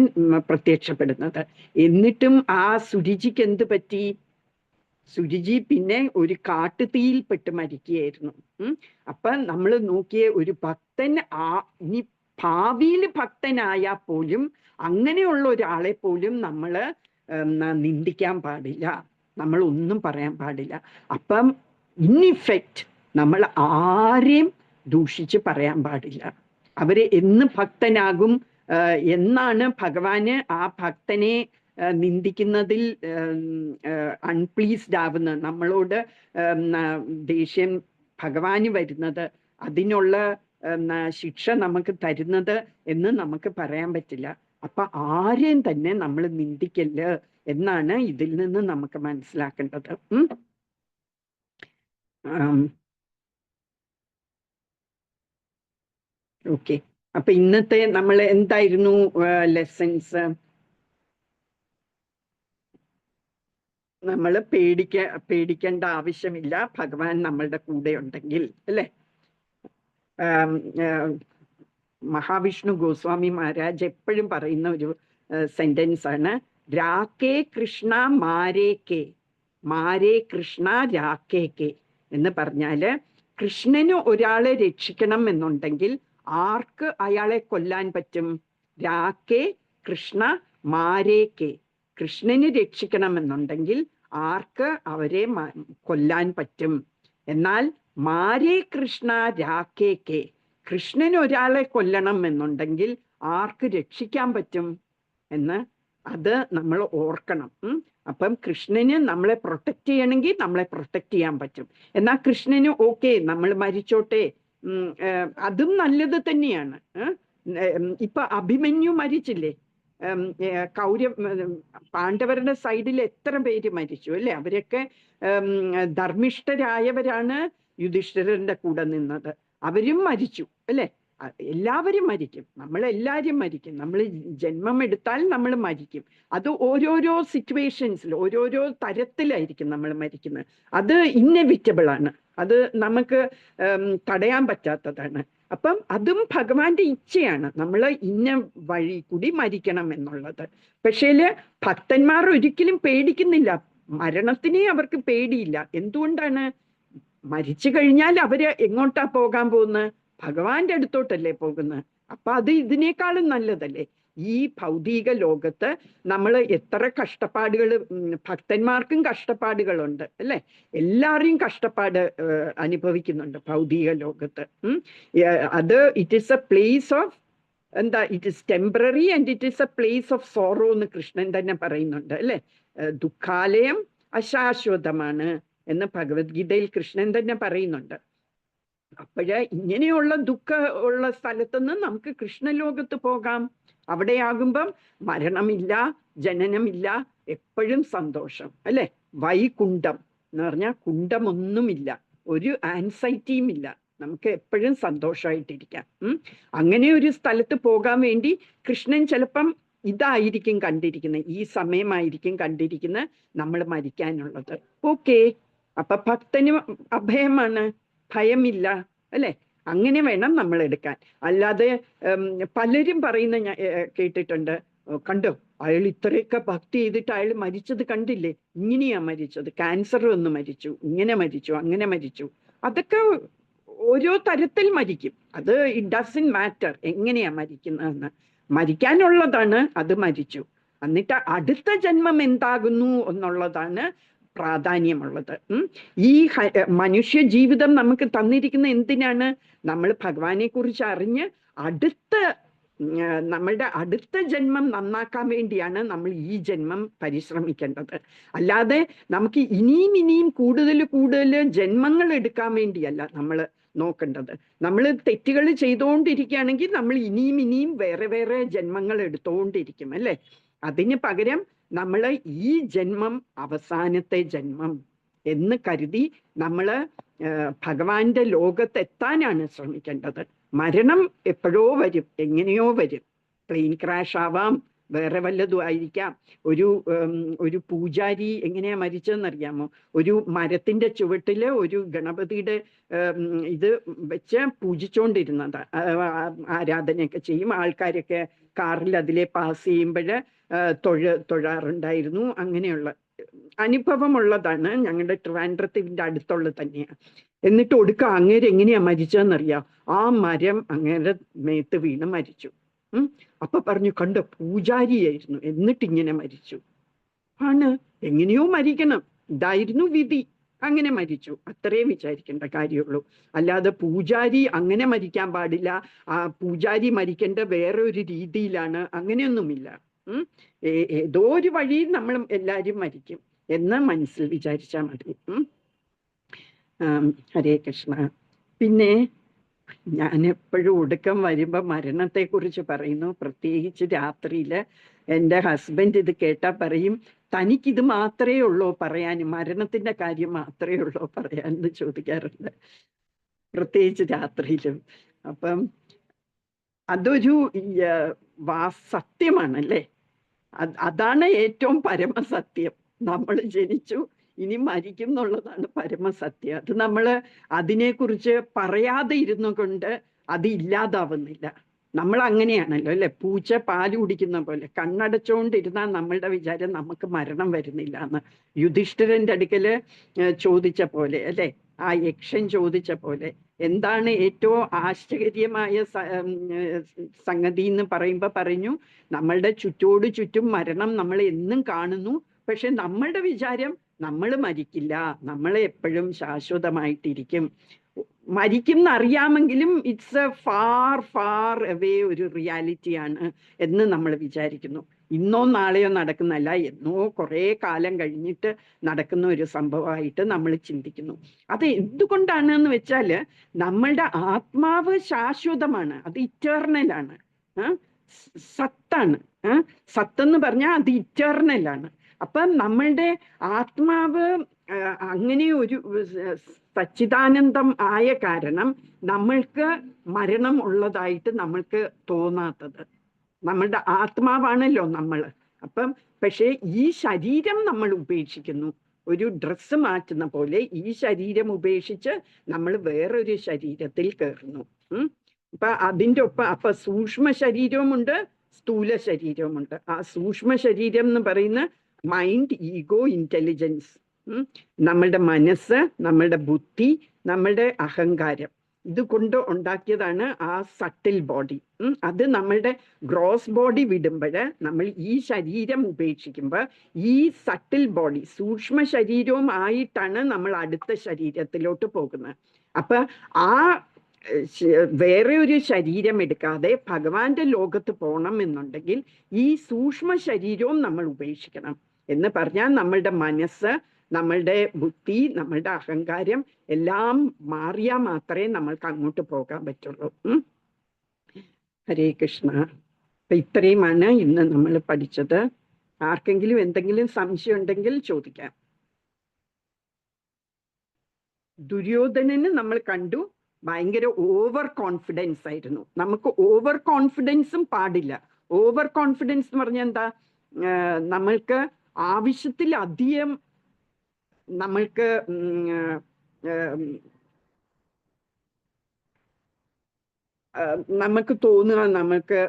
പ്രത്യക്ഷപ്പെടുന്നത്. എന്നിട്ടും ആ സുരുചിക്ക് എന്ത് പറ്റി? സുരുചി പിന്നെ ഒരു കാട്ടുതീയിൽപ്പെട്ട് മരിക്കുകയായിരുന്നു. അപ്പൊ നമ്മൾ നോക്കിയ ഒരു ഭക്തൻ ഇനി ഭാവിയിൽ ഭക്തനായാൽ പോലും അങ്ങനെയുള്ള ഒരാളെ പോലും നമ്മൾ നിന്ദിക്കാൻ പാടില്ല, നമ്മൾ ഒന്നും പറയാൻ പാടില്ല. അപ്പം ഇൻ ഇഫക്റ്റ് നമ്മൾ ആരെയും ദൂഷിച്ച് പറയാൻ പാടില്ല. അവരെ എന്ന് ഭക്തനാകും, എന്നാണ് ഭഗവാന് ആ ഭക്തനെ നിന്ദിക്കുന്നതിൽ അൺപ്ലീസ്ഡ് ആവുന്നത്, നമ്മളോട് ദേഷ്യം ഭഗവാന് വരുന്നത്, അതിനുള്ള ശിക്ഷ നമുക്ക് തരുന്നത് എന്ന് നമുക്ക് പറയാൻ പറ്റില്ല. അപ്പൊ ആരെയും തന്നെ നമ്മൾ നിന്ദിക്കല് എന്നാണ് ഇതിൽ നിന്ന് നമുക്ക് മനസ്സിലാക്കേണ്ടത്. ഓക്കെ, അപ്പൊ ഇന്നത്തെ നമ്മൾ എന്തായിരുന്നു ലെസൺസ്? നമ്മൾ പേടിക്കേണ്ട ആവശ്യമില്ല, ഭഗവാൻ നമ്മളുടെ കൂടെ ഉണ്ടെങ്കിൽ, അല്ലേ? മഹാവിഷ്ണു ഗോസ്വാമി മഹാരാജ് എപ്പോഴും പറയുന്ന ഒരു സെന്റൻസ് ആണ്, രാക്കേ കൃഷ്ണ മാരേ കെ, മാരേ കൃഷ്ണ രാക്കേ കെ എന്ന് പറഞ്ഞാല്, കൃഷ്ണന് ഒരാളെ രക്ഷിക്കണം എന്നുണ്ടെങ്കിൽ ആർക്ക് അയാളെ കൊല്ലാൻ പറ്റും? രാക്കേ കൃഷ്ണ മാരേ കെ, കൃഷ്ണന് രക്ഷിക്കണമെന്നുണ്ടെങ്കിൽ ആർക്ക് അവരെ കൊല്ലാൻ പറ്റും? എന്നാൽ മാരേ കൃഷ്ണ രാക്കേ കെ, കൃഷ്ണന് ഒരാളെ കൊല്ലണം എന്നുണ്ടെങ്കിൽ ആർക്ക് രക്ഷിക്കാൻ പറ്റും എന്ന് അത് നമ്മൾ ഓർക്കണം. അപ്പം കൃഷ്ണന് നമ്മളെ പ്രൊട്ടക്റ്റ് ചെയ്യണമെങ്കിൽ നമ്മളെ പ്രൊട്ടക്റ്റ് ചെയ്യാൻ പറ്റും. എന്നാൽ കൃഷ്ണന് ഓക്കെ നമ്മൾ മരിച്ചോട്ടെ, അതും നല്ലത് തന്നെയാണ്. ഇപ്പൊ അഭിമന്യു മരിച്ചില്ലേ? പാണ്ഡവരുടെ സൈഡിൽ എത്ര പേര് മരിച്ചു, അല്ലെ? അവരൊക്കെ ധർമ്മിഷ്ഠരായവരാണ് യുധിഷ്ഠിരന്റെ കൂടെ നിന്നത്. അവരും മരിച്ചു അല്ലെ. എല്ലാവരും മരിക്കും, നമ്മളെല്ലാവരും മരിക്കും. നമ്മൾ ജന്മം എടുത്താൽ നമ്മൾ മരിക്കും. അത് ഓരോരോ സിറ്റുവേഷൻസിൽ ഓരോരോ തരത്തിലായിരിക്കും നമ്മൾ മരിക്കുന്നത്. അത് ഇന്നെവിറ്റബിൾ ആണ്, അത് നമുക്ക് തടയാൻ പറ്റാത്തതാണ്. അപ്പം അതും ഭഗവാന്റെ ഇച്ഛയാണ്, നമ്മൾ ഇന്ന വഴി കൂടി മരിക്കണം എന്നുള്ളത്. പക്ഷേ ഭക്തന്മാർ ഒരിക്കലും പേടിക്കുന്നില്ല, മരണത്തിനെ അവർക്ക് പേടിയില്ല. എന്തുകൊണ്ടാണ്? മരിച്ചു കഴിഞ്ഞാൽ അവര് എങ്ങോട്ടാ പോകാൻ പോകുന്നത്? ഭഗവാന്റെ അടുത്തോട്ടല്ലേ പോകുന്നത്. അപ്പൊ അത് ഇതിനേക്കാളും നല്ലതല്ലേ. ഈ ഭൗതിക ലോകത്ത് നമ്മൾ എത്ര കഷ്ടപ്പാടുകൾ, ഭക്തന്മാർക്കും കഷ്ടപ്പാടുകളുണ്ട് അല്ലെ, എല്ലാവരെയും കഷ്ടപ്പാട് അനുഭവിക്കുന്നുണ്ട് ഭൗതിക ലോകത്ത്. അത് it is a place of എന്താ, it is temporary and it is a place of sorrow എന്ന് കൃഷ്ണൻ തന്നെ പറയുന്നുണ്ട് അല്ലെ. ദുഃഖാലയം അശാശ്വതമാണ് എന്ന് ഭഗവത്ഗീതയിൽ കൃഷ്ണൻ തന്നെ പറയുന്നുണ്ട്. അപ്പോഴ് ഇങ്ങനെയുള്ള ദുഃഖ ഉള്ള സ്ഥലത്തുനിന്ന് നമുക്ക് കൃഷ്ണലോകത്ത് പോകാം. അവിടെ ആകുമ്പം മരണമില്ല, ജനനമില്ല, എപ്പോഴും സന്തോഷം അല്ലെ. വൈകുണ്ഠം എന്ന് പറഞ്ഞാൽ കുണ്ഠമൊന്നുമില്ല, ഒരു ആൻസൈറ്റിയും ഇല്ല, നമുക്ക് എപ്പോഴും സന്തോഷമായിട്ടിരിക്കാം. അങ്ങനെ ഒരു സ്ഥലത്ത് പോകാൻ വേണ്ടി കൃഷ്ണൻ ചിലപ്പം ഇതായിരിക്കും കണ്ടിരിക്കുന്നത്, ഈ സമയമായിരിക്കും കണ്ടിരിക്കുന്നത് നമ്മൾ മരിക്കാനുള്ളത്. ഓക്കെ, അപ്പൊ ഭക്തന് അഭയമാണ്, ഭയമില്ല അല്ലെ. അങ്ങനെ വേണം നമ്മൾ എടുക്കാൻ. അല്ലാതെ പലരും പറയുന്ന ഞാൻ കേട്ടിട്ടുണ്ട്, കണ്ടോ അയാൾ ഇത്രയൊക്കെ ഭക്തി ചെയ്തിട്ട് അയാൾ മരിച്ചത് കണ്ടില്ലേ, ഇങ്ങനെയാ മരിച്ചത്, ക്യാൻസർ വന്ന് മരിച്ചു, ഇങ്ങനെ മരിച്ചു, അങ്ങനെ മരിച്ചു. അതൊക്കെ ഓരോ തരത്തിൽ മരിക്കും, അത് ഇറ്റ് ഡസൻ മാറ്റർ എങ്ങനെയാ മരിക്കുന്നതെന്ന്. മരിക്കാനുള്ളതാണ്, അത് മരിച്ചു. എന്നിട്ട് അടുത്ത ജന്മം എന്താകുന്നു എന്നുള്ളതാണ് പ്രാധാന്യമുള്ളത്. ഈ മനുഷ്യ ജീവിതം നമുക്ക് തന്നിരിക്കുന്ന എന്തിനാണ്? നമ്മൾ ഭഗവാനെ കുറിച്ച് അറിഞ്ഞ് നമ്മളുടെ അടുത്ത ജന്മം നന്നാക്കാൻ വേണ്ടിയാണ് നമ്മൾ ഈ ജന്മം പരിശ്രമിക്കേണ്ടത്. അല്ലാതെ നമുക്ക് ഇനിയും കൂടുതൽ ജന്മങ്ങൾ എടുക്കാൻ വേണ്ടിയല്ല നമ്മൾ നോക്കേണ്ടത്. നമ്മൾ തെറ്റുകൾ ചെയ്തുകൊണ്ടിരിക്കുകയാണെങ്കിൽ നമ്മൾ ഇനിയും വേറെ ജന്മങ്ങൾ എടുത്തുകൊണ്ടിരിക്കും അല്ലെ. അതിന് പകരം നമ്മൾ ഈ ജന്മം അവസാനത്തെ ജന്മം എന്ന് കരുതി നമ്മൾ ഭഗവാന്റെ ലോകത്തെത്താനാണ് ശ്രമിക്കേണ്ടത്. മരണം എപ്പോഴോ വരും, എങ്ങനെയോ വരും. പ്ലെയിൻ ക്രാഷ് ആവാം, വേറെ വല്ലതും ആയിരിക്കാം. ഒരു പൂജാരി എങ്ങനെയാ മരിച്ചതെന്നറിയാമോ? ഒരു മരത്തിന്റെ ചുവട്ടില് ഒരു ഗണപതിയുടെ ഇത് വെച്ച് പൂജിച്ചോണ്ടിരുന്നത്, ആരാധനയൊക്കെ ചെയ്യും. ആൾക്കാരൊക്കെ കാറിൽ അതിലെ പാസ് ചെയ്യുമ്പോൾ തൊഴാറുണ്ടായിരുന്നു. അങ്ങനെയുള്ള അനുഭവമുള്ളതാണ്, ഞങ്ങളുടെ ട്രിവാൻഡ്രത്തിന്റെ അടുത്തുള്ളത് തന്നെയാണ്. എന്നിട്ട് ഒടുക്ക അങ്ങേര് എങ്ങനെയാ മരിച്ചതെന്നറിയാം? ആ മരം അങ്ങേരെ മേത്ത് വീണ് മരിച്ചു. അപ്പൊ പറഞ്ഞു, കണ്ടോ പൂജാരിയായിരുന്നു എന്നിട്ട് ഇങ്ങനെ മരിച്ചു. ആണ്, എങ്ങനെയോ മരിക്കണം, ഇതായിരുന്നു വിധി, അങ്ങനെ മരിച്ചു, അത്രേ വിചാരിക്കേണ്ട കാര്യമുള്ളൂ. അല്ലാതെ പൂജാരി അങ്ങനെ മരിക്കാൻ പാടില്ല, ആ പൂജാരി മരിക്കേണ്ട വേറെ ഒരു രീതിയിലാണ്, അങ്ങനെയൊന്നുമില്ല. ഏതോ ഒരു വഴിയിൽ നമ്മൾ എല്ലാവരും മരിക്കും എന്ന് മനസ്സിൽ വിചാരിച്ചാൽ മതി. ഹരേ കൃഷ്ണ. പിന്നെ ഞാൻ എപ്പോഴും ഒടുക്കം വരുമ്പോ മരണത്തെ കുറിച്ച് പറയുന്നു, പ്രത്യേകിച്ച് രാത്രിയില്. എൻ്റെ ഹസ്ബൻഡ് ഇത് കേട്ടാ പറയും, തനിക്കിത് മാത്രമേ ഉള്ളൂ പറയാൻ, മരണത്തിന്റെ കാര്യം മാത്രമേ ഉള്ളൂ പറയാനെന്ന് ചോദിക്കാറുണ്ട്, പ്രത്യേകിച്ച് രാത്രിയിലും. അപ്പം അതൊരു സത്യമാണല്ലേ, അതാണ് ഏറ്റവും പരമസത്യം. നമ്മൾ ജനിച്ചു, ഇനി മരിക്കും എന്നുള്ളതാണ് പരമസത്യം. അത് നമ്മൾ അതിനെക്കുറിച്ച് പറയാതെ ഇരുന്നു കൊണ്ട് അത് ഇല്ലാതാവുന്നില്ല. നമ്മൾ അങ്ങനെയാണല്ലോ അല്ലെ, പൂച്ച പാല് കുടിക്കുന്ന പോലെ കണ്ണടച്ചുകൊണ്ടിരുന്നാൽ നമ്മളുടെ വിചാരം നമുക്ക് മരണം വരുന്നില്ല എന്ന്. യുധിഷ്ഠിരന്റെ അടുക്കല് ചോദിച്ച പോലെ അല്ലെ, ആ യക്ഷൻ ചോദിച്ച പോലെ, എന്താണ് ഏറ്റവും ആശ്ചര്യമായ സംഗതി എന്ന് പറയുമ്പോ പറഞ്ഞു, നമ്മളുടെ ചുറ്റോട് ചുറ്റും മരണം നമ്മൾ എന്നും കാണുന്നു, പക്ഷെ നമ്മളുടെ വിചാരം നമ്മൾ മരിക്കില്ല, നമ്മൾ എപ്പോഴും ശാശ്വതമായിട്ടിരിക്കും. മരിക്കും എന്നറിയാമെങ്കിലും ഇറ്റ്സ് എ ഫാർ അവേ ഒരു റിയാലിറ്റിയാണ് എന്ന് നമ്മൾ വിചാരിക്കുന്നു. ഇന്നോ നാളെയോ നടക്കുന്നല്ല, എന്നോ കുറേ കാലം കഴിഞ്ഞിട്ട് നടക്കുന്ന ഒരു സംഭവമായിട്ട് നമ്മൾ ചിന്തിക്കുന്നു. അത് എന്തുകൊണ്ടാണെന്ന് വെച്ചാല് നമ്മളുടെ ആത്മാവ് ശാശ്വതമാണ്, അത് ഇറ്റേർണലാണ്, സത്താണ്. സത്തെന്ന് പറഞ്ഞാൽ അത് ഇറ്റേർണലാണ്. അപ്പം നമ്മളുടെ ആത്മാവ് അങ്ങനെ ഒരു സച്ചിദാനന്ദം ആയ കാരണം നമ്മൾക്ക് മരണം ഉള്ളതായിട്ട് നമ്മൾക്ക് തോന്നാത്തത്. നമ്മളുടെ ആത്മാവാണല്ലോ നമ്മൾ. അപ്പം പക്ഷേ ഈ ശരീരം നമ്മൾ ഉപേക്ഷിക്കുന്നു. ഒരു ഡ്രസ്സ് മാറ്റുന്ന പോലെ ഈ ശരീരം ഉപേക്ഷിച്ച് നമ്മൾ വേറൊരു ശരീരത്തിൽ കയറുന്നു. അപ്പൊ അതിൻ്റെ ഒപ്പം അപ്പൊ സൂക്ഷ്മ ശരീരവുമുണ്ട്, സ്ഥൂല ശരീരവുമുണ്ട്. ആ സൂക്ഷ്മ ശരീരം എന്ന് പറയുന്ന മൈൻഡ്, ഈഗോ, ഇന്റലിജൻസ്, നമ്മളുടെ മനസ്സ്, നമ്മളുടെ ബുദ്ധി, നമ്മളുടെ അഹങ്കാരം, ഇത് കൊണ്ട് ഉണ്ടാക്കിയതാണ് ആ സട്ടിൽ ബോഡി. അത് നമ്മളുടെ ഗ്രോസ് ബോഡി വിടുമ്പോൾ, നമ്മൾ ഈ ശരീരം ഉപേക്ഷിക്കുമ്പോൾ ഈ സട്ടിൽ ബോഡി സൂക്ഷ്മ ശരീരവും ആയിട്ടാണ് നമ്മൾ അടുത്ത ശരീരത്തിലോട്ട് പോകുന്നത്. അപ്പൊ ആ വേറെ ഒരു ശരീരം എടുക്കാതെ ഭഗവാന്റെ ലോകത്ത് പോകണം എന്നുണ്ടെങ്കിൽ ഈ സൂക്ഷ്മ ശരീരവും നമ്മൾ ഉപേക്ഷിക്കണം. എന്ന് പറഞ്ഞാൽ നമ്മളുടെ മനസ്സ്, നമ്മളുടെ ബുദ്ധി, നമ്മളുടെ അഹങ്കാരം എല്ലാം മാറിയാൽ മാത്രമേ നമ്മൾക്ക് അങ്ങോട്ട് പോകാൻ പറ്റുള്ളൂ. ഹരേ കൃഷ്ണ. അപ്പൊ ഇത്രയുമാണ് ഇന്ന് നമ്മൾ പഠിച്ചത്. ആർക്കെങ്കിലും എന്തെങ്കിലും സംശയം ഉണ്ടെങ്കിൽ ചോദിക്കാം. ദുര്യോധനന് നമ്മൾ കണ്ടു, ഭയങ്കര ഓവർ കോൺഫിഡൻസ് ആയിരുന്നു. നമുക്ക് ഓവർ കോൺഫിഡൻസും പാടില്ല. ഓവർ കോൺഫിഡൻസ് എന്ന് പറഞ്ഞാൽ എന്താ? നമ്മൾക്ക് ആവശ്യത്തിലധികം നമ്മൾക്ക് നമുക്ക് തോന്നുക നമുക്ക്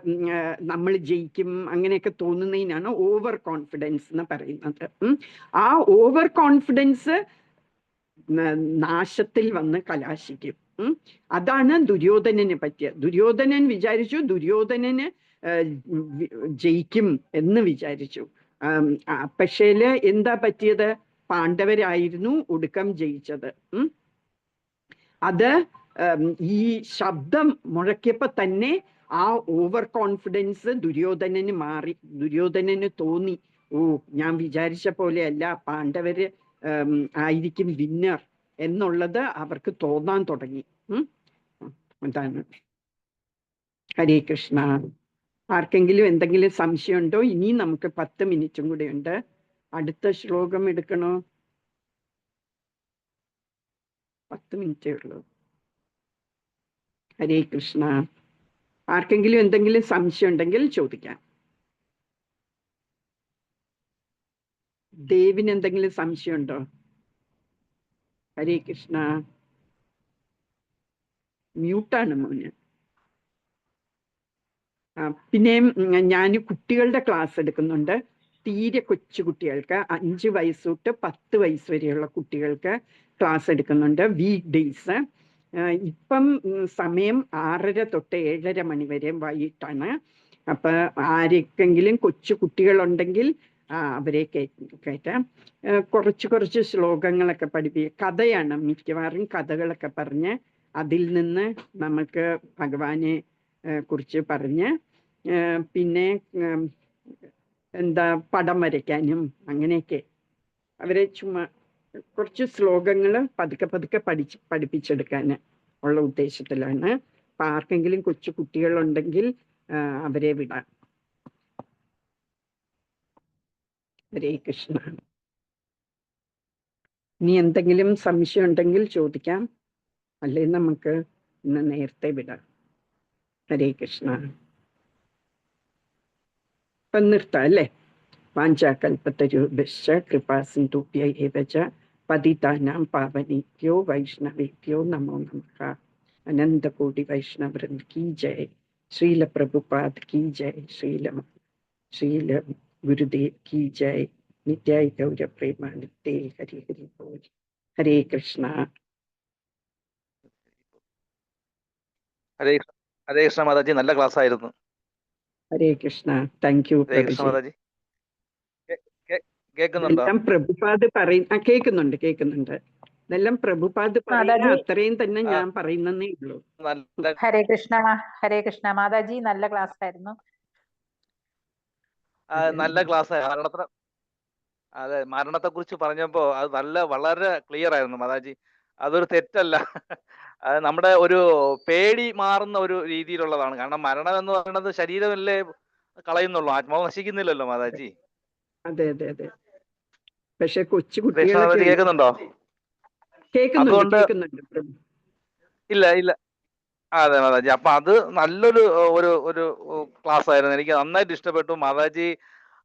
നമ്മൾ ജയിക്കും അങ്ങനെയൊക്കെ തോന്നുന്നതിനാണ് ഓവർ കോൺഫിഡൻസ് എന്ന് പറയുന്നത്. ആ ഓവർ കോൺഫിഡൻസ് നാശത്തിൽ വന്ന് കലാശിക്കും. അതാണ് ദുര്യോധനന് പറ്റിയത്. ദുര്യോധനൻ വിചാരിച്ചു ദുര്യോധനന് ജയിക്കും എന്ന് വിചാരിച്ചു. പക്ഷേല് എന്താ പറ്റിയത്? പാണ്ഡവരായിരുന്നു ഒടുക്കം ജയിച്ചത്. അത് ഈ ശബ്ദം മുഴക്കിയപ്പോ തന്നെ ആ ഓവർ കോൺഫിഡൻസ് ദുര്യോധനന് മാറി. ദുര്യോധനന് തോന്നി, ഓ ഞാൻ വിചാരിച്ച പോലെയല്ല, പാണ്ഡവര് ആയിരിക്കും വിന്നർ എന്നുള്ളത് അവർക്ക് തോന്നാൻ തുടങ്ങി. അതാണ്. ഹരേ കൃഷ്ണ. ആർക്കെങ്കിലും എന്തെങ്കിലും സംശയമുണ്ടോ? ഇനി നമുക്ക് 10 മിനിറ്റും കൂടെ ഉണ്ട്. അടുത്ത ശ്ലോകം എടുക്കണോ? 10 മിനിറ്റേ ഉള്ളൂ. ഹരേ കൃഷ്ണ. ആർക്കെങ്കിലും എന്തെങ്കിലും സംശയം ഉണ്ടെങ്കിൽ ചോദിക്കാം. ദേവിന് എന്തെങ്കിലും സംശയമുണ്ടോ? ഹരേ കൃഷ്ണ. മ്യൂട്ടാണ് മോന്. പിന്നെ ഞാൻ കുട്ടികളുടെ ക്ലാസ് എടുക്കുന്നുണ്ട്. തീരെ കൊച്ചു കുട്ടികൾക്ക് 5 വയസ്സ് തൊട്ട് 10 വയസ്സ് വരെയുള്ള കുട്ടികൾക്ക് ക്ലാസ് എടുക്കുന്നുണ്ട് വീക്ക് ഡേയ്സ്. ഇപ്പം സമയം 6:30 തൊട്ട് 7:30 മണി വരെ വൈകിട്ടാണ്. അപ്പൊ ആർക്കെങ്കിലും കൊച്ചു കുട്ടികളുണ്ടെങ്കിൽ അവരെ കയറ്റാം. കുറച്ച് ശ്ലോകങ്ങളൊക്കെ കഥയാണ്, മിക്കവാറും കഥകളൊക്കെ പറഞ്ഞ് അതിൽ നിന്ന് നമുക്ക് ഭഗവാനെ കുറിച്ച് പറഞ്ഞ് പിന്നെ എന്താ പടം വരയ്ക്കാനും അങ്ങനെയൊക്കെ അവരെ ചുമ്മാ കുറച്ച് ശ്ലോകങ്ങൾ പതുക്കെ പഠിപ്പിച്ചെടുക്കാൻ ഉള്ള ഉദ്ദേശത്തിലാണ്. അപ്പൊ ആർക്കെങ്കിലും കൊച്ചു കുട്ടികളുണ്ടെങ്കിൽ അവരെ വിടാം. ഹരേ കൃഷ്ണ. ഇനി എന്തെങ്കിലും സംശയം ഉണ്ടെങ്കിൽ ചോദിക്കാം, അല്ലെങ്കിൽ നമുക്ക് ഇന്ന് നേരത്തെ വിടാം. ഹരേ കൃഷ്ണ. ഇപ്പം നിർത്താം അല്ലേ? വാഞ്ചാകൽപതരുഭ്യശ്ച കൃപാസിന്ധുഭ്യ ഏവ ച പതിതാനാം പാവനേഭ്യോ വൈഷ്ണവേഭ്യോ നമോ നമഃ. അനന്തകോടി വൈഷ്ണവൃന്ദ കീ ജയ്. ശ്രീല പ്രഭുപാദ് കീ ജയ്. ശ്രീല ഗുരുദേവ് കീ ജയ്. നിത്യായ ഗൗര പ്രേമാനന്ദേ. ഹരി ഹരി ബോൽ. ഹരേ കൃഷ്ണ. ഹരേ കൃഷ്ണ മാതാജി, നല്ല ക്ലാസ് ആയിരുന്നു. ഹരേ കൃഷ്ണ. Thank you. ഹരേ കൃഷ്ണ മാതാജി. കേൾക്കുന്നുണ്ടോ? പ്രഭുപാദ് പറയുന്ന കേൾക്കുന്നുണ്ട്. ഇതെല്ലാം പ്രഭുപാദ് പറയുന്ന അത്രയും തന്നെ ഞാൻ പറയുന്നേ ഉള്ളൂ. ഹരേ കൃഷ്ണ. ഹരേ കൃഷ്ണ മാതാജി, നല്ല ക്ലാസ് ആയിരുന്നു. നല്ല ക്ലാസ്. അതെ, മരണത്തെ കുറിച്ച് പറഞ്ഞപ്പോ അത് വളരെ ക്ലിയർ ആയിരുന്നു മാതാജി. അതൊരു തെറ്റല്ല. അത് നമ്മുടെ ഒരു പേടി മാറുന്ന ഒരു രീതിയിലുള്ളതാണ്. കാരണം മരണം എന്ന് പറയുന്നത് ശരീരമല്ലേ കളയുന്നുള്ളൂ, ആത്മാവ് നശിക്കുന്നില്ലല്ലോ മാതാജി. അതെ അതെ അതെ. പക്ഷെ കൊച്ചു കൃഷ്ണ കുട്ടികളൊക്കെ മാതാജി കേൾക്കുന്നുണ്ടോ? അതുകൊണ്ട് കേൾക്കുന്നുണ്ട് പ്രഭു. ഇല്ല ഇല്ല. അതെ മാതാജി. അപ്പൊ അത് നല്ലൊരു ഒരു ഒരു ക്ലാസ് ആയിരുന്നു. എനിക്ക് നന്നായിട്ട് ഇഷ്ടപ്പെട്ടു. മാതാജി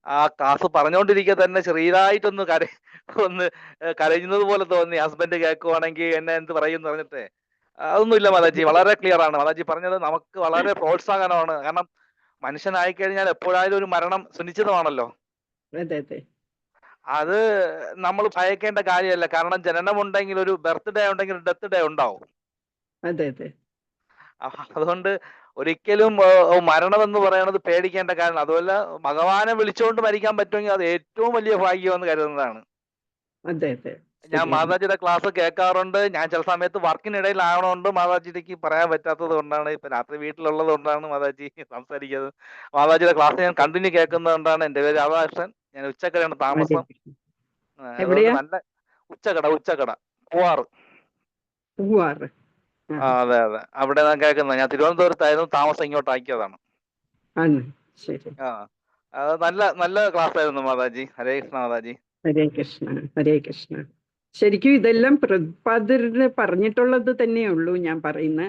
ആ ക്ലാസ് പറഞ്ഞുകൊണ്ടിരിക്കെ തന്നെ ചെറിയതായിട്ടൊന്ന് ഒന്ന് കരയുന്നത് പോലെ തോന്നി. ഹസ്ബൻഡ് കേൾക്കുവാണെങ്കിൽ എന്നെ എന്ത് പറയും എന്ന് പറഞ്ഞിട്ട്. അതൊന്നുമില്ല മാതാജി. വളരെ ക്ലിയർ ആണ്. മാതാജി പറഞ്ഞത് നമുക്ക് വളരെ പ്രോത്സാഹനമാണ്. കാരണം മനുഷ്യനായി കഴിഞ്ഞാൽ എപ്പോഴായാലും ഒരു മരണം സുനിശ്ചിതമാണല്ലോ. അതെ അതെ അത് നമ്മൾ ഭയക്കേണ്ട കാര്യമല്ല. കാരണം ജനനമുണ്ടെങ്കിൽ ഒരു ബർത്ത്ഡേ ഉണ്ടെങ്കിൽ ഒരു ഡെത്ത് ഡേ ഉണ്ടാവും. അതെ അതെ അതുകൊണ്ട് ഒരിക്കലും മരണം എന്ന് പറയുന്നത് പേടിക്കേണ്ട കാരണം. അതുപോലെ ഭഗവാനെ വിളിച്ചുകൊണ്ട് മരിക്കാൻ പറ്റുമെങ്കിൽ അത് ഏറ്റവും വലിയ ഭാഗ്യമെന്ന് കരുതുന്നതാണ്. അതെ അതെ ഞാൻ ശരിയാണ്. മാതാജിയുടെ ക്ലാസ് കേൾക്കാറുണ്ട്. ഞാൻ ചില സമയത്ത് വർക്കിനിടയിലാവണോണ്ട് മാതാജിക്ക് പറയാൻ പറ്റാത്തത് കൊണ്ടാണ്. ഇപ്പൊ രാത്രി വീട്ടിലുള്ളത് കൊണ്ടാണ് മാതാജി സംസാരിക്കുന്നത്. മാതാജിയുടെ ക്ലാസ് ഞാൻ കണ്ടിന്യൂ കേൾക്കുന്നത് കൊണ്ടാണ്. എന്റെ പേര് രാധാകൃഷ്ണൻ. ഞാൻ ഉച്ചക്കടയാണ് ഹരേ താമസം. കൃഷ്ണ. അതുകൊണ്ട് എവിടെയാ? നല്ല ഉച്ചക്കട പൂവാറ്. പൂവാറ്. ആ അതെ അതെ. അവിടെ ഞാൻ കേൾക്കുന്നത്. ഞാൻ തിരുവനന്തപുരത്തായിരുന്നു താമസം, ഇങ്ങോട്ട് ആക്കിയതാണ്. ആണ് ശരി. ആ അത് നല്ല നല്ല ക്ലാസ് ആയിരുന്നു മാതാജി. ഹരേ കൃഷ്ണ മാതാജി. ഹരേ കൃഷ്ണ ഹരേ കൃഷ്ണ. ശരിക്കും ഇതെല്ലാം പ്രഭുപാദര് പറഞ്ഞിട്ടുള്ളത് തന്നെയുള്ളൂ ഞാൻ പറയുന്ന.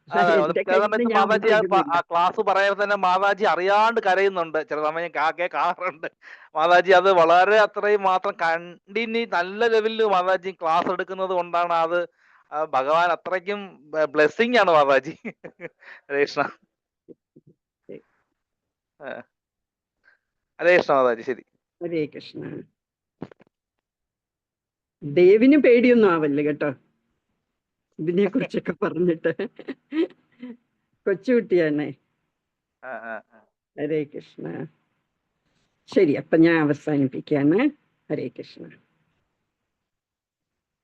അതെ എന്റെ ചില കയ്യിൽ നിന്ന് സമയത്ത് ഞാൻ മാതാജി ഒന്നും ആ ഇടുന്നില്ല. ക്ലാസ് പറയുമ്പോൾ തന്നെ മാതാജി അറിയാണ്ട് കരയുന്നുണ്ട്. ചില സമയം കേൾക്കാറുണ്ട്. മാതാജി അത് വളരെ അത്രയും മാത്രം കണ്ടിന്യൂ നല്ല ലെവലിൽ മാതാജി ക്ലാസ് എടുക്കുന്നത് കൊണ്ടാണ് അത് ഭഗവാൻ അത്രയ്ക്കും ബ്ലെസ്സിങ് ആണ് മാതാജി. ഹരേ കൃഷ്ണ. ആ, ഹരേ കൃഷ്ണ മാതാജി. ശരി. ഹരേ കൃഷ്ണ. ദേവിന് പേടിയൊന്നും ആവല്ലേ കേട്ടോ ഇതിനെ കുറിച്ചൊക്കെ പറഞ്ഞിട്ട്. കൊച്ചുകുട്ടിയാണേ. ആ ആ ആ. ഹരേ കൃഷ്ണ. ശരി, അപ്പൊ ഞാൻ അവസാനിപ്പിക്കാണ്. ഹരേ കൃഷ്ണ.